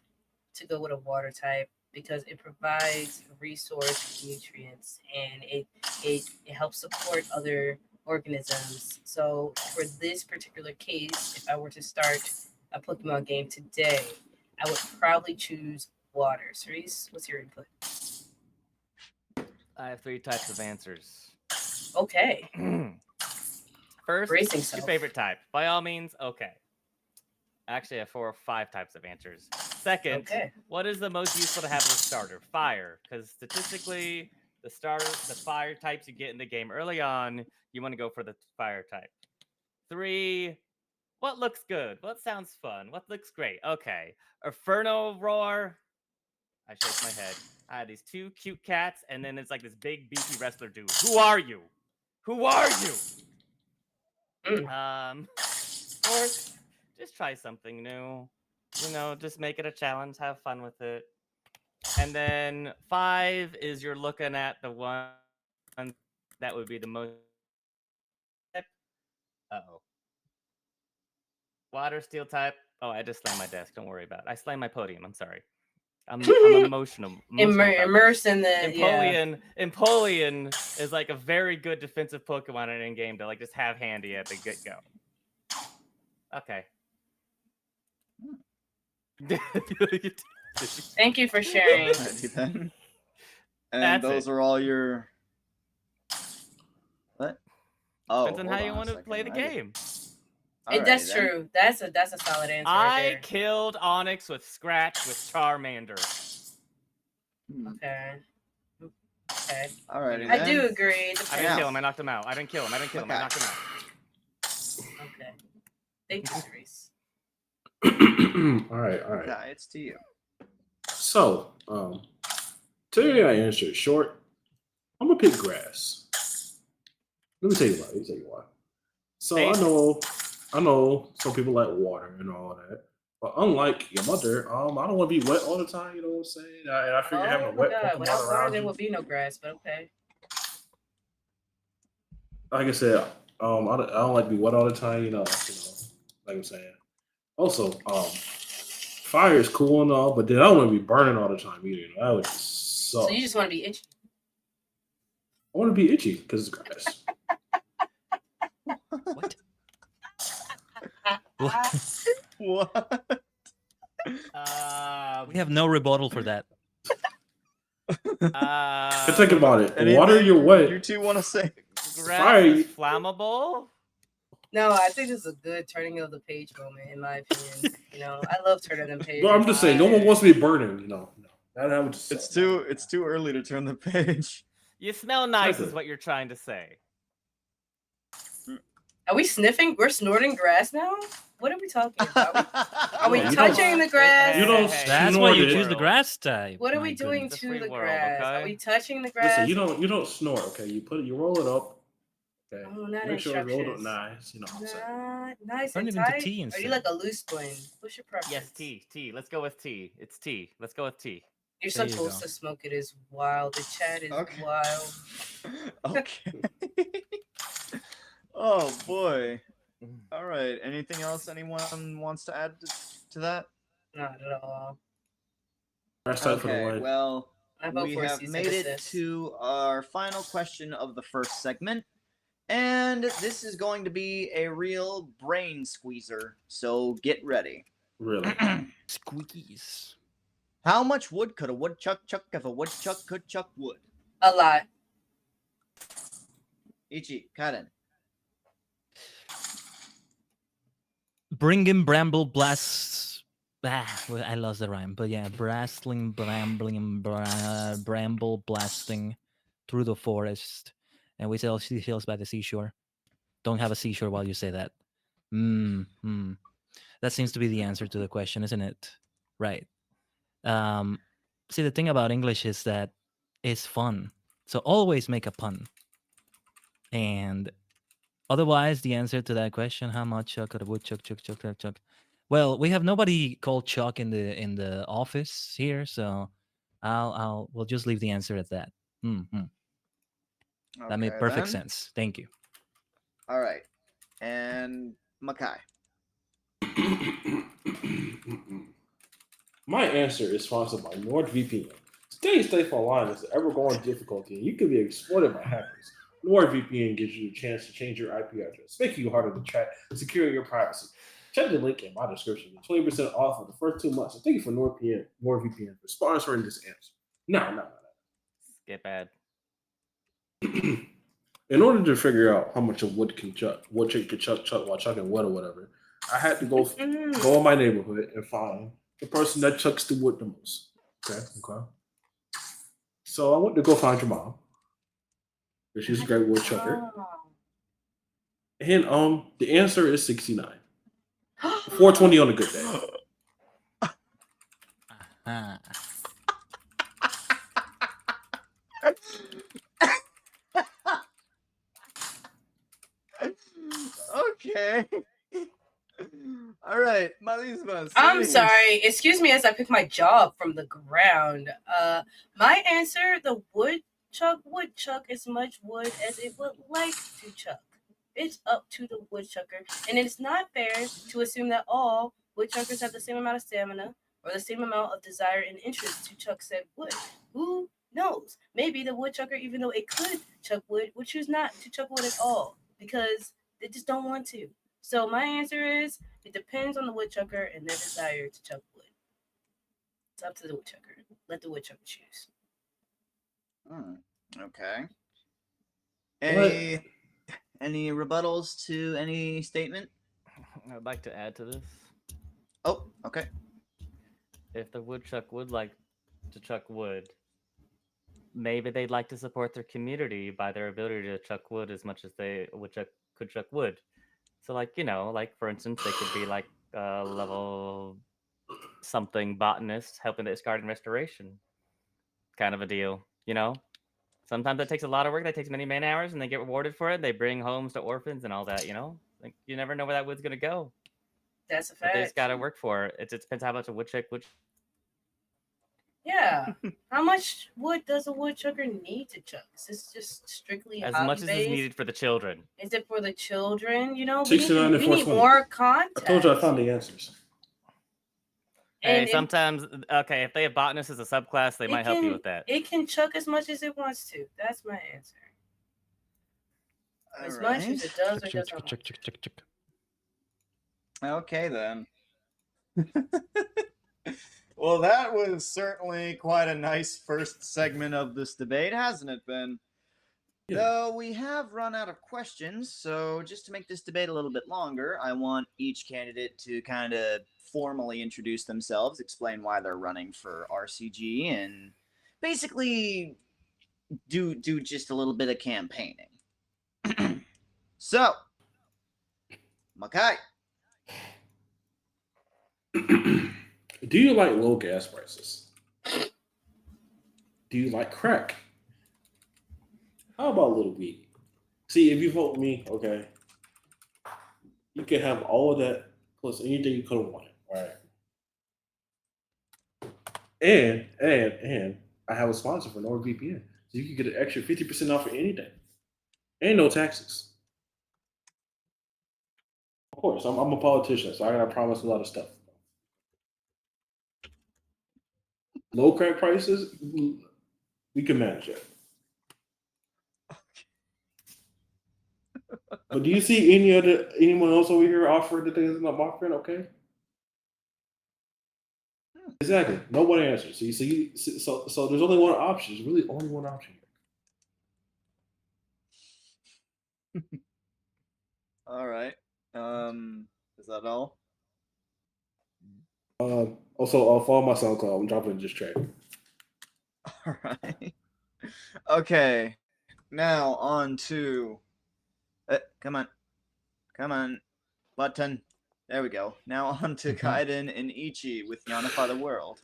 [SPEAKER 4] to go with a water type because it provides resource nutrients and it helps support other organisms. So for this particular case, if I were to start a Pokemon game today, I would probably choose water. Cerise, what's your input?
[SPEAKER 6] I have 3 types of answers.
[SPEAKER 4] Okay.
[SPEAKER 6] First,
[SPEAKER 4] Bracing
[SPEAKER 6] your
[SPEAKER 4] self.
[SPEAKER 6] favorite type. By all means, okay. Actually, I have 4 or 5 types of answers. Second,
[SPEAKER 4] Okay.
[SPEAKER 6] what is the most useful to have as a starter? Fire, because statistically, the fire types you get in the game early on, you want to go for the fire type. 3, what looks good? What sounds fun? What looks great? Okay, Inferno Roar. I shake my head. I had these 2 cute cats, and then it's like this big beefy wrestler dude. Who are you? Who are you? Or just try something new. Just make it a challenge. Have fun with it. And then 5 is you're looking at the one that would be the most. Uh-oh. Water, steel type. Oh, I just slammed my desk. Don't worry about it. I slammed my podium. I'm sorry. I'm emotional.
[SPEAKER 4] Immerse in the
[SPEAKER 6] Empoleon is like a very good defensive Pokemon in game to like just have handy at the get go. Okay.
[SPEAKER 4] Thank you for sharing.
[SPEAKER 2] Alrighty then. And
[SPEAKER 6] That's
[SPEAKER 2] those are all your. What? Oh,
[SPEAKER 6] Depends on how you want to play the game.
[SPEAKER 4] That's true. That's a solid answer.
[SPEAKER 6] I killed Onyx with Scratch with Charmander.
[SPEAKER 4] Okay. Okay.
[SPEAKER 2] Alrighty.
[SPEAKER 4] I do agree.
[SPEAKER 6] I didn't kill him. I knocked him out. I didn't kill him. I knocked him out.
[SPEAKER 4] Okay. Thank you, Cerise.
[SPEAKER 3] all right.
[SPEAKER 2] Yeah, it's to you.
[SPEAKER 3] So, today I answered short. I'm gonna pick grass. Let me tell you why. So I know some people like water and all that, but unlike your mother, I don't want to be wet all the time. You know what I'm saying? And I figure having a wet Pokemon
[SPEAKER 4] Without water,
[SPEAKER 3] around
[SPEAKER 4] there
[SPEAKER 3] you.
[SPEAKER 4] will be no grass. But okay.
[SPEAKER 3] Like I said, I don't like to be wet all the time. Like I'm saying. Also, fire is cool and all, but then I don't want to be burning all the time either. That would just suck.
[SPEAKER 4] So you just want to be itchy.
[SPEAKER 3] I want to be itchy because it's grass.
[SPEAKER 5] What?
[SPEAKER 2] What?
[SPEAKER 5] We have no rebuttal for that.
[SPEAKER 3] Think about it.
[SPEAKER 2] Anything
[SPEAKER 3] Water, you're wet.
[SPEAKER 2] You two want to say?
[SPEAKER 6] Grass
[SPEAKER 3] Fire.
[SPEAKER 6] is flammable.
[SPEAKER 4] No, I think this is a good turning of the page moment, in my opinion. I love turning the page.
[SPEAKER 3] But I'm just saying, no one wants to be burning. No. That would just
[SPEAKER 2] It's
[SPEAKER 3] suck.
[SPEAKER 2] it's too early to turn the page.
[SPEAKER 6] You smell nice,
[SPEAKER 3] Listen.
[SPEAKER 6] is what you're trying to say.
[SPEAKER 4] Are we sniffing? We're snorting grass now? What are we talking about? Are we
[SPEAKER 3] No, you
[SPEAKER 4] touching
[SPEAKER 3] don't-
[SPEAKER 4] the grass?
[SPEAKER 3] You don't
[SPEAKER 5] That's why you
[SPEAKER 3] snort it.
[SPEAKER 5] choose the grass type.
[SPEAKER 4] What are
[SPEAKER 5] My
[SPEAKER 4] we doing
[SPEAKER 5] goodness.
[SPEAKER 6] It's a
[SPEAKER 4] to
[SPEAKER 6] free
[SPEAKER 4] the
[SPEAKER 6] world,
[SPEAKER 4] grass?
[SPEAKER 6] okay?
[SPEAKER 4] Are we touching the grass?
[SPEAKER 3] Listen, you don't snort. Okay, you roll it up. Okay,
[SPEAKER 4] Oh, not
[SPEAKER 3] make sure it's rolled up
[SPEAKER 4] instructions.
[SPEAKER 3] nice. You know what I'm saying?
[SPEAKER 4] Nice
[SPEAKER 5] Turn
[SPEAKER 4] and
[SPEAKER 5] it into
[SPEAKER 4] tight.
[SPEAKER 5] tea
[SPEAKER 4] Are
[SPEAKER 5] instead.
[SPEAKER 4] you like a loose twin? What's your preference?
[SPEAKER 6] Yes, tea. Let's go with tea. It's tea. Let's go with tea.
[SPEAKER 4] You're
[SPEAKER 5] There you
[SPEAKER 4] supposed
[SPEAKER 5] go.
[SPEAKER 4] to smoke it is wild. The chat is
[SPEAKER 2] Okay.
[SPEAKER 4] wild.
[SPEAKER 2] Okay. Oh boy. All right. Anything else anyone wants to add to that?
[SPEAKER 4] Not at all.
[SPEAKER 3] Grass type for the
[SPEAKER 2] Okay.
[SPEAKER 3] win.
[SPEAKER 2] Well,
[SPEAKER 4] I vote
[SPEAKER 2] we
[SPEAKER 4] for a
[SPEAKER 2] have
[SPEAKER 4] cease
[SPEAKER 2] made
[SPEAKER 4] and
[SPEAKER 2] it
[SPEAKER 4] desist.
[SPEAKER 2] to our final question of the first segment. And this is going to be a real brain squeezer, so get ready.
[SPEAKER 3] Really?
[SPEAKER 5] Squeakies.
[SPEAKER 2] How much wood could a woodchuck chuck if a woodchuck could chuck wood?
[SPEAKER 4] A lot.
[SPEAKER 2] Ichi, Karen.
[SPEAKER 5] Bring in bramble blasts. Well, I lost the rhyme, but yeah, brambling, bramble blasting through the forest, and we sail seashells by the seashore. Don't have a seashore while you say that. That seems to be the answer to the question, isn't it? Right. See, the thing about English is that is fun. So always make a pun. And otherwise, the answer to that question, how much Chuck could a woodchuck, Chuck? Well, we have nobody called Chuck in the office here, so we'll just leave the answer at that. Mm-hmm. That made
[SPEAKER 2] Okay,
[SPEAKER 5] perfect
[SPEAKER 2] then.
[SPEAKER 5] sense. Thank you.
[SPEAKER 2] All right. And Makai.
[SPEAKER 3] My answer is sponsored by NordVPN. Staying safe online is an ever-growing difficulty, and you can be exploited by hackers. NordVPN gives you a chance to change your IP address, making you harder to track and secure your privacy. Check the link in my description. Get 20% off of the first 2 months. And thank you for NordVPN for sponsoring this answer. No.
[SPEAKER 6] Skip ad.
[SPEAKER 3] In order to figure out how much a wood can chuck while chucking wood or whatever, I had to go in my neighborhood and find the person that chucks the wood the most. Okay. So I went to go find your mom. She's a great woodchucker. And the answer is 69. 420 on a good day.
[SPEAKER 5] Ah.
[SPEAKER 2] Okay. All right, Malisma.
[SPEAKER 4] I'm
[SPEAKER 2] serious.
[SPEAKER 4] sorry. Excuse me as I pick my jaw up from the ground. My answer: the woodchuck would chuck as much wood as it would like to chuck. It's up to the woodchucker, and it's not fair to assume that all woodchuckers have the same amount of stamina or the same amount of desire and interest to chuck said wood. Who knows? Maybe the woodchucker, even though it could chuck wood, would choose not to chuck wood at all because they just don't want to. So my answer is it depends on the woodchucker and their desire to chuck wood. It's up to the woodchucker. Let the woodchucker choose.
[SPEAKER 2] Okay.
[SPEAKER 3] What?
[SPEAKER 2] Any rebuttals to any statement?
[SPEAKER 6] I'd like to add to this.
[SPEAKER 2] Oh, okay.
[SPEAKER 6] If the woodchuck would like to chuck wood, maybe they'd like to support their community by their ability to chuck wood as much as they could chuck wood. So, like, like for instance, they could be like level something botanist helping this garden restoration kind of a deal. Sometimes that takes a lot of work. That takes many man hours, and they get rewarded for it. They bring homes to orphans and all that. Like you never know where that wood's gonna go.
[SPEAKER 4] That's a
[SPEAKER 6] But they
[SPEAKER 4] fact.
[SPEAKER 6] just gotta work for it. It just depends how much a woodchuck would.
[SPEAKER 4] Yeah. How much wood does a woodchucker need to chuck? Is this just strictly
[SPEAKER 6] As much as is
[SPEAKER 4] hobby-based?
[SPEAKER 6] needed for the children.
[SPEAKER 4] Is it for the children? We
[SPEAKER 3] 69
[SPEAKER 4] need,
[SPEAKER 3] and
[SPEAKER 4] we need
[SPEAKER 3] 420.
[SPEAKER 4] more content.
[SPEAKER 3] I told you I found the answers.
[SPEAKER 6] Hey,
[SPEAKER 4] And
[SPEAKER 6] sometimes okay, if they have botanists as a subclass, they might help you with that.
[SPEAKER 4] It can chuck as much as it wants to. That's my answer. As much as it does or doesn't want to.
[SPEAKER 2] Okay, then. Well, that was certainly quite a nice first segment of this debate, hasn't it been?
[SPEAKER 3] Yeah.
[SPEAKER 2] Though we have run out of questions, so just to make this debate a little bit longer, I want each candidate to kind of formally introduce themselves, explain why they're running for RCG, and basically do just a little bit of campaigning. So, Makai.
[SPEAKER 3] Do you like low gas prices? Do you like crack? How about a little weed? See, if you vote me, okay, you can have all of that plus anything you could have wanted, right? And I have a sponsor for NordVPN, so you can get an extra 50% off for anything, and no taxes. Of course, I'm a politician, so I gotta promise a lot of stuff. Low crack prices, we can manage it. But do you see anyone else over here offering the things I'm offering? Okay. Exactly. Nobody answers. So there's only one option. There's really only one option here.
[SPEAKER 2] All right. Is that all?
[SPEAKER 3] Also, follow my SoundCloud. I'm dropping this track.
[SPEAKER 2] All right. Okay. Now on to. Come on, button. There we go. Now on to Kaiden and Ichi with Yanify the World.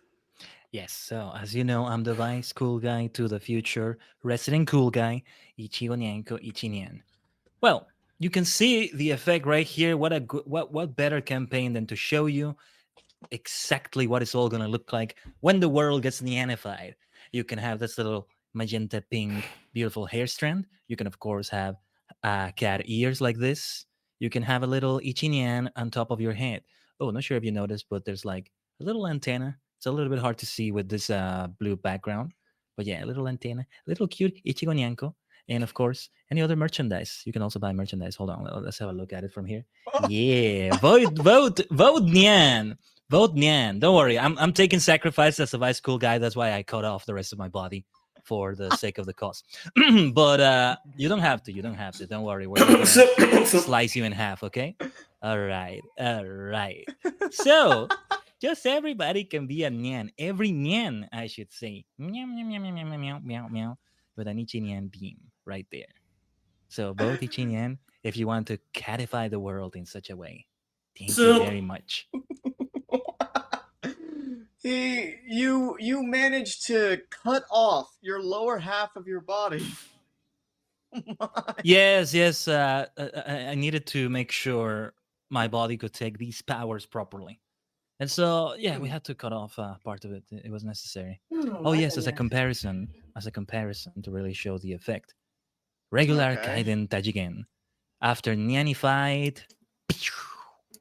[SPEAKER 5] Yes, so as you know, I'm the vice cool guy to the future resident cool guy, Ichigo Nyanko Ichinian. Well, you can see the effect right here. What better campaign than to show you exactly what it's all going to look like when the world gets Nyanified. You can have this little magenta pink, beautiful hair strand. You can, of course, have cat ears like this. You can have a little Ichinyan on top of your head. Oh, not sure if you noticed, but there's like a little antenna. It's a little bit hard to see with this blue background. But yeah, a little antenna, a little cute Ichigo Nyanko. And of course, any other merchandise. You can also buy merchandise. Hold on, let's have a look at it from here. Yeah, vote Nyan. Vote Nyan. Don't worry. I'm taking sacrifice as a vice cool guy. That's why I cut off the rest of my body for the sake of the cause. But you don't have to. You don't have to. Don't worry. We're not gonna slice you in half, okay? All right. All right. So just everybody can be a Nyan. Every Nyan, I should say. Meow, meow, meow, meow, meow, meow, meow, meow, with an Ichinyan beam right there. So vote Ichinyan if you want to catify the world in such a way. Thank you very much.
[SPEAKER 2] You managed to cut off your lower half of your body.
[SPEAKER 5] Yes, yes. I needed to make sure my body could take these powers properly, and so yeah, we had to cut off part of it. It was necessary. Oh
[SPEAKER 4] my
[SPEAKER 5] yes,
[SPEAKER 4] goodness.
[SPEAKER 5] as a comparison to really show the effect. Regular
[SPEAKER 2] Okay.
[SPEAKER 5] Kaiden Tajigen. After Nyanified,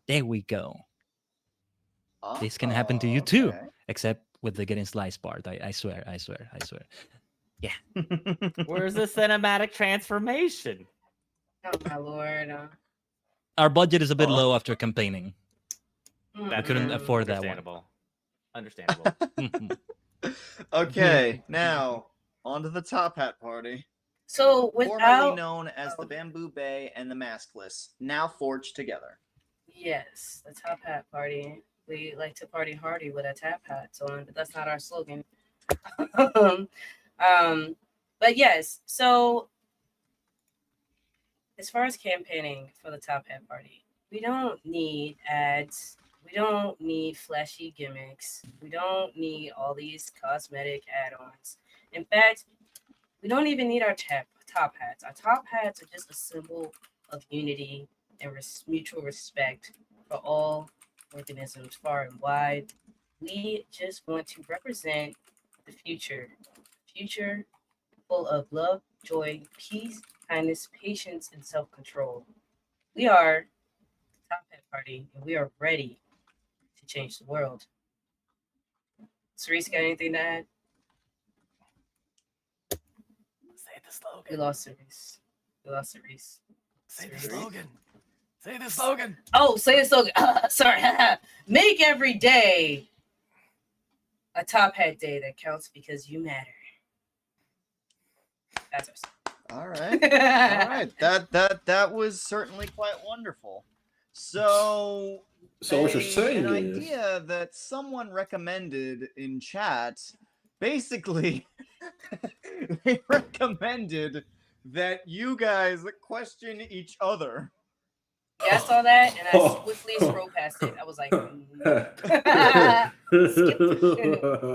[SPEAKER 5] there we go. This can happen to you too,
[SPEAKER 2] Okay.
[SPEAKER 5] except with the getting sliced part. I swear, I swear, I swear. Yeah.
[SPEAKER 6] Where's the cinematic transformation?
[SPEAKER 4] Oh my lord.
[SPEAKER 5] Our budget is a bit
[SPEAKER 2] Oh.
[SPEAKER 5] low after campaigning.
[SPEAKER 6] That's
[SPEAKER 5] couldn't
[SPEAKER 6] fair.
[SPEAKER 5] afford that one.
[SPEAKER 6] Understandable.
[SPEAKER 2] Okay, now on to the Top Hat Party.
[SPEAKER 4] So
[SPEAKER 2] Formerly
[SPEAKER 4] without
[SPEAKER 2] known as the Bamboo Bay and the Maskless, now forged together.
[SPEAKER 4] yes, the top hat party. We like to party hardy with our top hats on, but that's not our slogan. But yes, so as far as campaigning for the top hat party, we don't need ads. We don't need flashy gimmicks. We don't need all these cosmetic add-ons. In fact, we don't even need our top hats. Our top hats are just a symbol of unity and mutual respect for all organisms far and wide. We just want to represent the future. Future full of love, joy, peace, kindness, patience, and self-control. We are the Top Hat Party, and we are ready to change the world. Cerise, got anything to add?
[SPEAKER 6] Say the slogan.
[SPEAKER 4] We lost Cerise. We lost Cerise.
[SPEAKER 6] Say the
[SPEAKER 4] Cerise?
[SPEAKER 6] slogan. Say the slogan.
[SPEAKER 4] Oh, say the slogan. Sorry. Make every day a Top Hat day that counts because you matter. That's our song.
[SPEAKER 2] All right. All right. That was certainly quite wonderful. So
[SPEAKER 3] So what you're saying
[SPEAKER 2] an
[SPEAKER 3] is,
[SPEAKER 2] idea that someone recommended in chat, basically they recommended that you guys question each other.
[SPEAKER 4] Yeah, I saw that and I swiftly scrolled past it. I was like,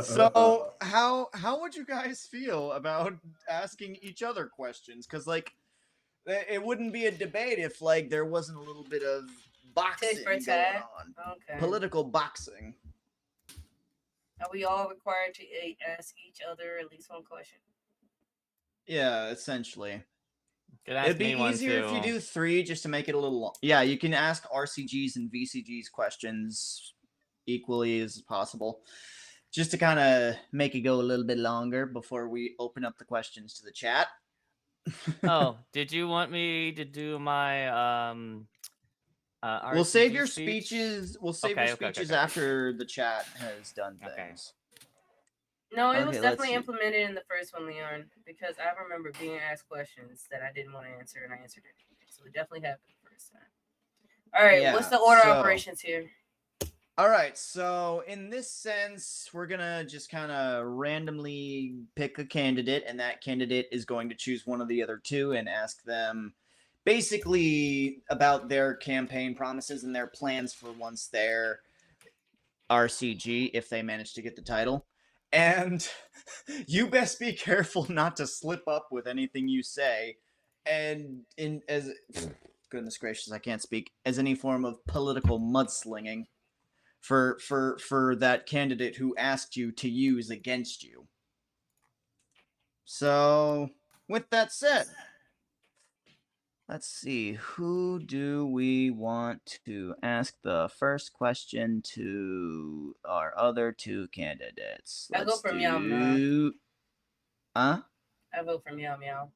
[SPEAKER 2] So how would you guys feel about asking each other questions? Because like it wouldn't be a debate if like there wasn't a little bit of boxing
[SPEAKER 4] tit for
[SPEAKER 2] going
[SPEAKER 4] tat.
[SPEAKER 2] on,
[SPEAKER 4] Okay.
[SPEAKER 2] political boxing.
[SPEAKER 4] Are we all required to ask each other at least one question?
[SPEAKER 2] Yeah, essentially.
[SPEAKER 6] Could ask
[SPEAKER 2] It'd be
[SPEAKER 6] me one
[SPEAKER 2] easier if you
[SPEAKER 6] too.
[SPEAKER 2] do 3 just to make it a little long. Yeah, you can ask RCGs and VCGs questions equally as possible. Just to kind of make it go a little bit longer before we open up the questions to the chat.
[SPEAKER 6] Oh, did you want me to do my
[SPEAKER 2] We'll save
[SPEAKER 6] RCG
[SPEAKER 2] your
[SPEAKER 6] speech?
[SPEAKER 2] speeches. We'll save
[SPEAKER 6] Okay,
[SPEAKER 2] your
[SPEAKER 6] okay, okay,
[SPEAKER 2] speeches
[SPEAKER 6] okay.
[SPEAKER 2] after the chat has done
[SPEAKER 6] Okay.
[SPEAKER 2] things.
[SPEAKER 4] No, it was
[SPEAKER 2] Okay, let's
[SPEAKER 4] definitely
[SPEAKER 2] see.
[SPEAKER 4] implemented in the first one, Leon, because I remember being asked questions that I didn't want to answer and I answered it anyway. So it definitely happened the first time. All right,
[SPEAKER 2] Yeah,
[SPEAKER 4] what's the order
[SPEAKER 2] so-
[SPEAKER 4] of operations here?
[SPEAKER 2] All right, so in this sense, we're gonna just kind of randomly pick a candidate, and that candidate is going to choose one of the other two and ask them basically about their campaign promises and their plans for once they're RCG if they manage to get the title. And you best be careful not to slip up with anything you say, and in as goodness gracious, I can't speak, as any form of political mudslinging for that candidate who asked you to use against you. So, with that said, let's see, who do we want to ask the first question to our other two candidates?
[SPEAKER 4] I go
[SPEAKER 2] Let's
[SPEAKER 4] for Meow Meow.
[SPEAKER 2] do. Huh?
[SPEAKER 4] I vote for Meow Meow.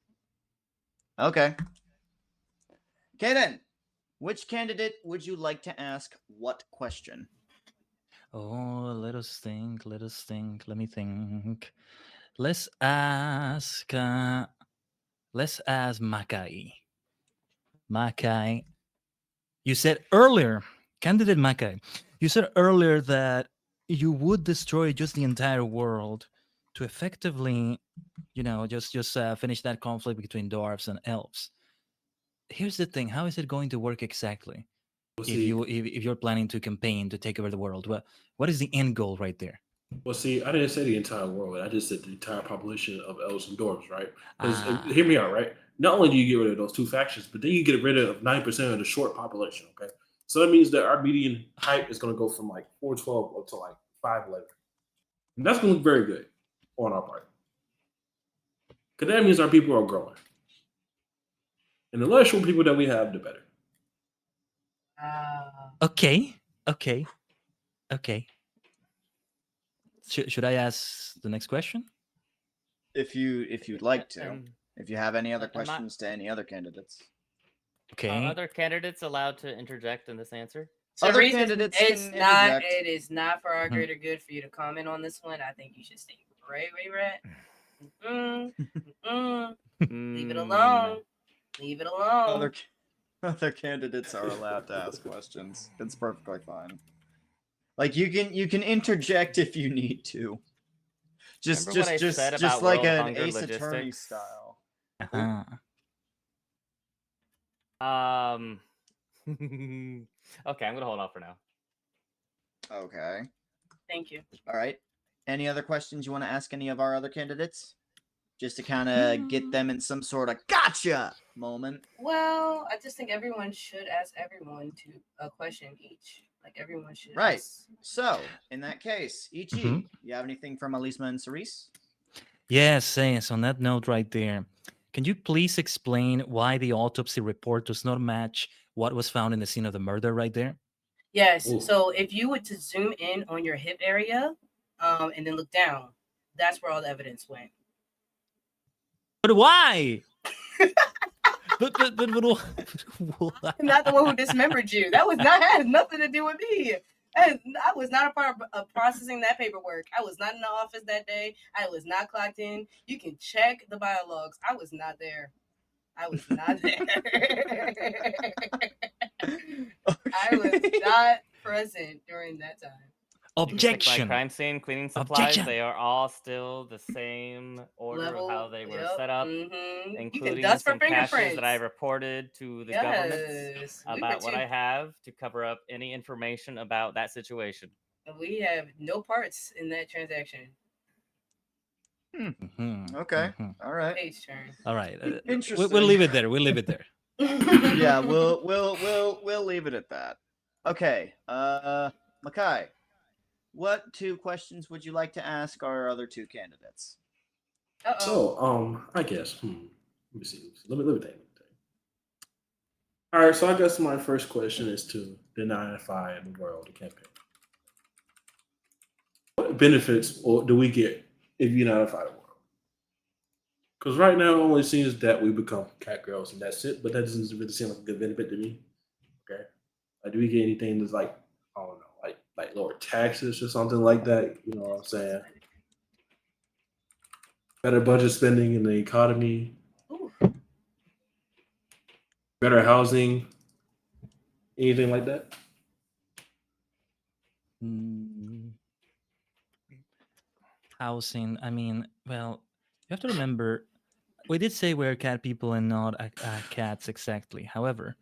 [SPEAKER 2] Okay. Okay then. Which candidate would you like to ask what question?
[SPEAKER 5] Oh, let us think. Let us think. Let me think. Let's ask. Let's ask Makai. Makai, you said earlier, candidate Makai, you said earlier that you would destroy just the entire world to effectively, just finish that conflict between dwarves and elves. Here's the thing: how is it going to work exactly?
[SPEAKER 3] Well,
[SPEAKER 5] If you're planning to campaign to take over the world, what is the end goal right there?
[SPEAKER 3] see, I didn't say the entire world. I just said the entire population of elves and dwarves, right? Because hear me out, right? Not only do you get rid of those two factions, but then you get rid of 9% of the short population. Okay, so that means that our median height is going to go from like 412 up to like 511, and that's going to look very good on our part. Because that means our people are growing, and the less short people that we have, the better.
[SPEAKER 5] Okay. Should I ask the next question?
[SPEAKER 2] If you'd like to.
[SPEAKER 6] And
[SPEAKER 2] If you have any other
[SPEAKER 6] am I-
[SPEAKER 2] questions to any other candidates.
[SPEAKER 5] Okay.
[SPEAKER 6] are other candidates allowed to interject in this answer?
[SPEAKER 2] Other
[SPEAKER 4] Cerise,
[SPEAKER 2] candidates
[SPEAKER 4] it's
[SPEAKER 2] can
[SPEAKER 4] not.
[SPEAKER 2] interject.
[SPEAKER 4] It is not for our
[SPEAKER 5] Mhm.
[SPEAKER 4] greater good for you to comment on this one. I think you should stay right where you're at. Leave it alone. Leave it alone.
[SPEAKER 2] Other candidates are allowed to ask questions. It's perfectly fine. Like you can interject if you need to. Just
[SPEAKER 6] Remember what I
[SPEAKER 2] just
[SPEAKER 6] said
[SPEAKER 2] just
[SPEAKER 6] about
[SPEAKER 2] like
[SPEAKER 6] world
[SPEAKER 2] an
[SPEAKER 6] hunger
[SPEAKER 2] Ace Attorney
[SPEAKER 6] logistics?
[SPEAKER 2] style.
[SPEAKER 5] Uh-huh.
[SPEAKER 6] Okay, I'm gonna hold off for now.
[SPEAKER 2] Okay.
[SPEAKER 4] Thank you.
[SPEAKER 2] All right. Any other questions you want to ask any of our other candidates? Just to kind of get them in some sort of gotcha moment.
[SPEAKER 4] Well, I just think everyone should ask everyone to a question each. Like everyone should.
[SPEAKER 2] Right.
[SPEAKER 4] ask-
[SPEAKER 2] So, in that case, Ichi,
[SPEAKER 5] Mhm.
[SPEAKER 2] you have anything from Alisma and Cerise?
[SPEAKER 5] Yes. On that note right there, can you please explain why the autopsy report does not match what was found in the scene of the murder right there?
[SPEAKER 4] Yes.
[SPEAKER 3] Ooh.
[SPEAKER 4] So if you were to zoom in on your hip area, and then look down, that's where all the evidence went.
[SPEAKER 5] But why? but why?
[SPEAKER 4] I'm not the one who dismembered you. That had nothing to do with me. I was not a part of processing that paperwork. I was not in the office that day. I was not clocked in. You can check the biologs. I was not there. I was not there. I was not present during that time.
[SPEAKER 6] You can check my
[SPEAKER 5] Objection.
[SPEAKER 6] crime scene cleaning supplies.
[SPEAKER 5] Objection.
[SPEAKER 6] They are all still the same order of how they were
[SPEAKER 4] Yep,
[SPEAKER 6] set up,
[SPEAKER 4] You can
[SPEAKER 6] including
[SPEAKER 4] dust for
[SPEAKER 6] some caches
[SPEAKER 4] fingerprints.
[SPEAKER 6] that I reported to the government
[SPEAKER 4] Yes, we
[SPEAKER 6] about
[SPEAKER 4] were
[SPEAKER 6] what I have to cover up any information about that situation.
[SPEAKER 4] We have no parts in that transaction.
[SPEAKER 5] Mhm,
[SPEAKER 2] Okay.
[SPEAKER 5] mhm.
[SPEAKER 2] All right.
[SPEAKER 4] Paige turn.
[SPEAKER 5] All right.
[SPEAKER 2] Interesting.
[SPEAKER 5] We'll leave it there. We'll leave it there.
[SPEAKER 2] Yeah, we'll leave it at that. Okay. Makai, what two questions would you like to ask our other two candidates?
[SPEAKER 3] So, I guess. Let me see. Let me think. All right. So I guess my first question is to deny the world, the campaign. What benefits do we get if you notify the world? Because right now it only seems that we become cat girls and that's it. But that doesn't really seem like a good benefit to me. Okay. Like, do we get anything that's like, I don't know, like lower taxes or something like that? You know what I'm saying? Better budget spending in the economy,
[SPEAKER 4] Ooh.
[SPEAKER 3] better housing, anything like that?
[SPEAKER 5] Mm, Housing. I mean, well, you have to remember, we did say we're cat people and not cats exactly. However,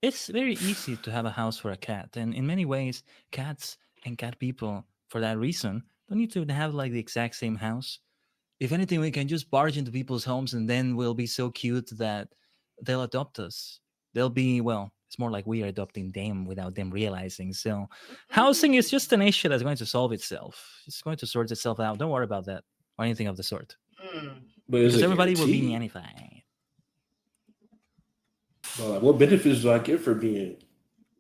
[SPEAKER 5] it's very easy to have a house for a cat, and in many ways, cats and cat people, for that reason, Don't need to have like the exact same house. If anything, we can just barge into people's homes and then we'll be so cute that they'll adopt us. They'll be, well, it's more like we are adopting them without them realizing. So housing is just an issue that's going to solve itself. It's going to sort itself out. Don't worry about that or anything of the sort.
[SPEAKER 3] But is
[SPEAKER 5] Because
[SPEAKER 3] it
[SPEAKER 5] everybody will be
[SPEAKER 3] guaranteed?
[SPEAKER 5] nannified.
[SPEAKER 3] Well, like, what benefits do I get for being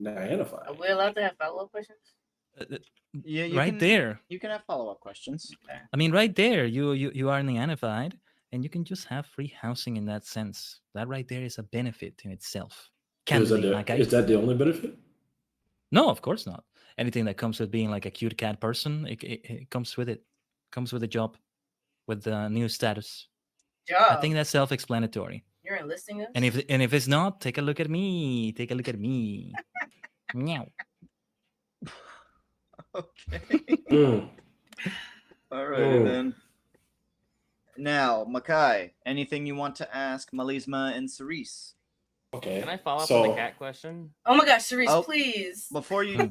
[SPEAKER 4] Are
[SPEAKER 3] identified?
[SPEAKER 4] we allowed to have follow-up questions?
[SPEAKER 2] Yeah, you
[SPEAKER 5] Right
[SPEAKER 2] can,
[SPEAKER 5] there.
[SPEAKER 2] You can have follow-up questions.
[SPEAKER 5] I mean, right there, you are nannified, and you can just have free housing in that sense. That right there is a benefit in itself.
[SPEAKER 3] Is that
[SPEAKER 5] Candidly, like
[SPEAKER 3] is that the only benefit?
[SPEAKER 5] no, of course not. Anything that comes with being like a cute cat person, it comes with it. Comes with a job, with the new status. I
[SPEAKER 4] Job.
[SPEAKER 5] think that's self-explanatory.
[SPEAKER 4] You're enlisting us?
[SPEAKER 5] And if it's not, take a look at me. Take a look at me. Meow.
[SPEAKER 2] Okay.
[SPEAKER 3] Mm.
[SPEAKER 2] Alrighty
[SPEAKER 3] Mm.
[SPEAKER 2] then. Now, Makai, anything you want to ask Melisma and Cerise?
[SPEAKER 3] Okay.
[SPEAKER 6] Can I follow up
[SPEAKER 3] so,
[SPEAKER 6] on the cat question?
[SPEAKER 4] Oh my gosh, Cerise,
[SPEAKER 2] Oh.
[SPEAKER 4] please.
[SPEAKER 2] Before you,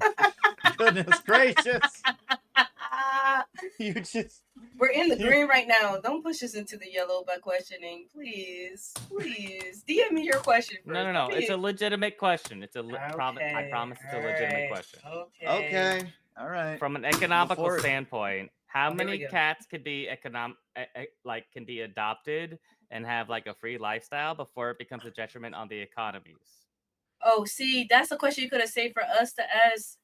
[SPEAKER 2] goodness gracious, you just
[SPEAKER 4] We're in the
[SPEAKER 2] You-
[SPEAKER 4] green right now. Don't push us into the yellow by questioning, please. Please. DM me your question first.
[SPEAKER 6] No. It's a
[SPEAKER 4] Please.
[SPEAKER 6] legitimate question. It's a I
[SPEAKER 4] Okay,
[SPEAKER 6] promise it's a
[SPEAKER 4] all
[SPEAKER 6] legitimate
[SPEAKER 4] right,
[SPEAKER 6] question.
[SPEAKER 4] Okay.
[SPEAKER 2] okay. All right.
[SPEAKER 6] From an economical
[SPEAKER 2] Before-
[SPEAKER 6] standpoint, how
[SPEAKER 4] Oh, here we
[SPEAKER 6] many
[SPEAKER 4] go.
[SPEAKER 6] cats could be can be adopted and have like a free lifestyle before it becomes a detriment on the economies?
[SPEAKER 4] Oh, see, that's a question you could have saved for us to ask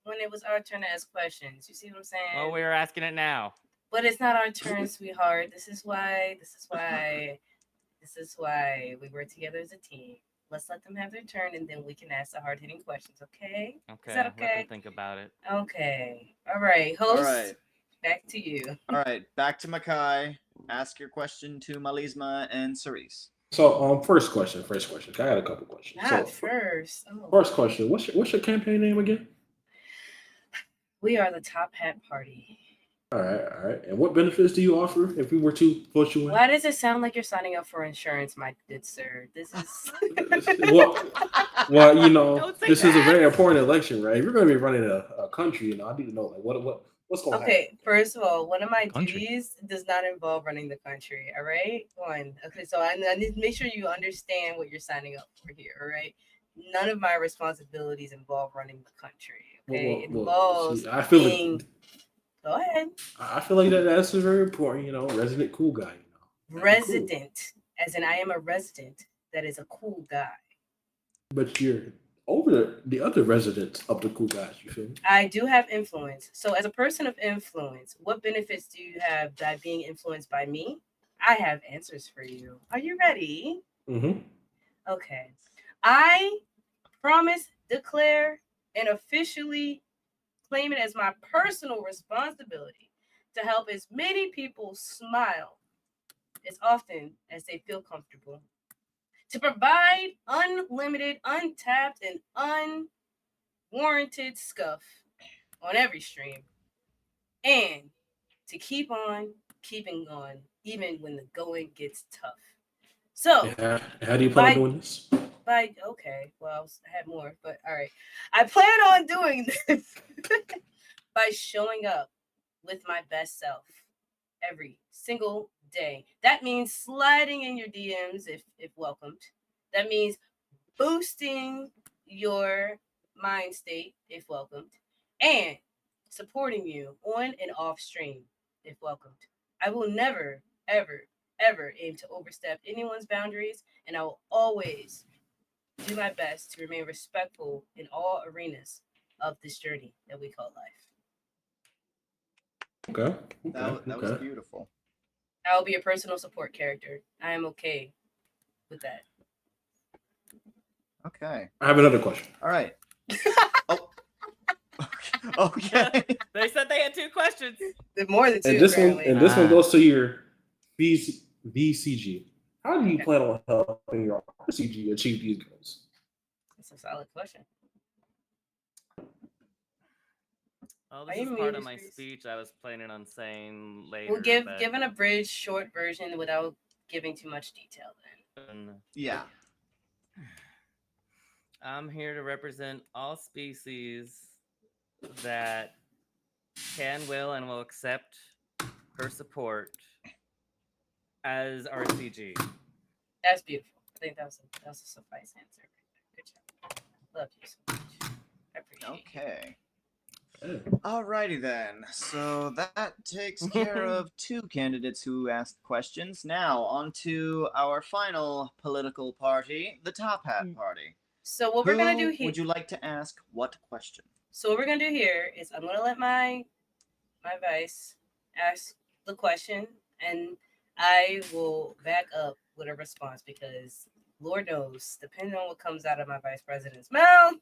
[SPEAKER 4] when it was our turn to ask questions. You see what I'm saying?
[SPEAKER 6] Well, we're asking it now.
[SPEAKER 4] But it's not our turn, sweetheart. This is why we work together as a team. Let's let them have their turn and then we can ask the hard hitting questions, okay?
[SPEAKER 6] Okay,
[SPEAKER 4] Is that
[SPEAKER 6] let them
[SPEAKER 4] okay?
[SPEAKER 6] think about it.
[SPEAKER 4] Okay. All right.
[SPEAKER 2] All
[SPEAKER 4] Host,
[SPEAKER 2] right.
[SPEAKER 4] back to you.
[SPEAKER 2] All right. Back to Makai. Ask your question to Melisma and Cerise.
[SPEAKER 3] So, first question. I got a couple questions.
[SPEAKER 4] Not
[SPEAKER 3] So,
[SPEAKER 4] first. Oh.
[SPEAKER 3] first question. What's your campaign name again?
[SPEAKER 4] We are the Top Hat Party.
[SPEAKER 3] All right. And what benefits do you offer if we were to vote you in?
[SPEAKER 4] Why does it sound like you're signing up for insurance, my good sir? This is
[SPEAKER 3] Well, you know,
[SPEAKER 4] Don't say
[SPEAKER 3] this is a
[SPEAKER 4] that.
[SPEAKER 3] very important election, right? If you're going to be running a country, I need to know like what's going to happen.
[SPEAKER 4] Okay, first of all, one of my
[SPEAKER 5] Country.
[SPEAKER 4] duties does not involve running the country. All right, one. Okay, so I need to make sure you understand what you're signing up for here. All right, none of my responsibilities involve running the country. Okay, it involves
[SPEAKER 3] see, I feel
[SPEAKER 4] being.
[SPEAKER 3] like
[SPEAKER 4] Go ahead.
[SPEAKER 3] I feel like that's very important. You know, resident cool guy. You know, That'd be cool.
[SPEAKER 4] Resident, as in I am a resident that is a cool guy.
[SPEAKER 3] But you're over the other residents of the cool guys. You feel me?
[SPEAKER 4] I do have influence. So, as a person of influence, what benefits do you have by being influenced by me? I have answers for you. Are you ready?
[SPEAKER 3] Mm-hmm.
[SPEAKER 4] Okay. I promise, declare, and officially claim it as my personal responsibility to help as many people smile as often as they feel comfortable, to provide unlimited, untapped, and unwarranted scuff on every stream, and to keep on keeping on even when the going gets tough. So,
[SPEAKER 3] Yeah. How do you plan on doing this?
[SPEAKER 4] okay, well, I had more, but all right. I plan on doing this by showing up with my best self every single day. That means sliding in your DMs if welcomed. That means boosting your mind state if welcomed, and supporting you on and off stream if welcomed. I will never, ever, ever aim to overstep anyone's boundaries, and I will always do my best to remain respectful in all arenas of this journey that we call life.
[SPEAKER 3] Okay.
[SPEAKER 2] That was beautiful.
[SPEAKER 4] I will be a personal support character. I am okay with that.
[SPEAKER 2] Okay.
[SPEAKER 3] I have another question.
[SPEAKER 2] All right. Oh. Okay.
[SPEAKER 6] They said they had 2 questions.
[SPEAKER 4] More than two.
[SPEAKER 3] And this
[SPEAKER 4] apparently.
[SPEAKER 3] one goes to your VCG. How do you plan on helping your RCG achieve these goals?
[SPEAKER 4] That's a solid question.
[SPEAKER 6] Oh,
[SPEAKER 4] Are
[SPEAKER 6] this
[SPEAKER 4] you
[SPEAKER 6] is part of
[SPEAKER 4] muted,
[SPEAKER 6] my
[SPEAKER 4] please?
[SPEAKER 6] speech I was planning on saying later.
[SPEAKER 4] We'll give
[SPEAKER 6] but-
[SPEAKER 4] an abridged short version without giving too much detail then.
[SPEAKER 2] Yeah.
[SPEAKER 6] I'm here to represent all species that will, and will accept her support as RCG.
[SPEAKER 4] That's beautiful. I think that was a suffice answer. Good job. Love you so much. I appreciate you.
[SPEAKER 2] Okay.
[SPEAKER 3] Hey.
[SPEAKER 2] Alrighty then. So that takes care of two candidates who asked questions. Now on to our final political party, the Top Hat Party.
[SPEAKER 4] So what we're gonna do
[SPEAKER 2] Who
[SPEAKER 4] here?
[SPEAKER 2] would you like to ask what question?
[SPEAKER 4] So what we're gonna do here is I'm gonna let my vice ask the question, and I will back up with a response because Lord knows, depending on what comes out of my vice president's mouth,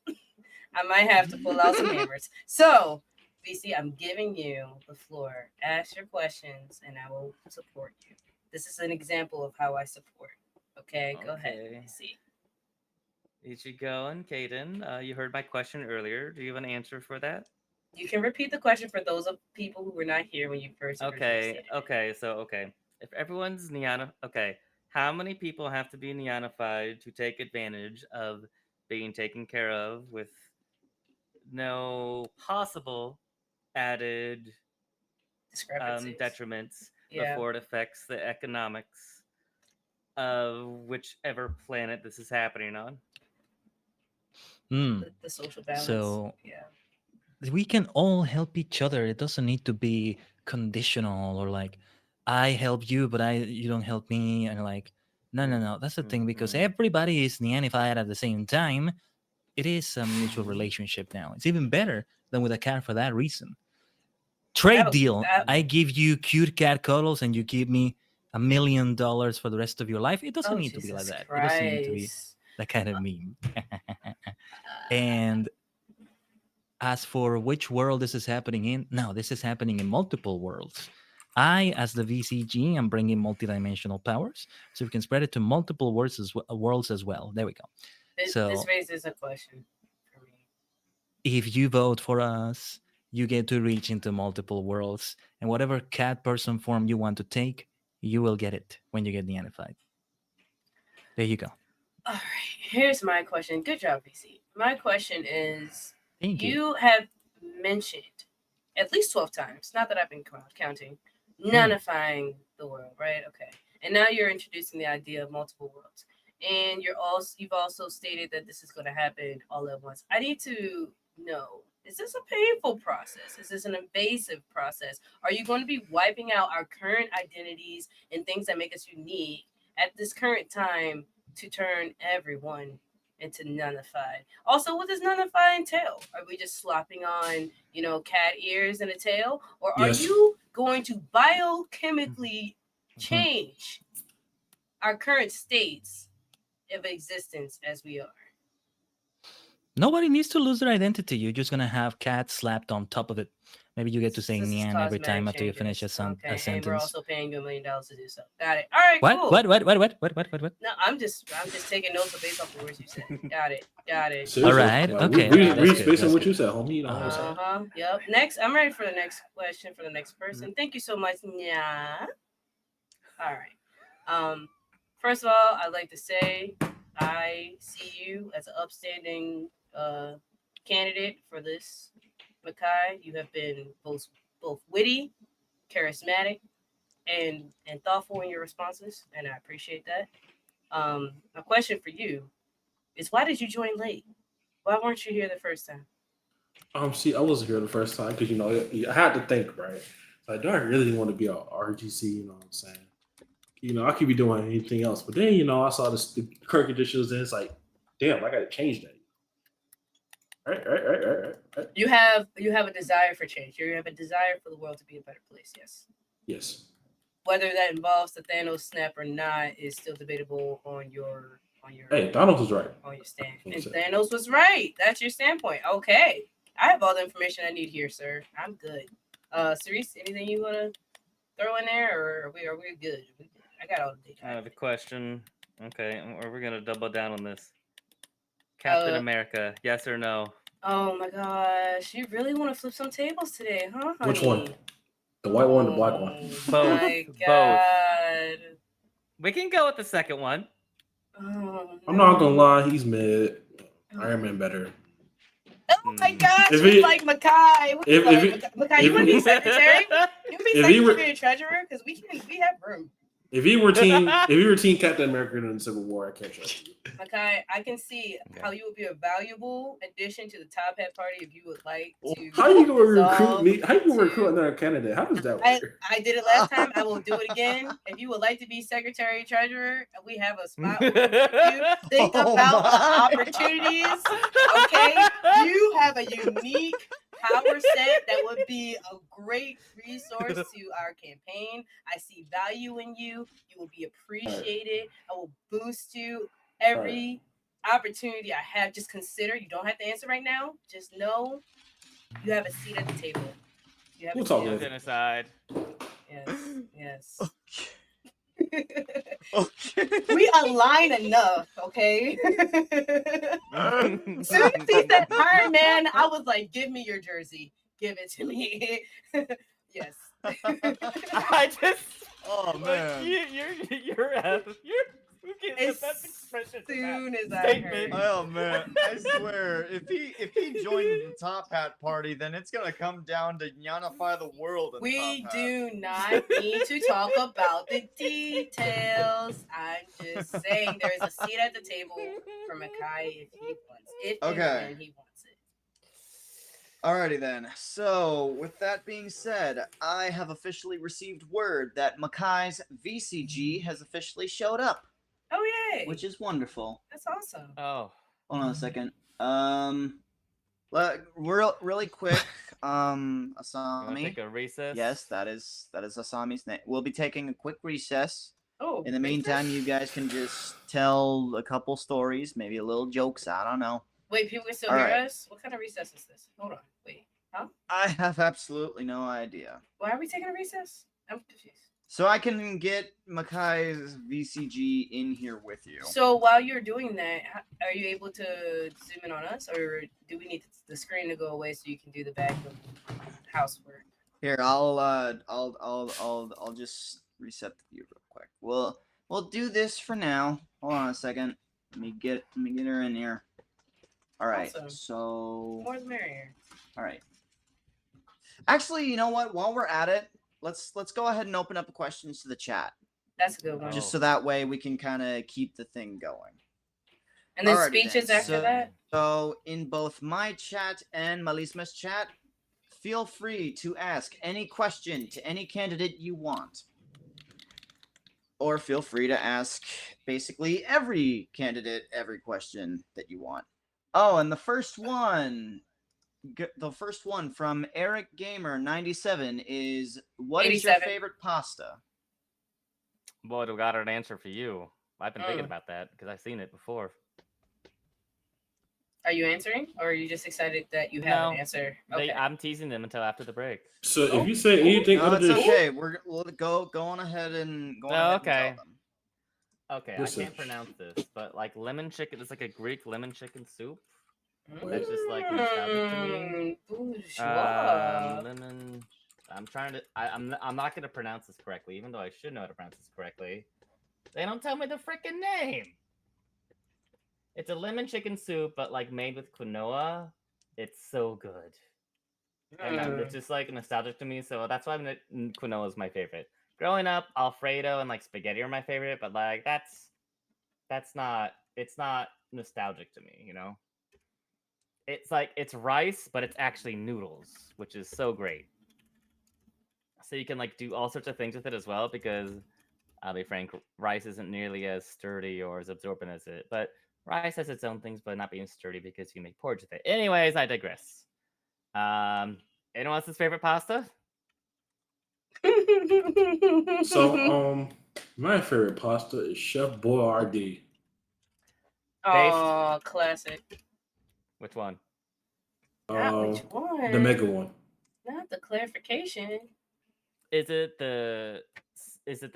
[SPEAKER 4] I might have to pull out some hammers. So, VC, I'm giving you the floor. Ask your questions, and I will support you. This is an example of how I support. Okay, go ahead,
[SPEAKER 6] Okay.
[SPEAKER 4] VC.
[SPEAKER 6] Ichigo and Kaden, you heard my question earlier. Do you have an answer for that?
[SPEAKER 4] You can repeat the question for those of people who were not here when you first originally stated it.
[SPEAKER 6] Okay. If everyone's okay, how many people have to be neonified to take advantage of being taken care of with no possible added
[SPEAKER 4] Discrepancies.
[SPEAKER 6] detriments
[SPEAKER 4] Yeah.
[SPEAKER 6] before it affects the economics of whichever planet this is happening on?
[SPEAKER 5] Hmm.
[SPEAKER 4] The social balance.
[SPEAKER 5] So
[SPEAKER 4] yeah.
[SPEAKER 5] we can all help each other. It doesn't need to be conditional or like I help you, but you don't help me, and like no. That's the thing because
[SPEAKER 6] Mhm.
[SPEAKER 5] everybody is neonified at the same time. It is a mutual relationship now. It's even better than with a cat for that reason. Trade deal. I give you cute cat cuddles and you give me $1 million for the rest of your life. It doesn't need to be like that. It doesn't need to be that kind of meme. And as for which world this is happening in, no, this is happening in multiple worlds. I, as the VCG, am bringing multidimensional powers, so we can spread it to multiple worlds as well. There we go.
[SPEAKER 4] This raises a question for me.
[SPEAKER 5] If you vote for us, you get to reach into multiple worlds, and whatever cat person form you want to take, you will get it when you get neonified. There you go.
[SPEAKER 4] All right, here's my question. Good job, VC. My question is,
[SPEAKER 5] Thank you.
[SPEAKER 4] You have mentioned at least 12 times, not that I've been counting, nonifying the world, right? Okay. And now you're introducing the idea of multiple worlds. And you've also stated that this is going to happen all at once. I need to know, is this a painful process? Is this an invasive process? Are you going to be wiping out our current identities and things that make us unique at this current time to turn everyone into nullified? Also, what does nullify entail? Are we just slopping on, cat ears and a tail? Or are
[SPEAKER 3] Yes.
[SPEAKER 4] you going to biochemically change our current states of existence as we are?
[SPEAKER 5] Nobody needs to lose their identity. You're just gonna have cat slapped on top of it. Maybe you get to say
[SPEAKER 4] This is
[SPEAKER 5] "nyan" every
[SPEAKER 4] cosmetic
[SPEAKER 5] time after you
[SPEAKER 4] changes.
[SPEAKER 5] finish a
[SPEAKER 4] Okay,
[SPEAKER 5] sentence.
[SPEAKER 4] and we're also paying you $1 million to do so. Got it. All right, cool.
[SPEAKER 5] What?
[SPEAKER 4] No, I'm just taking notes based off the words you said. Got it.
[SPEAKER 3] Seriously?
[SPEAKER 5] All right,
[SPEAKER 3] Like,
[SPEAKER 5] okay,
[SPEAKER 3] we
[SPEAKER 5] that's
[SPEAKER 3] based
[SPEAKER 5] good,
[SPEAKER 3] on
[SPEAKER 5] that's
[SPEAKER 3] what you
[SPEAKER 5] good.
[SPEAKER 3] said, homie. You know what I'm saying?
[SPEAKER 4] Yep. Next, I'm ready for the next question for the next person. Thank you so much. Yeah. All right. First of all, I'd like to say I see you as an upstanding candidate for this, Makai. You have been both witty, charismatic, and thoughtful in your responses, and I appreciate that. My question for you is, why did you join late? Why weren't you here the first time?
[SPEAKER 3] See, I wasn't here the first time because I had to think, right? Like, do I really want to be a RGC? You know what I'm saying? I could be doing anything else, but then I saw the current conditions, and it's like, damn, I got to change that. Right.
[SPEAKER 4] You have a desire for change. You have a desire for the world to be a better place. Yes.
[SPEAKER 3] Yes.
[SPEAKER 4] Whether that involves the Thanos snap or not is still debatable on your
[SPEAKER 3] Hey, Thanos was right.
[SPEAKER 4] on your stand. And Thanos was right. That's your standpoint. Okay. I have all the information I need here, sir. I'm good. Cerise, anything you wanna throw in there, or are we good? I got all the data.
[SPEAKER 6] I have a question. Okay, are we gonna double down on this? Captain America, yes or no?
[SPEAKER 4] Oh my gosh, you really want to flip some tables today, huh, honey?
[SPEAKER 3] Which one? The white one, the black one?
[SPEAKER 6] Both.
[SPEAKER 4] My God.
[SPEAKER 6] We can go with the second one.
[SPEAKER 4] Oh,
[SPEAKER 3] I'm not gonna lie, he's mid. Iron Man better.
[SPEAKER 4] Oh my gosh,
[SPEAKER 3] If
[SPEAKER 4] he's
[SPEAKER 3] he-
[SPEAKER 4] like Makai.
[SPEAKER 3] if
[SPEAKER 4] Makai, you want to be secretary? You want to be
[SPEAKER 3] if he were-
[SPEAKER 4] secretary treasurer? Because we have room.
[SPEAKER 3] If you were Team Captain America in the Civil War, I can't trust you.
[SPEAKER 4] Makai, I can see how you would be a valuable addition to the Top Hat Party if you would like to.
[SPEAKER 3] How you gonna recruit
[SPEAKER 4] resolve
[SPEAKER 3] me? How you gonna
[SPEAKER 4] to-
[SPEAKER 3] recruit another candidate? How does that work?
[SPEAKER 4] I did it last time. I will do it again. If you would like to be secretary treasurer, we have a spot open for you. Think
[SPEAKER 2] Oh
[SPEAKER 4] about
[SPEAKER 2] my.
[SPEAKER 4] opportunities. Okay, you have a unique power set that would be a great resource to our campaign. I see value in you. You will be appreciated. I will boost you every opportunity I have. Just consider. You don't have to answer right now. Just know you have a seat at the table. You have
[SPEAKER 3] We'll
[SPEAKER 4] a
[SPEAKER 3] talk
[SPEAKER 4] seat at
[SPEAKER 3] later.
[SPEAKER 4] the
[SPEAKER 6] Genocide.
[SPEAKER 4] Yes.
[SPEAKER 2] Okay.
[SPEAKER 4] We align enough, okay? As soon as he said Iron Man, I was like, give me your jersey. Give it to me. Yes.
[SPEAKER 6] I just.
[SPEAKER 2] Oh
[SPEAKER 6] like,
[SPEAKER 2] man.
[SPEAKER 6] you're getting the
[SPEAKER 4] As
[SPEAKER 6] best expression. to that
[SPEAKER 4] soon as I
[SPEAKER 6] statement.
[SPEAKER 4] heard.
[SPEAKER 2] Oh man, I swear, if he joins the Top Hat Party, then it's gonna come down to unify the world. In
[SPEAKER 4] We
[SPEAKER 2] Top Hat.
[SPEAKER 4] do not need to talk about the details. I'm just saying there is a seat at the table for Makai if he wants it.
[SPEAKER 2] Okay.
[SPEAKER 4] And when he wants it.
[SPEAKER 2] Alrighty then. So, with that being said, I have officially received word that Makai's VCG has officially showed up,
[SPEAKER 4] Oh yay!
[SPEAKER 2] which is wonderful.
[SPEAKER 4] That's awesome.
[SPEAKER 6] Oh.
[SPEAKER 2] Hold on a second. Really quick.
[SPEAKER 6] You want to
[SPEAKER 2] Asami.
[SPEAKER 6] take a recess?
[SPEAKER 2] Yes, that is Asami's name. We'll be taking a quick recess.
[SPEAKER 4] Oh.
[SPEAKER 2] In the meantime, you guys can just tell a couple stories, maybe a little jokes. I don't know.
[SPEAKER 4] Wait, people can still
[SPEAKER 2] All
[SPEAKER 4] hear
[SPEAKER 2] right.
[SPEAKER 4] us? What kind of recess is this? Hold on. Wait. Huh?
[SPEAKER 2] I have absolutely no idea.
[SPEAKER 4] Why are we taking a recess? I'm confused.
[SPEAKER 2] So I can get Makai's VCG in here with you.
[SPEAKER 4] So while you're doing that, are you able to zoom in on us, or do we need the screen to go away so you can do the back of housework?
[SPEAKER 2] Here, I'll just reset the view real quick. We'll do this for now. Hold on a second. Let me get her in here. All right.
[SPEAKER 4] Awesome.
[SPEAKER 2] So.
[SPEAKER 4] More the merrier.
[SPEAKER 2] All right. Actually, you know what? While we're at it, let's go ahead and open up the questions to the chat,
[SPEAKER 4] That's a good one.
[SPEAKER 2] just so that way we can kind of keep the thing going.
[SPEAKER 4] And then
[SPEAKER 2] Alrighty
[SPEAKER 4] speeches
[SPEAKER 2] then.
[SPEAKER 4] after that.
[SPEAKER 2] So in both my chat and Malisma's chat, feel free to ask any question to any candidate you want. Or feel free to ask basically every candidate every question that you want. Oh, and the first one from Eric Gamer 97 is, what is your
[SPEAKER 4] 87.
[SPEAKER 2] favorite pasta?
[SPEAKER 6] Boy, do got an answer for you. I've been thinking
[SPEAKER 4] Mm.
[SPEAKER 6] about that because I've seen it before.
[SPEAKER 4] Are you answering, or are you just excited that you have an
[SPEAKER 6] No.
[SPEAKER 4] answer? Okay.
[SPEAKER 6] I'm teasing them until after the break.
[SPEAKER 3] So if you say anything
[SPEAKER 2] No,
[SPEAKER 3] other
[SPEAKER 2] it's
[SPEAKER 3] than
[SPEAKER 2] okay. We'll go on ahead and go on ahead
[SPEAKER 6] okay.
[SPEAKER 2] and tell them.
[SPEAKER 6] Okay,
[SPEAKER 3] Listen.
[SPEAKER 6] I can't pronounce this, but like lemon chicken. It's like a Greek lemon chicken soup.
[SPEAKER 3] Wait.
[SPEAKER 6] That's just like nostalgic to me.
[SPEAKER 4] Bourgeois.
[SPEAKER 6] Lemon. I'm trying to. I'm not gonna pronounce this correctly, even though I should know how to pronounce this correctly. They don't tell me the freaking name. It's a lemon chicken soup, but like made with quinoa. It's so good, and it's just like nostalgic to me. So that's why quinoa is my favorite. Growing up, Alfredo and like spaghetti are my favorite, but like it's not nostalgic to me, you know. It's like it's rice, but it's actually noodles, which is so great. So you can like do all sorts of things with it as well, because I'll be frank, rice isn't nearly as sturdy or as absorbent as it, but rice has its own things, but not being sturdy because you make porridge with it. Anyways, I digress. Anyone else's favorite pasta?
[SPEAKER 3] So my favorite pasta is Chef Boyardee.
[SPEAKER 4] Oh, classic.
[SPEAKER 6] Which one?
[SPEAKER 4] Not which one.
[SPEAKER 3] The mega one.
[SPEAKER 4] Not the clarification.
[SPEAKER 6] Is it the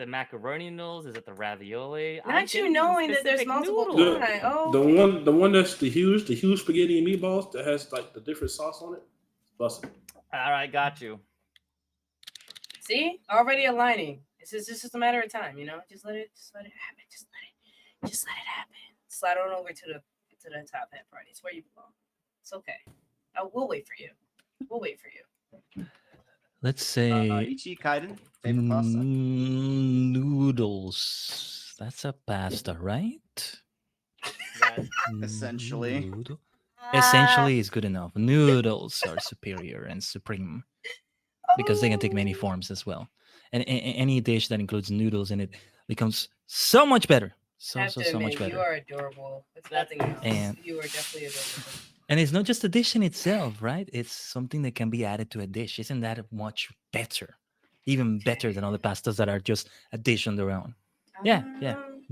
[SPEAKER 6] macaroni noodles? Is it the ravioli?
[SPEAKER 4] Not you knowing that there's multiple
[SPEAKER 6] noodles.
[SPEAKER 4] kinds. Oh,
[SPEAKER 3] The one that's the huge spaghetti and meatballs that has like the different sauce on it. Busted.
[SPEAKER 6] All right, got you.
[SPEAKER 4] see, already aligning. It's just a matter of time, you know. Just let it happen. Just let it happen. Slide on over to the top hat party. It's where you belong. It's okay. We'll wait for you. We'll wait for you.
[SPEAKER 5] Let's say
[SPEAKER 2] Ichi, Kaiden, favorite pasta?
[SPEAKER 5] noodles. That's a pasta, right?
[SPEAKER 6] That
[SPEAKER 2] Essentially.
[SPEAKER 5] Noodle.
[SPEAKER 4] Ah,
[SPEAKER 5] Essentially is good enough. Noodles are superior and supreme because they can take many forms as well. And any dish that includes noodles in it becomes so much better.
[SPEAKER 4] I have to
[SPEAKER 5] So much
[SPEAKER 4] admit, you
[SPEAKER 5] better.
[SPEAKER 4] are adorable. If
[SPEAKER 6] That-
[SPEAKER 4] nothing else,
[SPEAKER 5] And-
[SPEAKER 4] you are definitely adorable.
[SPEAKER 5] And it's not just a dish in itself, right? It's something that can be added to a dish. Isn't that much better? Even better than other pastas that are just a dish on their own. Yeah.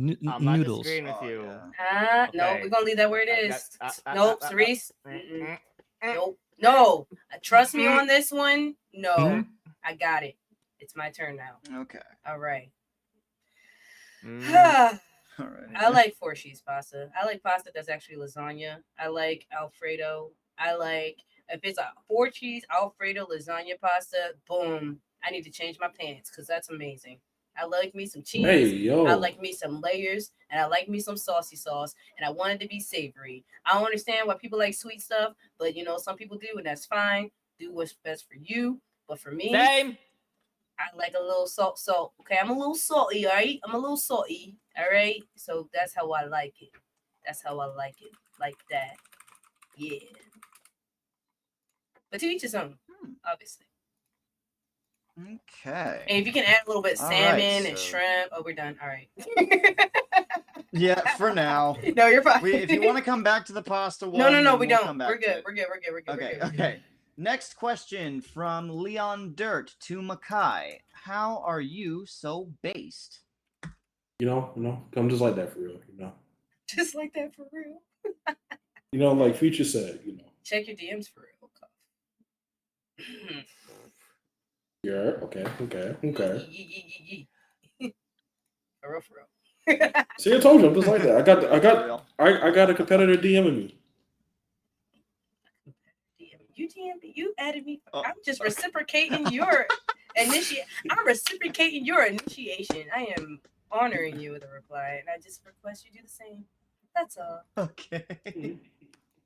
[SPEAKER 6] I'm not
[SPEAKER 5] Noodles.
[SPEAKER 6] disagreeing with
[SPEAKER 2] Oh,
[SPEAKER 6] you.
[SPEAKER 2] yeah.
[SPEAKER 4] No,
[SPEAKER 6] Okay.
[SPEAKER 4] we're gonna leave that where it is. Nope,
[SPEAKER 6] uh,
[SPEAKER 4] Cerise.
[SPEAKER 6] uh,
[SPEAKER 4] Mm-mm.
[SPEAKER 6] uh,
[SPEAKER 4] Nope. No. Trust me on this one. No.
[SPEAKER 5] Mhm.
[SPEAKER 4] I got it. It's my turn now.
[SPEAKER 2] Okay.
[SPEAKER 4] All right.
[SPEAKER 6] mm,
[SPEAKER 2] All right.
[SPEAKER 4] I like four cheese pasta. I like pasta that's actually lasagna. I like Alfredo. I like if it's a four cheese Alfredo lasagna pasta. Boom! I need to change my pants because that's amazing. I like me some cheese.
[SPEAKER 3] Hey, yo.
[SPEAKER 4] I like me some layers, and I like me some saucy sauce, and I want it to be savory. I don't understand why people like sweet stuff, but some people do, and that's fine. Do what's best for you. But for me,
[SPEAKER 6] Same.
[SPEAKER 4] I like a little salt. Okay, I'm a little salty, all right? I'm a little salty, all right? So that's how I like it. That's how I like it. Like that. Yeah. But to each his own, obviously.
[SPEAKER 2] Okay.
[SPEAKER 4] And if you can add a little bit of
[SPEAKER 2] All
[SPEAKER 4] salmon
[SPEAKER 2] right,
[SPEAKER 4] and
[SPEAKER 2] so-
[SPEAKER 4] shrimp, we're done. All right.
[SPEAKER 2] Yeah, for now.
[SPEAKER 4] No, you're fine.
[SPEAKER 2] If you want to come back to the pasta one,
[SPEAKER 4] No,
[SPEAKER 2] then
[SPEAKER 4] we
[SPEAKER 2] we'll
[SPEAKER 4] don't.
[SPEAKER 2] come back
[SPEAKER 4] We're
[SPEAKER 2] to
[SPEAKER 4] good.
[SPEAKER 2] it.
[SPEAKER 4] We're good.
[SPEAKER 2] Okay, okay. Next question from Leon Dirt to Makai. How are you so based?
[SPEAKER 3] Come just like that for real.
[SPEAKER 4] Just like that for real.
[SPEAKER 3] Like Future said.
[SPEAKER 4] Check your DMs for real.
[SPEAKER 3] Yeah. Okay.
[SPEAKER 4] For real.
[SPEAKER 3] See, I told you, I'm just like that. I got a competitor DMing me.
[SPEAKER 4] You added me.
[SPEAKER 2] Oh,
[SPEAKER 4] I'm just
[SPEAKER 2] okay.
[SPEAKER 4] reciprocating your I'm reciprocating your initiation. I am honoring you with a reply, and I just request you do the same. That's all.
[SPEAKER 2] Okay.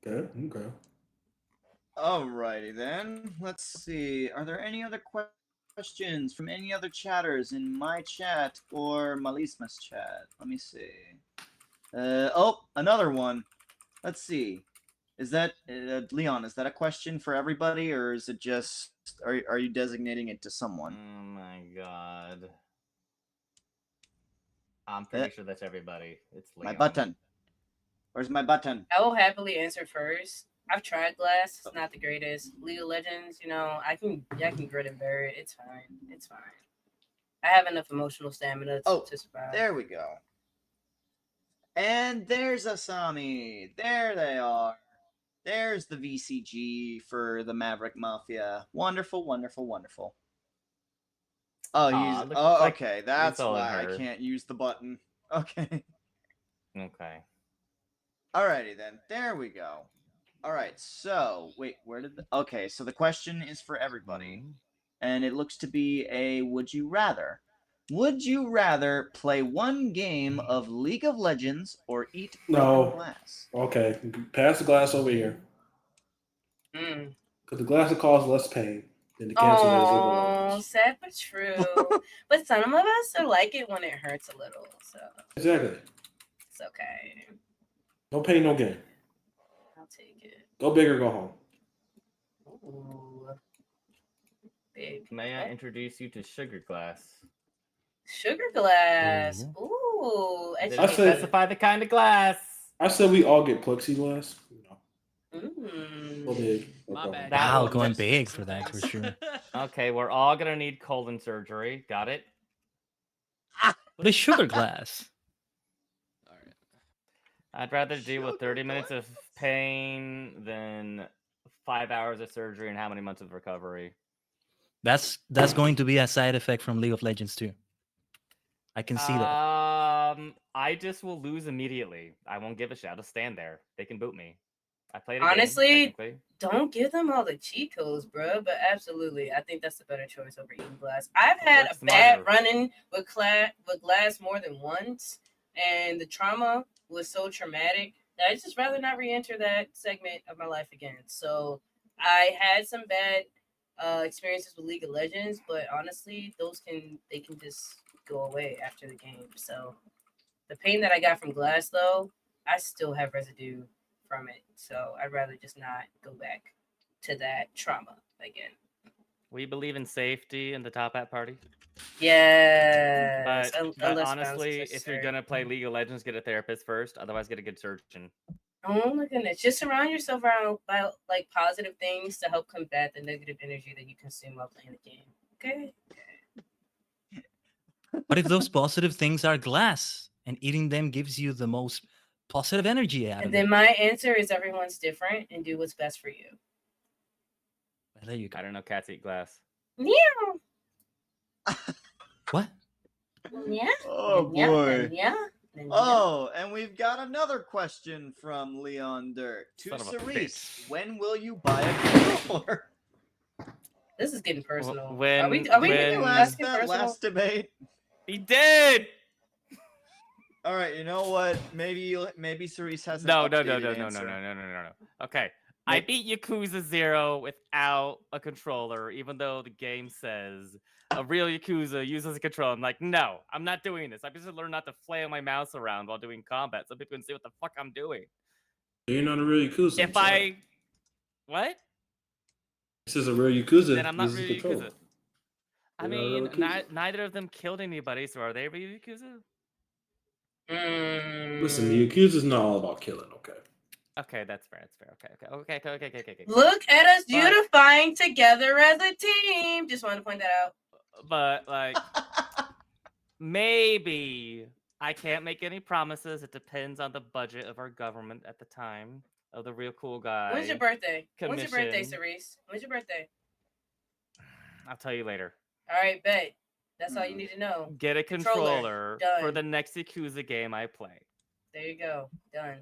[SPEAKER 3] Okay.
[SPEAKER 2] Alrighty then. Let's see. Are there any other questions from any other chatters in my chat or Malisma's chat? Let me see. Another one. Let's see. Is that Leon? Is that a question for everybody, or is it just are you designating it to someone?
[SPEAKER 6] Oh my god. I'm pretty sure that's everybody. It's Leon.
[SPEAKER 2] My button. Where's my button?
[SPEAKER 4] I will happily answer first. I've tried glass. It's not the greatest. League of Legends, I can grit and bear it. It's fine. I have enough emotional stamina to survive.
[SPEAKER 2] There we go. And there's Asami. There they are. There's the VCG for the Maverick Mafia. Wonderful. Oh, okay. That's
[SPEAKER 6] all
[SPEAKER 2] why I
[SPEAKER 6] her.
[SPEAKER 2] can't use the button. Okay.
[SPEAKER 6] Okay.
[SPEAKER 2] Alrighty then. There we go. Alright, so wait, okay, so the question is for everybody. And it looks to be a would you rather. Would you rather play one game of League of Legends or eat broken glass?
[SPEAKER 3] Okay. Pass the glass over here. Because the glass will cause less pain than the cancer does in the
[SPEAKER 4] Oh,
[SPEAKER 3] lungs.
[SPEAKER 4] sad but true. But some of us are like it when it hurts a little, so
[SPEAKER 3] Exactly.
[SPEAKER 4] it's okay.
[SPEAKER 3] No pain, no gain.
[SPEAKER 4] I'll take it.
[SPEAKER 3] Go big or go home.
[SPEAKER 4] Ooh. Big.
[SPEAKER 6] May I introduce you to Sugar Glass?
[SPEAKER 4] Sugar glass. Ooh.
[SPEAKER 6] Did
[SPEAKER 3] I
[SPEAKER 6] it
[SPEAKER 3] said-
[SPEAKER 6] specify the kind of glass?
[SPEAKER 3] I said we all get plexiglass. Go
[SPEAKER 4] Mm.
[SPEAKER 3] big. or
[SPEAKER 1] My
[SPEAKER 3] go
[SPEAKER 1] bad.
[SPEAKER 3] home.
[SPEAKER 6] That
[SPEAKER 5] Wow,
[SPEAKER 6] one
[SPEAKER 5] going
[SPEAKER 1] just
[SPEAKER 5] big
[SPEAKER 1] fix
[SPEAKER 5] for
[SPEAKER 1] the
[SPEAKER 5] that for
[SPEAKER 1] things.
[SPEAKER 5] sure.
[SPEAKER 6] Okay, we're all gonna need colon surgery. Got it?
[SPEAKER 5] But a sugar glass.
[SPEAKER 1] All right.
[SPEAKER 6] I'd rather deal with 30 minutes of pain than 5 hours of surgery and how many months of recovery.
[SPEAKER 5] That's going to be a side effect from League of Legends too. I can see that.
[SPEAKER 6] I just will lose immediately. I won't give a shit. I'll just stand there. They can boot me. I played a
[SPEAKER 4] Honestly,
[SPEAKER 6] game, technically.
[SPEAKER 4] Don't give them all the cheat codes, bro. But absolutely, I think that's the better choice over eating glass. I've had
[SPEAKER 6] Work
[SPEAKER 4] a bad
[SPEAKER 6] smarter.
[SPEAKER 4] run-in with glass more than once, and the trauma was so traumatic that I just rather not re-enter that segment of my life again. So I had some bad experiences with League of Legends, but honestly, they can just go away after the game. So the pain that I got from Glass, though, I still have residue from it. So I'd rather just not go back to that trauma again.
[SPEAKER 6] We believe in safety in the top hat party.
[SPEAKER 4] Yes,
[SPEAKER 6] But honestly, if you're gonna play League of Legends, get a therapist first. Otherwise, get a good surgeon.
[SPEAKER 4] Oh my goodness! Just surround yourself around by like positive things to help combat the negative energy that you consume while playing the game. Okay.
[SPEAKER 5] What if those positive things are glass and eating them gives you the most positive energy out
[SPEAKER 4] And
[SPEAKER 5] of
[SPEAKER 4] then
[SPEAKER 5] it?
[SPEAKER 4] my answer is everyone's different and do what's best for you.
[SPEAKER 5] Well, there you go.
[SPEAKER 6] I don't know. Cats eat glass.
[SPEAKER 4] Yeah.
[SPEAKER 5] What?
[SPEAKER 4] Yeah.
[SPEAKER 2] Oh
[SPEAKER 4] Yeah.
[SPEAKER 2] boy.
[SPEAKER 4] Yeah.
[SPEAKER 2] Oh, and we've got another question from Leon Dirt. To
[SPEAKER 6] Son of a
[SPEAKER 2] Cerise,
[SPEAKER 6] bitch.
[SPEAKER 2] when will you buy a controller?
[SPEAKER 4] This is getting personal.
[SPEAKER 6] When-
[SPEAKER 4] are we
[SPEAKER 6] when-
[SPEAKER 2] Didn't you
[SPEAKER 4] asking
[SPEAKER 2] ask that
[SPEAKER 4] personal?
[SPEAKER 2] last debate?
[SPEAKER 6] He did.
[SPEAKER 2] All right, you know what? Maybe Cerise has an
[SPEAKER 6] No.
[SPEAKER 2] updated answer.
[SPEAKER 6] Okay. I beat Yakuza 0 without a controller, even though the game says a real Yakuza uses a controller. I'm like, no, I'm not doing this. I'm just gonna learn not to flail my mouse around while doing combat so people can see what the fuck I'm doing.
[SPEAKER 3] You're not a real Yakuza.
[SPEAKER 6] If I... What?
[SPEAKER 3] This is a real Yakuza.
[SPEAKER 6] Then I'm not
[SPEAKER 3] uses
[SPEAKER 6] real
[SPEAKER 3] controller.
[SPEAKER 6] Yakuza. I
[SPEAKER 3] You're not a
[SPEAKER 6] mean,
[SPEAKER 3] real Yakuza.
[SPEAKER 6] neither of them killed anybody, so are they real Yakuza?
[SPEAKER 3] Listen, the Yakuza's not all about killing, okay?
[SPEAKER 6] Okay, that's fair. Okay.
[SPEAKER 4] Look at us
[SPEAKER 6] But-
[SPEAKER 4] unifying together as a team. Just wanted to point that out.
[SPEAKER 6] But, like, maybe I can't make any promises. It depends on the budget of our government at the time of the real cool guy.
[SPEAKER 4] When's your birthday? When's your birthday,
[SPEAKER 6] commission.
[SPEAKER 4] Cerise? When's your birthday?
[SPEAKER 6] I'll tell you later.
[SPEAKER 4] All right, bet. That's all you need to know.
[SPEAKER 6] Get a controller for
[SPEAKER 4] Done.
[SPEAKER 6] the next Yakuza game I play.
[SPEAKER 4] There you go. Done.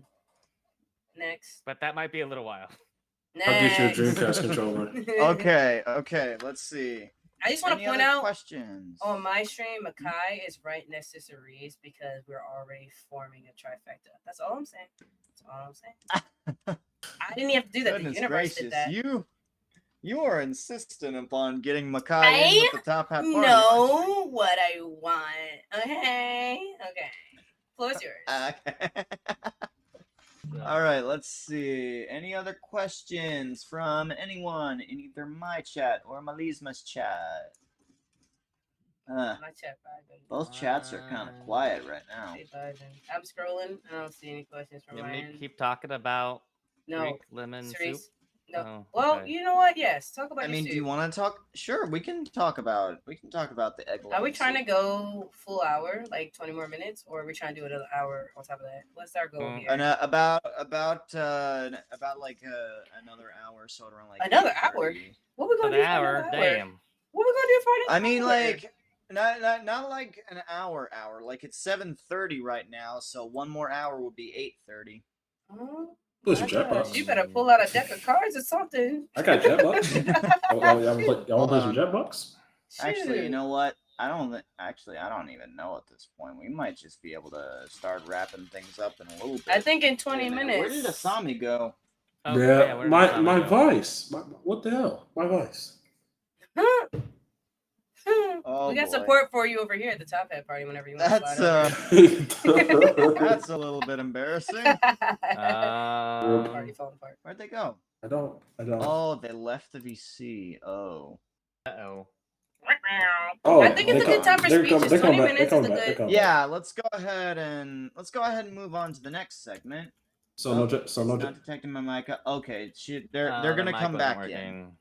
[SPEAKER 4] Next.
[SPEAKER 6] But that might be a little while.
[SPEAKER 3] I'll get you a
[SPEAKER 4] Next.
[SPEAKER 3] Dreamcast controller.
[SPEAKER 2] Okay, let's see.
[SPEAKER 4] I just want to
[SPEAKER 2] Any
[SPEAKER 4] point
[SPEAKER 2] other
[SPEAKER 4] out
[SPEAKER 2] questions.
[SPEAKER 4] on my stream, Makai is right next to Cerise because we're already forming a trifecta. That's all I'm saying. That's all I'm saying. I didn't have to do that.
[SPEAKER 2] Goodness
[SPEAKER 4] the universe
[SPEAKER 2] gracious,
[SPEAKER 4] did that.
[SPEAKER 2] you are insistent upon getting Makai
[SPEAKER 4] I
[SPEAKER 2] in with the top hat party.
[SPEAKER 4] know what I want. Okay. Floor's yours.
[SPEAKER 2] Okay. All right, let's see. Any other questions from anyone in either my chat or Melisma's chat?
[SPEAKER 4] My chat vibing.
[SPEAKER 2] Both chats are kind of quiet right now.
[SPEAKER 4] They vibing. I'm scrolling. I don't see any questions from
[SPEAKER 6] You
[SPEAKER 4] my
[SPEAKER 6] want me to
[SPEAKER 4] end.
[SPEAKER 6] keep talking about
[SPEAKER 4] No.
[SPEAKER 6] Greek lemon
[SPEAKER 4] Cerise.
[SPEAKER 6] soup?
[SPEAKER 4] No.
[SPEAKER 6] Oh,
[SPEAKER 4] Well,
[SPEAKER 6] okay.
[SPEAKER 4] you know what? Yes. Talk about
[SPEAKER 2] I
[SPEAKER 4] your
[SPEAKER 2] mean,
[SPEAKER 4] soup.
[SPEAKER 2] do you want to talk? Sure, we can talk about the egg.
[SPEAKER 4] Are we trying to go full hour, like 20 more minutes, or are we trying to do another hour on top of that? What's our goal here?
[SPEAKER 2] And about like another hour, so around like
[SPEAKER 4] Another hour?
[SPEAKER 2] 8:30.
[SPEAKER 4] What we gonna do
[SPEAKER 6] An
[SPEAKER 4] for
[SPEAKER 6] hour?
[SPEAKER 4] another hour?
[SPEAKER 6] Damn.
[SPEAKER 4] What we gonna do for another
[SPEAKER 2] I mean,
[SPEAKER 4] hour?
[SPEAKER 2] like not like an hour. Like it's 7:30 right now, so one more hour would be 8:30.
[SPEAKER 4] Oh,
[SPEAKER 3] Push
[SPEAKER 4] my
[SPEAKER 3] Jetbox.
[SPEAKER 4] gosh, you better pull out a deck of cards or something.
[SPEAKER 3] I got Jetbox. Y'all want to play some Jetbox?
[SPEAKER 2] Actually, you
[SPEAKER 4] Shoot.
[SPEAKER 2] know what? I don't even know at this point. We might just be able to start wrapping things up in a little bit.
[SPEAKER 4] I think in 20
[SPEAKER 2] Wait a minute,
[SPEAKER 4] minutes.
[SPEAKER 2] Where did Asami go?
[SPEAKER 6] Oh,
[SPEAKER 3] Yeah,
[SPEAKER 6] where did
[SPEAKER 3] my
[SPEAKER 6] Tommy
[SPEAKER 3] my
[SPEAKER 6] go?
[SPEAKER 3] voice. What the hell? My voice.
[SPEAKER 2] Oh,
[SPEAKER 4] We got
[SPEAKER 2] boy.
[SPEAKER 4] support for you over here at the Top Hat Party whenever you want
[SPEAKER 2] That's
[SPEAKER 4] to slide
[SPEAKER 2] that's a little bit embarrassing.
[SPEAKER 4] Party falling apart.
[SPEAKER 2] Where'd they go?
[SPEAKER 3] I don't.
[SPEAKER 2] Oh, they left the VC. Oh.
[SPEAKER 6] Uh-oh.
[SPEAKER 3] Oh,
[SPEAKER 4] I think it's a good time for speeches. 20 minutes is a good.
[SPEAKER 2] Yeah, let's go ahead and move on to the next segment.
[SPEAKER 3] So
[SPEAKER 2] It's not detecting my mic. Okay, they're gonna
[SPEAKER 6] the
[SPEAKER 2] come
[SPEAKER 6] mic
[SPEAKER 2] back
[SPEAKER 6] wasn't
[SPEAKER 2] in.
[SPEAKER 6] working.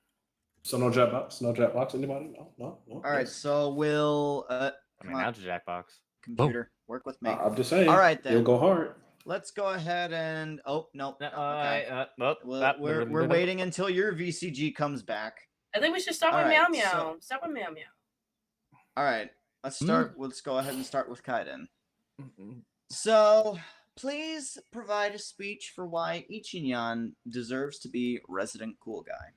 [SPEAKER 3] So no Jetbox. No Jetbox. Anybody? No.
[SPEAKER 2] All right, so we'll
[SPEAKER 6] I
[SPEAKER 2] come
[SPEAKER 6] mean,
[SPEAKER 2] on,
[SPEAKER 6] now to Jackbox.
[SPEAKER 2] computer, work with me.
[SPEAKER 3] I'm just saying.
[SPEAKER 2] All right, then.
[SPEAKER 3] You'll go hard.
[SPEAKER 2] Let's go ahead and nope. Okay.
[SPEAKER 6] Well,
[SPEAKER 2] We're waiting until your VCG comes back.
[SPEAKER 4] I think we should start with
[SPEAKER 2] All
[SPEAKER 4] Meow
[SPEAKER 2] right,
[SPEAKER 4] Meow.
[SPEAKER 2] so-
[SPEAKER 4] Start with Meow Meow.
[SPEAKER 2] All right, let's start. Let's go ahead and start with Kaiden.
[SPEAKER 6] Mm-hmm.
[SPEAKER 2] So, please provide a speech for why Ichinyan deserves to be resident cool guy.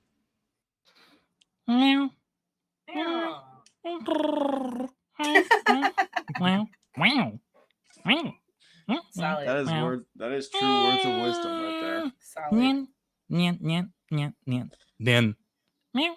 [SPEAKER 5] Meow.
[SPEAKER 4] Meow.
[SPEAKER 5] Meow. Meow. Meow.
[SPEAKER 4] Solid.
[SPEAKER 2] That is
[SPEAKER 5] Meow.
[SPEAKER 2] word. That is true words of wisdom right there.
[SPEAKER 4] Solid.
[SPEAKER 5] Nyan, nyan, nyan, nyan, nyan. Then meow.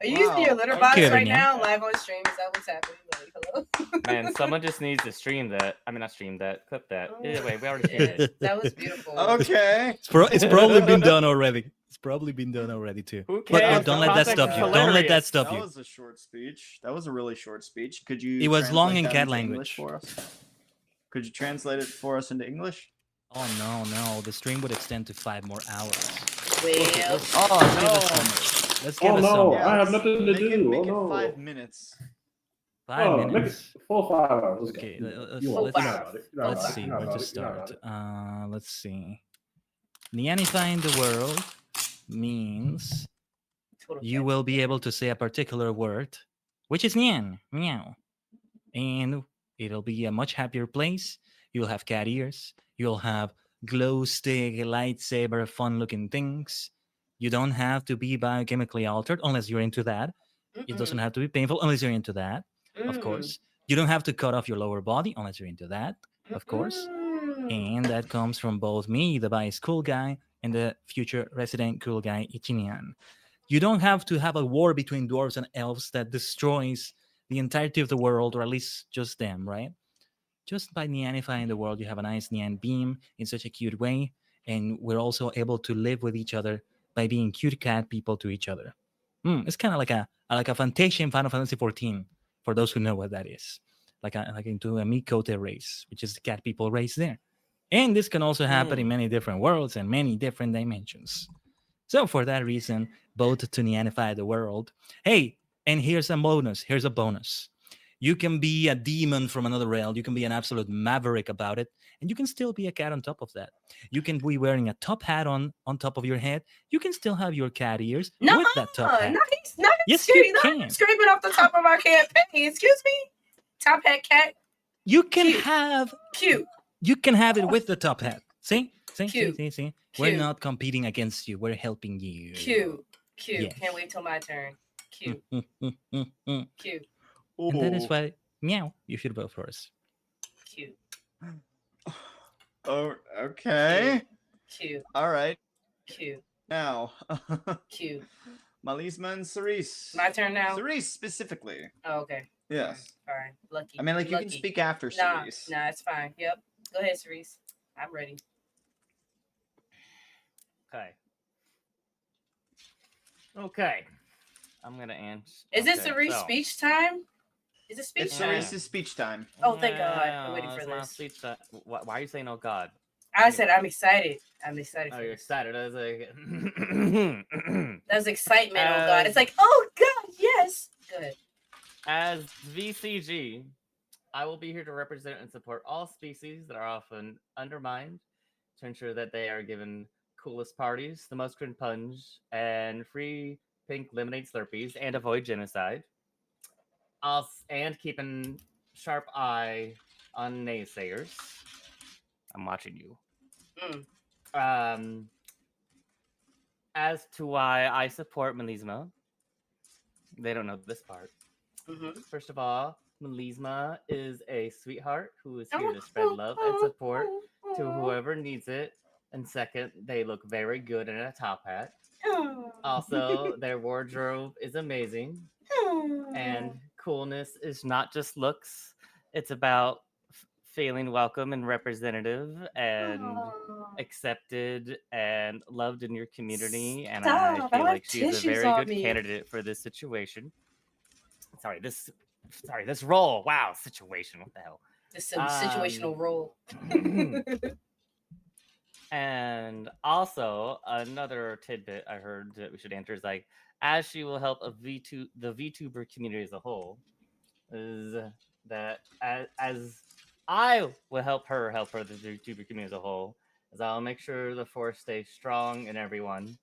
[SPEAKER 4] Are you using your litter
[SPEAKER 2] Wow,
[SPEAKER 4] box
[SPEAKER 5] kidding,
[SPEAKER 4] right
[SPEAKER 5] yeah.
[SPEAKER 4] now, live on stream? Is that what's happening? Like, hello?
[SPEAKER 6] Man, someone just needs to stream that. I mean, not stream that. Clip that. Either way, we already streamed
[SPEAKER 4] Yeah,
[SPEAKER 6] it.
[SPEAKER 4] that was beautiful.
[SPEAKER 2] Okay.
[SPEAKER 5] It's probably been done already. It's probably been done already too.
[SPEAKER 6] Who
[SPEAKER 5] But
[SPEAKER 6] cares?
[SPEAKER 5] don't
[SPEAKER 6] The
[SPEAKER 5] let that
[SPEAKER 6] context
[SPEAKER 5] stop
[SPEAKER 6] is
[SPEAKER 5] you. Don't let that
[SPEAKER 6] hilarious.
[SPEAKER 5] stop
[SPEAKER 2] That
[SPEAKER 5] you.
[SPEAKER 2] was a short speech. That was a really short speech. Could you?
[SPEAKER 5] It was long
[SPEAKER 2] translate
[SPEAKER 5] in
[SPEAKER 2] that
[SPEAKER 5] cat
[SPEAKER 2] into
[SPEAKER 5] language.
[SPEAKER 2] English for us? Could you translate it for us into English?
[SPEAKER 5] Oh no, the stream would extend to 5 more hours.
[SPEAKER 4] Well,
[SPEAKER 2] Oh
[SPEAKER 5] Let's give
[SPEAKER 2] no!
[SPEAKER 5] us some. Let's give
[SPEAKER 3] Oh
[SPEAKER 5] us
[SPEAKER 3] no,
[SPEAKER 5] some.
[SPEAKER 3] I have
[SPEAKER 2] let's
[SPEAKER 3] nothing to
[SPEAKER 2] make
[SPEAKER 3] do.
[SPEAKER 2] It, make
[SPEAKER 3] Oh
[SPEAKER 2] it
[SPEAKER 3] no.
[SPEAKER 2] 5 minutes.
[SPEAKER 5] 5
[SPEAKER 3] Oh, make it
[SPEAKER 5] minutes.
[SPEAKER 3] 4 or 5 hours. Let's
[SPEAKER 5] Okay,
[SPEAKER 3] go.
[SPEAKER 5] let's-
[SPEAKER 3] You want
[SPEAKER 4] let's-
[SPEAKER 3] it. You're not about it. You're not
[SPEAKER 5] Let's
[SPEAKER 3] about it.
[SPEAKER 5] see
[SPEAKER 3] You're not
[SPEAKER 5] where
[SPEAKER 3] about
[SPEAKER 5] to
[SPEAKER 3] it. You're not about
[SPEAKER 5] start.
[SPEAKER 3] it.
[SPEAKER 5] Let's see. Nianifying the world means
[SPEAKER 4] total
[SPEAKER 5] you
[SPEAKER 4] cat.
[SPEAKER 5] will be able to say a particular word, which is Nian, meow, and it'll be a much happier place. You'll have cat ears. You'll have glow stick, lightsaber, fun-looking things. You don't have to be biochemically altered unless you're into that. It doesn't have to be painful unless you're into that, of course. You don't have to cut off your lower body unless you're into that, of course. And that comes from both me, the biased cool guy, and the future resident cool guy, Ichinian. You don't have to have a war between dwarves and elves that destroys the entirety of the world, or at least just them, right? Just by Nianifying the world, you have a nice Nian beam in such a cute way, and we're also able to live with each other by being cute cat people to each other. It's kind of like a Fantasia in Final Fantasy XIV, for those who know what that is. Like into a Mikote race, which is the cat people race there. And this can also happen in many different worlds and many different dimensions. So for that reason, both to Nianify the world. Hey, and here's a bonus. Here's a bonus. You can be a demon from another realm. You can be an absolute maverick about it, and you can still be a cat on top of that. You can be wearing a top hat on top of your head. You can still have your cat ears
[SPEAKER 4] No,
[SPEAKER 5] with that top hat.
[SPEAKER 4] not
[SPEAKER 5] Yes, you can.
[SPEAKER 4] screaming off the top of our campaign. Excuse me, top hat cat,
[SPEAKER 5] You can
[SPEAKER 4] Cute.
[SPEAKER 5] have
[SPEAKER 4] cute.
[SPEAKER 5] you can have it with the top hat. See?
[SPEAKER 4] Cute.
[SPEAKER 5] See. We're
[SPEAKER 4] Cute.
[SPEAKER 5] not competing against you. We're helping you.
[SPEAKER 4] Cute.
[SPEAKER 5] Yes.
[SPEAKER 4] Can't wait till my turn. Cute.
[SPEAKER 5] And
[SPEAKER 4] Cute.
[SPEAKER 5] that is
[SPEAKER 2] Ooh.
[SPEAKER 5] why, meow, you should vote for us.
[SPEAKER 4] Cute.
[SPEAKER 2] Oh, okay.
[SPEAKER 4] Cute.
[SPEAKER 2] All right.
[SPEAKER 4] Cute.
[SPEAKER 2] Now,
[SPEAKER 4] Cute.
[SPEAKER 2] Malisma and Cerise.
[SPEAKER 4] My turn now.
[SPEAKER 2] Cerise specifically.
[SPEAKER 4] Oh, okay.
[SPEAKER 2] Yes.
[SPEAKER 4] All right. Lucky.
[SPEAKER 2] I mean, like, you can
[SPEAKER 4] Lucky.
[SPEAKER 2] speak after
[SPEAKER 4] Nah,
[SPEAKER 2] Cerise.
[SPEAKER 4] nah, it's fine. Yep. Go ahead, Cerise. I'm ready.
[SPEAKER 6] Okay. I'm gonna answer.
[SPEAKER 4] Is it Cerise speech time? Is it speech
[SPEAKER 2] It's
[SPEAKER 4] time?
[SPEAKER 2] Cerise's speech time.
[SPEAKER 4] Oh, thank God. I'm waiting for
[SPEAKER 6] it's not
[SPEAKER 4] this.
[SPEAKER 6] speech time. Why are you saying, "Oh God"?
[SPEAKER 4] I said I'm excited. I'm excited
[SPEAKER 6] Oh,
[SPEAKER 4] for
[SPEAKER 6] you're
[SPEAKER 4] this.
[SPEAKER 6] excited. I was like,
[SPEAKER 4] That's excitement, oh God. It's like, oh God, yes. Good.
[SPEAKER 6] as VCG, I will be here to represent and support all species that are often undermined to ensure that they are given coolest parties, the most cringe punch, and free pink lemonade slurpees, and avoid genocide. And keep a sharp eye on naysayers. I'm watching you. As to why I support Melisma, they don't know this part. First of all, Melisma is a sweetheart who is here to spread love and support to whoever needs it. And second, they look very good in a top hat. Also, their wardrobe is amazing. And coolness is not just looks, it's about feeling welcome and representative and accepted and loved in your community. And I
[SPEAKER 4] Stop,
[SPEAKER 6] feel
[SPEAKER 4] I
[SPEAKER 6] like
[SPEAKER 4] have
[SPEAKER 6] she's a
[SPEAKER 4] tissues
[SPEAKER 6] very
[SPEAKER 4] on
[SPEAKER 6] good
[SPEAKER 4] me.
[SPEAKER 6] candidate for this situation. This role. Wow, situation. What the hell?
[SPEAKER 4] This situational role.
[SPEAKER 6] And also another tidbit I heard that we should answer is like, as she will help the VTuber community as a whole, is that as I will help her the VTuber community as a whole, as I'll make sure the force stays strong in everyone,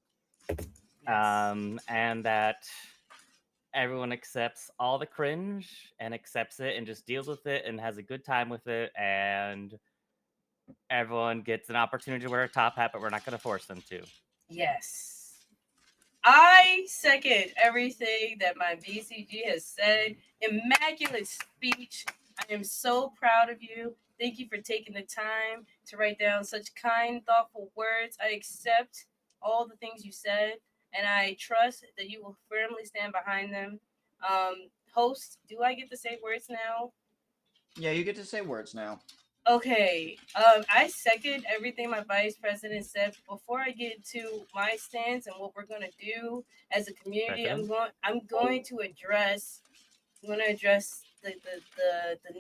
[SPEAKER 6] and that everyone accepts all the cringe and accepts it and just deals with it and has a good time with it, and everyone gets an opportunity to wear a top hat, but we're not going to force them to.
[SPEAKER 4] Yes. I second everything that my VCG has said. Immaculate speech. I am so proud of you. Thank you for taking the time to write down such kind, thoughtful words. I accept all the things you said, and I trust that you will firmly stand behind them. Host, do I get to say words now?
[SPEAKER 2] Yeah, you get to say words now.
[SPEAKER 4] Okay. I second everything my vice president said. Before I get to my stance and what we're gonna do as a community, I'm going to address the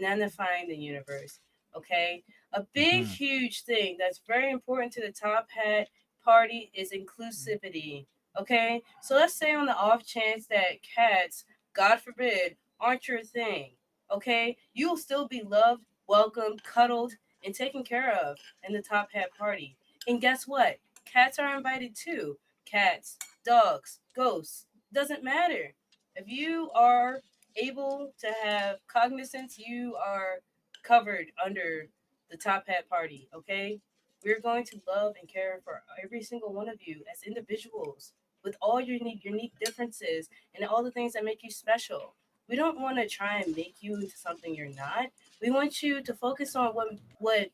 [SPEAKER 4] nanifying the universe. Okay, a big,
[SPEAKER 5] Mhm.
[SPEAKER 4] huge thing that's very important to the Top Hat Party is inclusivity. Okay, so let's say on the off chance that cats, God forbid, aren't your thing. Okay, you'll still be loved, welcomed, cuddled, and taken care of in the Top Hat Party. And guess what? Cats are invited too. Cats, dogs, ghosts, doesn't matter. If you are able to have cognizance, you are covered under the Top Hat Party, okay? We're going to love and care for every single one of you as individuals with all your unique differences and all the things that make you special. We don't want to try and make you into something you're not. We want you to focus on what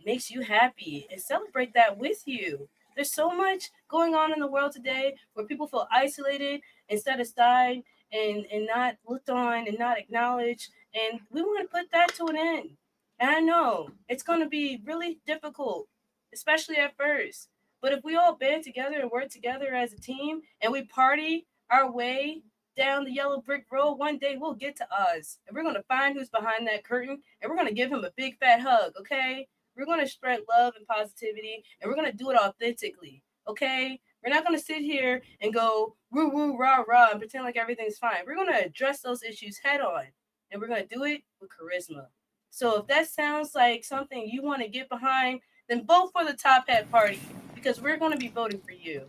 [SPEAKER 4] makes you happy and celebrate that with you. There's so much going on in the world today where people feel isolated instead of aside and not looked on and not acknowledged. And we want to put that to an end. And I know it's going to be really difficult, especially at first. But if we all band together and work together as a team and we party our way down the yellow brick road, one day we'll get to Oz. And we're going to find who's behind that curtain and we're going to give him a big fat hug, okay? We're going to spread love and positivity and we're going to do it authentically, okay? We're not going to sit here and go woo woo rah rah and pretend like everything's fine. We're going to address those issues head on and we're going to do it with charisma. So if that sounds like something you want to get behind, then vote for the Top Hat Party because we're going to be voting for you.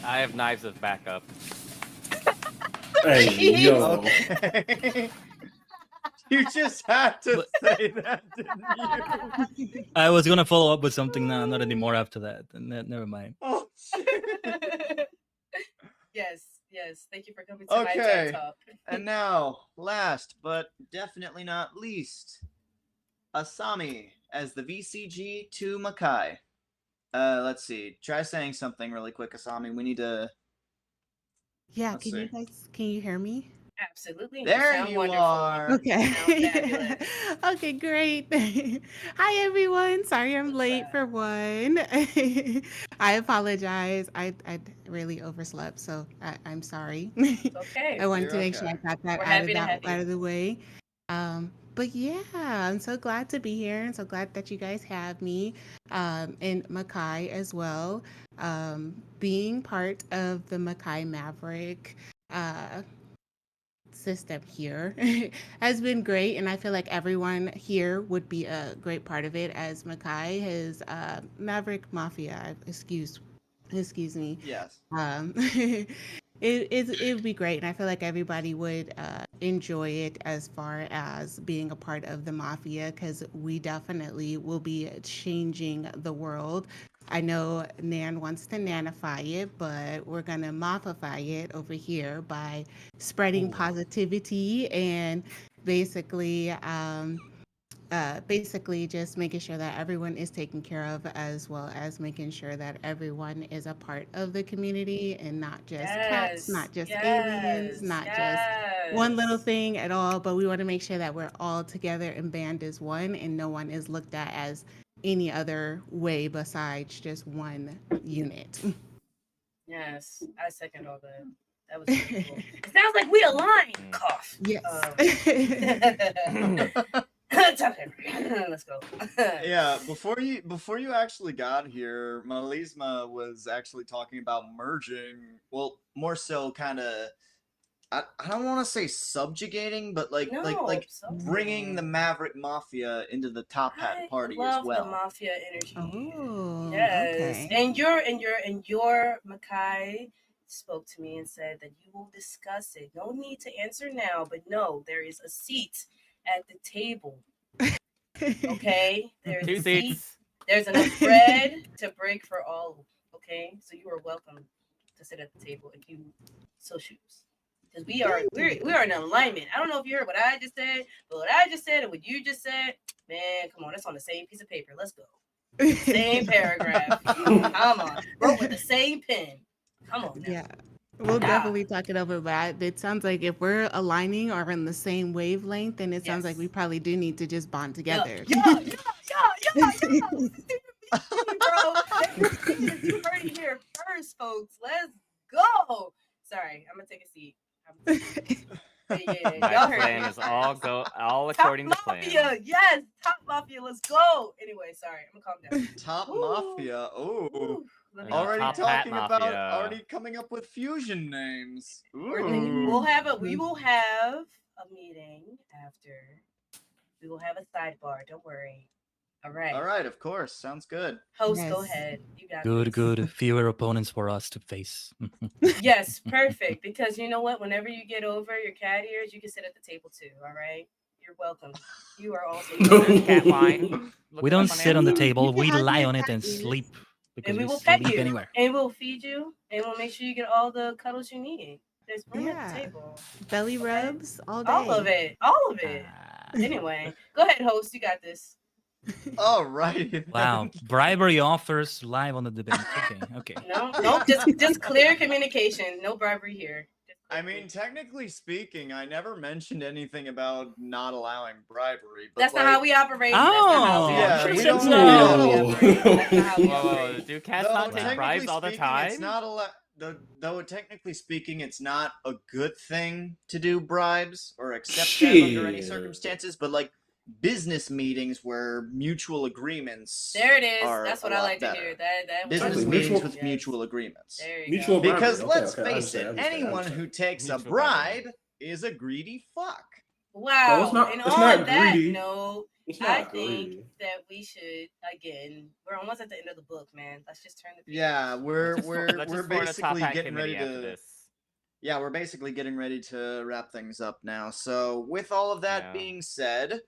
[SPEAKER 6] I have knives as backup.
[SPEAKER 3] Hey, yo.
[SPEAKER 2] Okay. You just had to
[SPEAKER 5] But-
[SPEAKER 2] say that, didn't you?
[SPEAKER 5] I was gonna follow up with something now, not anymore after that. Never mind.
[SPEAKER 2] Oh, shit.
[SPEAKER 4] Yes. Thank you for coming to my
[SPEAKER 2] Okay.
[SPEAKER 4] TED Talk.
[SPEAKER 2] And now, last but definitely not least, Asami as the VCG to Makai. Let's see. Try saying something really quick, Asami. We need to.
[SPEAKER 9] Yeah,
[SPEAKER 2] Let's
[SPEAKER 9] can you hear me?
[SPEAKER 4] Absolutely.
[SPEAKER 2] There
[SPEAKER 4] sound
[SPEAKER 2] you
[SPEAKER 4] wonderful.
[SPEAKER 2] are.
[SPEAKER 9] Okay.
[SPEAKER 4] Sound fabulous.
[SPEAKER 9] Okay, great. Hi everyone. Sorry I'm late for one. I apologize. I really overslept, so I'm sorry.
[SPEAKER 4] It's okay.
[SPEAKER 9] I wanted
[SPEAKER 2] You're
[SPEAKER 9] to make sure
[SPEAKER 2] okay.
[SPEAKER 9] I got that
[SPEAKER 4] We're
[SPEAKER 9] out
[SPEAKER 4] happy
[SPEAKER 9] of
[SPEAKER 4] to have you.
[SPEAKER 9] out of the way. But yeah, I'm so glad to be here and so glad that you guys have me, and Makai as well. Being part of the Makai Maverick system here has been great, and I feel like everyone here would be a great part of it. As Makai, his Maverick Mafia, excuse me.
[SPEAKER 2] Yes.
[SPEAKER 9] It would be great, and I feel like everybody would enjoy it as far as being a part of the mafia, because we definitely will be changing the world. I know Nan wants to nanify it, but we're gonna mafify it over here by spreading
[SPEAKER 3] Ooh.
[SPEAKER 9] positivity and basically basically just making sure that everyone is taken care of, as well as making sure that everyone is a part of the community and not just cats, not just aliens, not just one little thing at all. But we want to make sure that we're all together and band as one, and no one is looked at as any other way besides just one unit.
[SPEAKER 4] Yes, I second all that. That was beautiful. It sounds like we aligned. Cough.
[SPEAKER 9] Yes.
[SPEAKER 4] Let's go.
[SPEAKER 2] Yeah, before you actually got here, Melisma was actually talking about merging. Well, more so kind of. I don't want to say subjugating, but like bringing the Maverick Mafia into the Top Hat Party
[SPEAKER 4] I love
[SPEAKER 2] as well.
[SPEAKER 4] the mafia energy.
[SPEAKER 9] Oh,
[SPEAKER 4] Yes,
[SPEAKER 9] okay.
[SPEAKER 4] and your Makai spoke to me and said that you will discuss it. No need to answer now, but no, there is a seat at the table. Okay, there's
[SPEAKER 6] Two
[SPEAKER 4] a seat.
[SPEAKER 6] seats.
[SPEAKER 4] There's enough bread to break for all. Okay, so you are welcome to sit at the table if you so choose. because we are in alignment. I don't know if you heard what I just said, but what I just said and what you just said, man, come on, that's on the same piece of paper. Let's go. Same paragraph. Come on, wrote with the same pen. Come on now.
[SPEAKER 9] Yeah. We'll definitely talk it over, but it sounds like if we're aligning or in the same wavelength, then it sounds like we probably do need to just bond together.
[SPEAKER 4] Yeah. Bro, you heard it here first, folks. Let's go. Sorry, I'm gonna take a seat.
[SPEAKER 6] My plan is all according to plan.
[SPEAKER 4] Mafia, yes, Top Mafia, let's go. Anyway, sorry, I'm gonna calm down.
[SPEAKER 2] Top Mafia, oh,
[SPEAKER 6] Top
[SPEAKER 2] talking
[SPEAKER 6] Hat
[SPEAKER 2] about,
[SPEAKER 6] Mafia.
[SPEAKER 2] already coming up with fusion names.
[SPEAKER 4] We will have a meeting after. We will have a sidebar. Don't worry. All right,
[SPEAKER 2] of course, sounds good.
[SPEAKER 4] Host, go ahead. You got
[SPEAKER 5] Good. Fewer opponents for us to face.
[SPEAKER 4] Yes, perfect. Because you know what? Whenever you get over your cat ears, you can sit at the table too. All right, you're welcome. You are also
[SPEAKER 6] cat wine.
[SPEAKER 5] We don't sit on the table. We lie on it and sleep. Because
[SPEAKER 4] and we will
[SPEAKER 5] sleep
[SPEAKER 4] pet you,
[SPEAKER 5] anywhere.
[SPEAKER 4] and we'll feed you, and we'll make sure you get all the cuddles you need. There's room at the table.
[SPEAKER 9] Belly rubs all day.
[SPEAKER 4] All of it. Anyway, go ahead, host. You got this.
[SPEAKER 2] All right.
[SPEAKER 5] Wow, bribery offers live on the debate. Okay.
[SPEAKER 4] No, just clear communication. No bribery here.
[SPEAKER 2] I mean, technically speaking, I never mentioned anything about not allowing bribery. But
[SPEAKER 4] that's not how we operate.
[SPEAKER 2] We don't
[SPEAKER 6] Whoa, do cats not take bribes all the time?
[SPEAKER 2] It's not though technically speaking, it's not a good thing to do bribes or accept them under any circumstances. But like business meetings where mutual agreements.
[SPEAKER 4] There it is. That's what I like to hear. That
[SPEAKER 2] business meetings with mutual agreements.
[SPEAKER 4] Mutual
[SPEAKER 2] because let's face it, anyone who takes a bribe is a greedy fuck.
[SPEAKER 4] Wow.
[SPEAKER 3] No, it's not,
[SPEAKER 4] and
[SPEAKER 3] it's
[SPEAKER 4] on
[SPEAKER 3] not
[SPEAKER 4] that
[SPEAKER 3] greedy.
[SPEAKER 4] note, I think that we should we're almost at the end of the book, man. Let's just turn the page.
[SPEAKER 2] Yeah, we're basically
[SPEAKER 6] Top Hat
[SPEAKER 2] getting ready
[SPEAKER 6] committee
[SPEAKER 2] to.
[SPEAKER 6] after this.
[SPEAKER 2] Yeah, we're basically getting ready to wrap things up now. So, with all of that being said,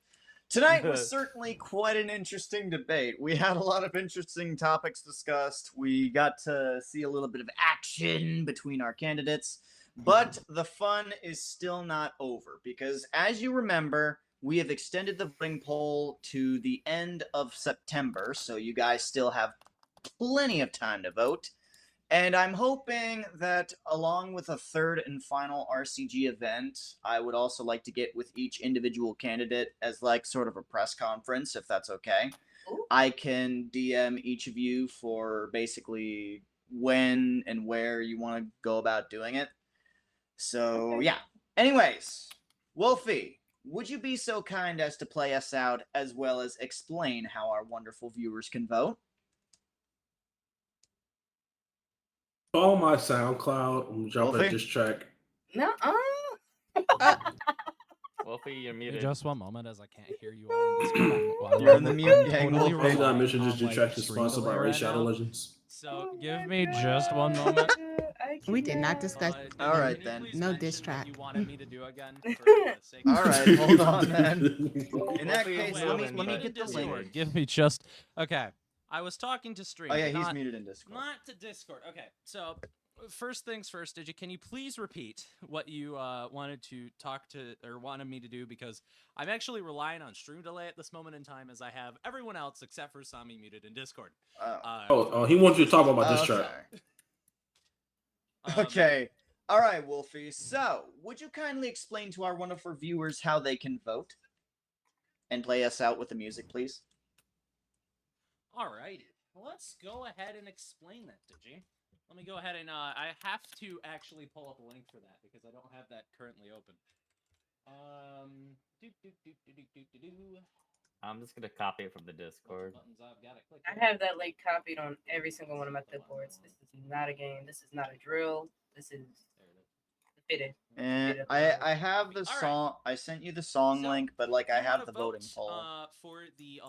[SPEAKER 2] tonight was certainly quite an interesting debate. We had a lot of interesting topics discussed. We got to see a little bit of action between our candidates. But the fun is still not over because, as you remember, we have extended the voting poll to the end of September, so you guys still have plenty of time to vote. And I'm hoping that along with a third and final RCG event, I would also like to get with each individual candidate as like sort of a press conference, if that's okay.
[SPEAKER 4] Ooh.
[SPEAKER 2] I can DM each of you for basically when and where you want to go about doing it. So, yeah. Anyways, Wolfie, would you be so kind as to play us out as well as explain how our wonderful viewers can vote?
[SPEAKER 3] Follow my SoundCloud and drop
[SPEAKER 2] Wolfie?
[SPEAKER 3] that diss track.
[SPEAKER 4] No.
[SPEAKER 6] Wolfie, you're muted.
[SPEAKER 10] Just one moment, as I can't hear you all.
[SPEAKER 2] You're in the mute.
[SPEAKER 3] Hold on, Mission Just diss track is sponsored by Ray Shadow Legends.
[SPEAKER 10] So give me just one moment.
[SPEAKER 9] We did not discuss.
[SPEAKER 2] All right, then.
[SPEAKER 9] No diss track.
[SPEAKER 10] You wanted me to do again.
[SPEAKER 2] All right, hold on then. In that case, let me get the link.
[SPEAKER 10] Give me just okay. I was talking to stream.
[SPEAKER 2] Oh yeah, he's muted in Discord.
[SPEAKER 10] Not to Discord. Okay, so first things first, can you please repeat what you wanted to talk to or wanted me to do, because I'm actually relying on stream delay at this moment in time, as I have everyone else except for Sami muted in Discord.
[SPEAKER 3] He wants you to talk about this track.
[SPEAKER 2] Okay. All right, Wolfie. So, would you kindly explain to our wonderful viewers how they can vote and play us out with the music, please?
[SPEAKER 10] Alrighty, let's go ahead and explain that, Digi. Let me go ahead and I have to actually pull up a link for that because I don't have that currently open.
[SPEAKER 6] I'm just gonna copy it from the Discord.
[SPEAKER 4] I have that link copied on every single one of my clipboards. This is not a game. This is not a drill. This is fitted.
[SPEAKER 2] And I have the song. I sent you the song link, but like I have the voting poll.
[SPEAKER 10] For the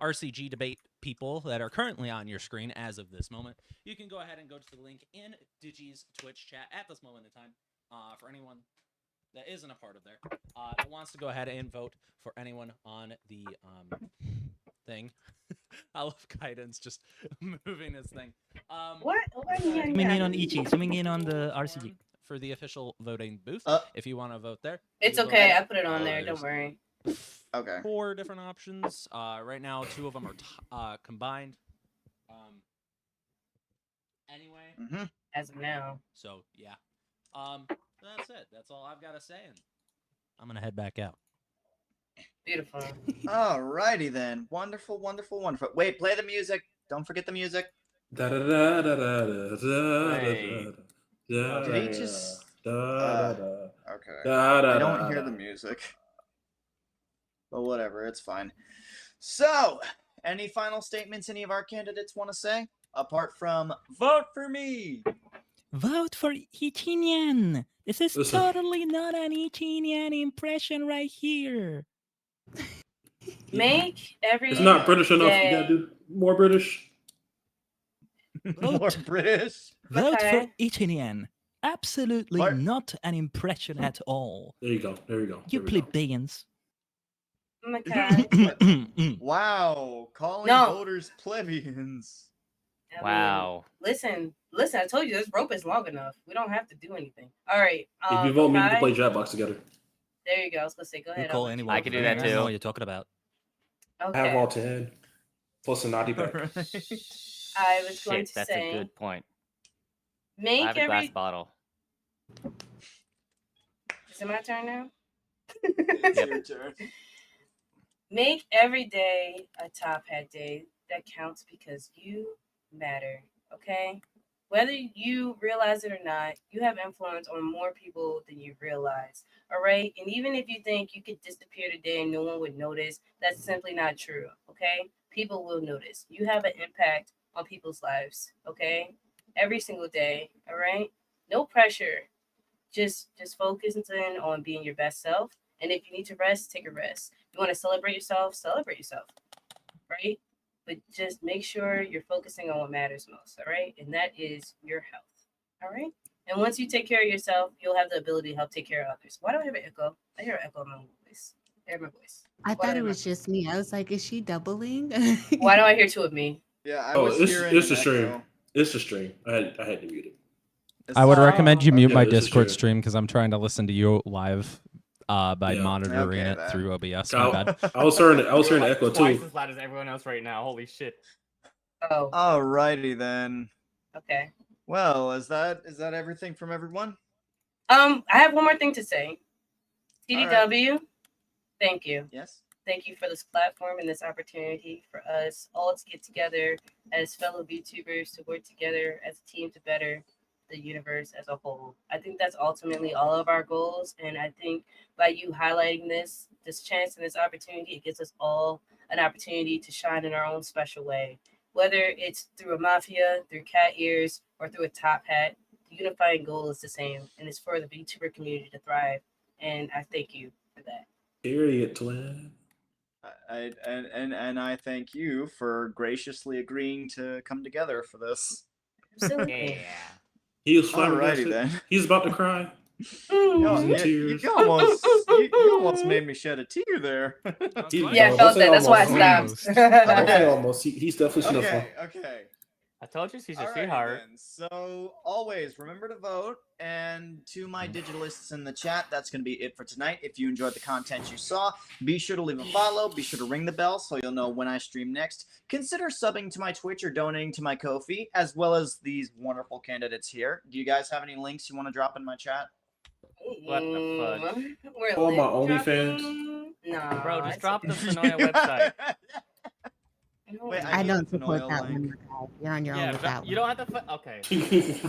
[SPEAKER 10] RCG debate people that are currently on your screen as of this moment, you can go ahead and go to the link in Digi's Twitch chat at this moment in time. For anyone that isn't a part of there, that wants to go ahead and vote for anyone on the thing. I love Guidance just moving his thing.
[SPEAKER 4] What?
[SPEAKER 5] Zooming in on Ichi. Zooming in on the RCG.
[SPEAKER 10] for the official voting booth.
[SPEAKER 2] Uh,
[SPEAKER 10] If you want to vote there,
[SPEAKER 4] It's
[SPEAKER 10] you go
[SPEAKER 4] okay.
[SPEAKER 10] ahead.
[SPEAKER 4] I put it on there.
[SPEAKER 10] There's
[SPEAKER 4] Don't worry.
[SPEAKER 2] Okay.
[SPEAKER 10] 4 different options. Right now, 2 of them are combined. Anyway,
[SPEAKER 2] Mm-hmm.
[SPEAKER 4] As of now.
[SPEAKER 10] so yeah. That's it. That's all I've got to say. And I'm gonna head back out.
[SPEAKER 4] Beautiful.
[SPEAKER 2] Alrighty then. Wonderful, wonderful, wonderful. Wait, play the music. Don't forget the music.
[SPEAKER 3] Da da da da da da da
[SPEAKER 6] Wait.
[SPEAKER 3] da
[SPEAKER 2] Did he just?
[SPEAKER 3] da da
[SPEAKER 2] Okay.
[SPEAKER 3] da da.
[SPEAKER 2] I don't hear the music. But whatever, it's fine. So, any final statements any of our candidates want to say? Apart from vote for me.
[SPEAKER 5] Vote for Ichinian. This is
[SPEAKER 3] Listen.
[SPEAKER 5] totally not an Ichinian impression right here.
[SPEAKER 4] Make every
[SPEAKER 3] It's not British enough. You
[SPEAKER 4] day-
[SPEAKER 3] gotta do more British.
[SPEAKER 2] More
[SPEAKER 5] Vote,
[SPEAKER 2] British.
[SPEAKER 5] vote for
[SPEAKER 4] Okay.
[SPEAKER 5] Ichinian. Absolutely
[SPEAKER 2] What?
[SPEAKER 5] not an impression at all.
[SPEAKER 3] There you go. There you go.
[SPEAKER 5] You
[SPEAKER 3] There we go.
[SPEAKER 5] plebeians.
[SPEAKER 4] Okay.
[SPEAKER 2] Wow, calling
[SPEAKER 4] No.
[SPEAKER 2] voters plebeians.
[SPEAKER 4] I mean,
[SPEAKER 6] Wow.
[SPEAKER 4] Listen. I told you this rope is long enough. We don't have to do anything. All right.
[SPEAKER 3] If you vote me, we can
[SPEAKER 4] Kai,
[SPEAKER 3] play Jackbox together.
[SPEAKER 4] There you go. I was gonna say, go
[SPEAKER 5] You
[SPEAKER 4] ahead.
[SPEAKER 5] call
[SPEAKER 4] I'll let you
[SPEAKER 5] anyone
[SPEAKER 6] I
[SPEAKER 4] go
[SPEAKER 6] can
[SPEAKER 5] a
[SPEAKER 6] do that
[SPEAKER 5] plebeian, I don't know
[SPEAKER 6] too.
[SPEAKER 5] what you're talking about.
[SPEAKER 4] Okay.
[SPEAKER 3] I have all 10. Plus a naughty back.
[SPEAKER 4] I was going
[SPEAKER 6] Shit,
[SPEAKER 4] to
[SPEAKER 6] that's
[SPEAKER 4] say,
[SPEAKER 6] a good point. I
[SPEAKER 4] make
[SPEAKER 6] have a glass
[SPEAKER 4] every.
[SPEAKER 6] bottle.
[SPEAKER 4] Is it my turn now?
[SPEAKER 2] It's
[SPEAKER 6] Yep.
[SPEAKER 2] your turn.
[SPEAKER 4] Make every day a Top Hat day that counts because you matter, okay? Whether you realize it or not, you have influence on more people than you realize, all right? And even if you think you could disappear today and no one would notice, that's simply not true, okay? People will notice. You have an impact on people's lives, okay? Every single day, all right? No pressure. Just focus in on being your best self. And if you need to rest, take a rest. You want to celebrate yourself, right? But just make sure you're focusing on what matters most, all right? And that is your health, all right? And once you take care of yourself, you'll have the ability to help take care of others. Why do I have an echo? I hear an echo in my voice. I hear my voice.
[SPEAKER 9] I
[SPEAKER 4] Why
[SPEAKER 9] thought
[SPEAKER 4] do
[SPEAKER 9] it
[SPEAKER 4] I-
[SPEAKER 9] was just me. I was like, is she doubling?
[SPEAKER 4] Why do I hear 2 of me?
[SPEAKER 2] Yeah, I
[SPEAKER 3] Oh,
[SPEAKER 2] was
[SPEAKER 3] it's
[SPEAKER 2] hearing
[SPEAKER 3] the
[SPEAKER 2] an
[SPEAKER 3] stream.
[SPEAKER 2] echo.
[SPEAKER 3] It's the stream. I had to mute it.
[SPEAKER 10] I would recommend you mute
[SPEAKER 3] okay.
[SPEAKER 10] my
[SPEAKER 3] Yeah, this is
[SPEAKER 10] Discord
[SPEAKER 3] true.
[SPEAKER 10] stream because I'm trying to listen to you live by
[SPEAKER 3] Yeah.
[SPEAKER 10] monitoring
[SPEAKER 2] Okay,
[SPEAKER 10] it
[SPEAKER 2] then.
[SPEAKER 10] through OBS. My bad.
[SPEAKER 3] I was hearing
[SPEAKER 6] You're
[SPEAKER 3] the
[SPEAKER 6] like
[SPEAKER 3] echo
[SPEAKER 6] twice
[SPEAKER 3] too.
[SPEAKER 6] as loud as everyone else right now. Holy shit.
[SPEAKER 4] Oh,
[SPEAKER 2] Alrighty then.
[SPEAKER 4] okay.
[SPEAKER 2] Well, is that everything from everyone?
[SPEAKER 4] I have one more thing to say.
[SPEAKER 2] All right.
[SPEAKER 4] TDW, thank you.
[SPEAKER 2] Yes.
[SPEAKER 4] Thank you for this platform and this opportunity for us all to get together as fellow VTubers, to work together as a team to better the universe as a whole. I think that's ultimately all of our goals. And I think by you highlighting this chance and this opportunity, it gives us all an opportunity to shine in our own special way. Whether it's through a mafia, through cat ears, or through a top hat, the unifying goal is the same, and it's for the VTuber community to thrive. And I thank you for that.
[SPEAKER 3] Period, twin.
[SPEAKER 2] And I thank you for graciously agreeing to come together for this.
[SPEAKER 4] Absolutely.
[SPEAKER 6] Yeah.
[SPEAKER 3] He was
[SPEAKER 2] Alrighty
[SPEAKER 3] flabbergasted.
[SPEAKER 2] then.
[SPEAKER 3] He's about to cry.
[SPEAKER 4] Mm.
[SPEAKER 3] Tears.
[SPEAKER 2] You almost made me shed a tear there.
[SPEAKER 4] Yeah, I felt that. That's why I stopped.
[SPEAKER 3] Don't say almost. He's definitely seen
[SPEAKER 2] Okay.
[SPEAKER 6] I told you she's a
[SPEAKER 2] Alrighty
[SPEAKER 6] sweetheart.
[SPEAKER 2] then. So always remember to vote. And to my digitalists in the chat, that's going to be it for tonight. If you enjoyed the content you saw, be sure to leave a follow. Be sure to ring the bell so you'll know when I stream next. Consider subbing to my Twitch or donating to my Ko-fi, as well as these wonderful candidates here. Do you guys have any links you want to drop in my chat?
[SPEAKER 6] What the fudge?
[SPEAKER 4] We're
[SPEAKER 3] Oh, my
[SPEAKER 4] link
[SPEAKER 3] OnlyFans.
[SPEAKER 4] dropping? No,
[SPEAKER 6] Bro, just
[SPEAKER 4] it's
[SPEAKER 6] drop the
[SPEAKER 4] okay.
[SPEAKER 6] Sonoya website.
[SPEAKER 2] Wait,
[SPEAKER 9] I
[SPEAKER 2] need
[SPEAKER 9] don't
[SPEAKER 2] the
[SPEAKER 9] support
[SPEAKER 2] Fanoia
[SPEAKER 9] that
[SPEAKER 2] link.
[SPEAKER 9] one. You're on your own
[SPEAKER 6] Yeah,
[SPEAKER 9] with
[SPEAKER 6] but
[SPEAKER 9] that
[SPEAKER 6] you
[SPEAKER 9] one.
[SPEAKER 6] don't have to. Okay.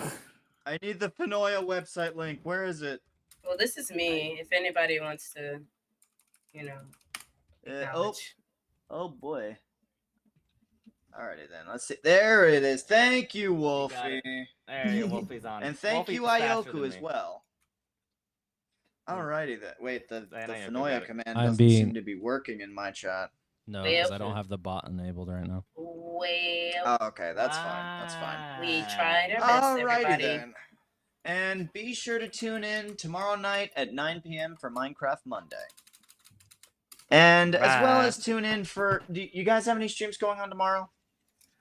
[SPEAKER 2] I need the Fanoia website link. Where is it?
[SPEAKER 4] Well, this is me. If anybody wants to, acknowledge.
[SPEAKER 2] Oh boy. Alrighty then. Let's see. There it is. Thank you, Wolfie.
[SPEAKER 6] There you go, Wolfie's on.
[SPEAKER 2] And thank
[SPEAKER 6] Wolfie's
[SPEAKER 2] you,
[SPEAKER 6] faster
[SPEAKER 2] Ioku,
[SPEAKER 6] than
[SPEAKER 2] as
[SPEAKER 6] me.
[SPEAKER 2] well. Alrighty then. Wait, the
[SPEAKER 6] I know you
[SPEAKER 2] Fanoia
[SPEAKER 6] got it.
[SPEAKER 2] command
[SPEAKER 10] I'm
[SPEAKER 2] doesn't
[SPEAKER 10] being-
[SPEAKER 2] seem to be working in my chat.
[SPEAKER 10] No,
[SPEAKER 4] Well-
[SPEAKER 10] because I don't have the bot enabled right now.
[SPEAKER 4] Well,
[SPEAKER 2] Oh, okay, that's fine. That's fine.
[SPEAKER 4] we tried our best,
[SPEAKER 2] Alrighty
[SPEAKER 4] everybody.
[SPEAKER 2] then. And be sure to tune in tomorrow night at 9 p.m. for Minecraft Monday. And as well as tune in for... Do you guys have any streams going on tomorrow?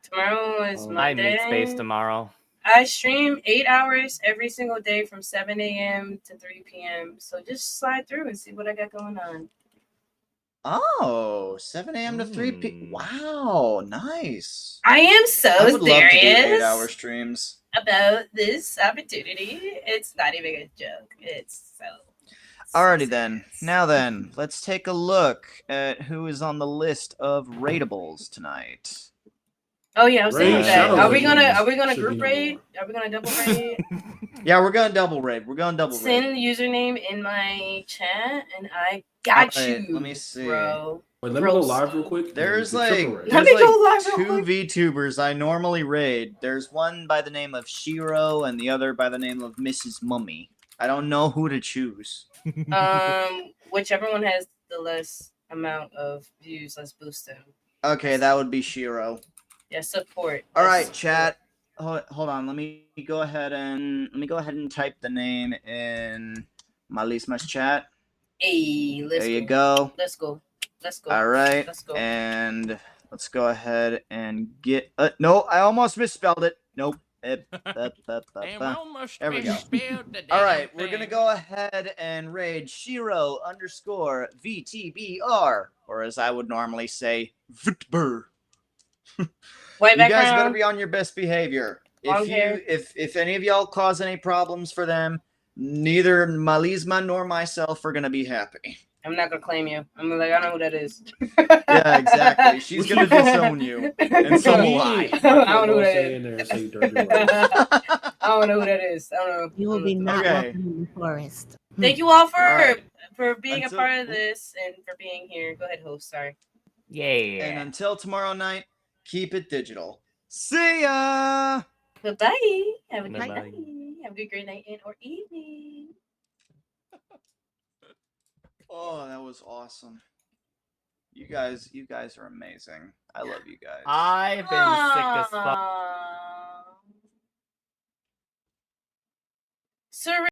[SPEAKER 4] Tomorrow is
[SPEAKER 6] I
[SPEAKER 4] Monday.
[SPEAKER 6] meet space tomorrow.
[SPEAKER 4] I stream 8 hours every single day from 7 a.m. to 3 p.m. So just slide through and see what I got going on.
[SPEAKER 2] Oh, 7 a.m. to 3 p.m. Wow, nice.
[SPEAKER 4] I am so
[SPEAKER 2] I would love to do
[SPEAKER 4] serious
[SPEAKER 2] 8-hour streams.
[SPEAKER 4] about this opportunity. It's not even a joke. It's so.
[SPEAKER 2] Alrighty then. Now then, let's take a look at who is on the list of rateables tonight.
[SPEAKER 4] Oh yeah, I'm saying
[SPEAKER 3] Raid
[SPEAKER 4] that.
[SPEAKER 3] Shadow
[SPEAKER 4] Are we gonna
[SPEAKER 3] Legends should be
[SPEAKER 4] group
[SPEAKER 3] number
[SPEAKER 4] raid?
[SPEAKER 3] one.
[SPEAKER 4] Are we gonna double raid?
[SPEAKER 2] Yeah, we're gonna double raid. We're gonna double raid.
[SPEAKER 4] Send the username in my chat, and I got
[SPEAKER 2] Alright,
[SPEAKER 4] you.
[SPEAKER 2] let me see.
[SPEAKER 4] Bro.
[SPEAKER 3] Wait, let me go live real quick. and then
[SPEAKER 2] There's
[SPEAKER 3] we can triple
[SPEAKER 2] like
[SPEAKER 3] raid.
[SPEAKER 4] Let me go live
[SPEAKER 2] two
[SPEAKER 4] real quick.
[SPEAKER 2] VTubers I normally raid. There's one by the name of Shiro and the other by the name of Mrs. Mummy. I don't know who to choose.
[SPEAKER 4] Whichever one has the less amount of views, let's boost them.
[SPEAKER 2] Okay, that would be Shiro.
[SPEAKER 4] Yeah, support.
[SPEAKER 2] All right, chat. Hold on. Let me go ahead and type the name in Malisma's chat.
[SPEAKER 4] Hey, let's
[SPEAKER 2] There you
[SPEAKER 4] go.
[SPEAKER 2] go.
[SPEAKER 4] Let's go. Let's go.
[SPEAKER 2] All right.
[SPEAKER 4] Let's go.
[SPEAKER 2] And let's go ahead and get. No, I almost misspelled it. Nope. There we go. All right, we're gonna go ahead and raid Shiro _VTBR, or as I would normally say, VTuber.
[SPEAKER 4] White
[SPEAKER 2] You guys better
[SPEAKER 4] background.
[SPEAKER 2] be on your best behavior.
[SPEAKER 4] Long hair.
[SPEAKER 2] If any of y'all cause any problems for them, neither Malisma nor myself are gonna be happy.
[SPEAKER 4] I'm not gonna claim you. I'm like, I don't know who that is.
[SPEAKER 2] Yeah, exactly. She's gonna disown you, and so will I.
[SPEAKER 4] I don't know who that
[SPEAKER 3] Say
[SPEAKER 4] is.
[SPEAKER 3] in there and say dirty words.
[SPEAKER 4] I don't know who that is. I don't know.
[SPEAKER 9] You will be not
[SPEAKER 2] Okay.
[SPEAKER 9] welcome in the forest.
[SPEAKER 4] Thank you all for
[SPEAKER 2] Alright.
[SPEAKER 4] being
[SPEAKER 2] Until-
[SPEAKER 4] a part of this and for being here. Go ahead, host. Sorry.
[SPEAKER 6] Yeah.
[SPEAKER 2] And until tomorrow night, keep it digital. See ya.
[SPEAKER 4] Bye-bye. Have a good
[SPEAKER 6] Bye-bye.
[SPEAKER 4] night. Have a good great night and or evening.
[SPEAKER 2] Oh, that was awesome. You guys are amazing. I love you guys.
[SPEAKER 6] I've been sick as fuck.
[SPEAKER 4] Surrender.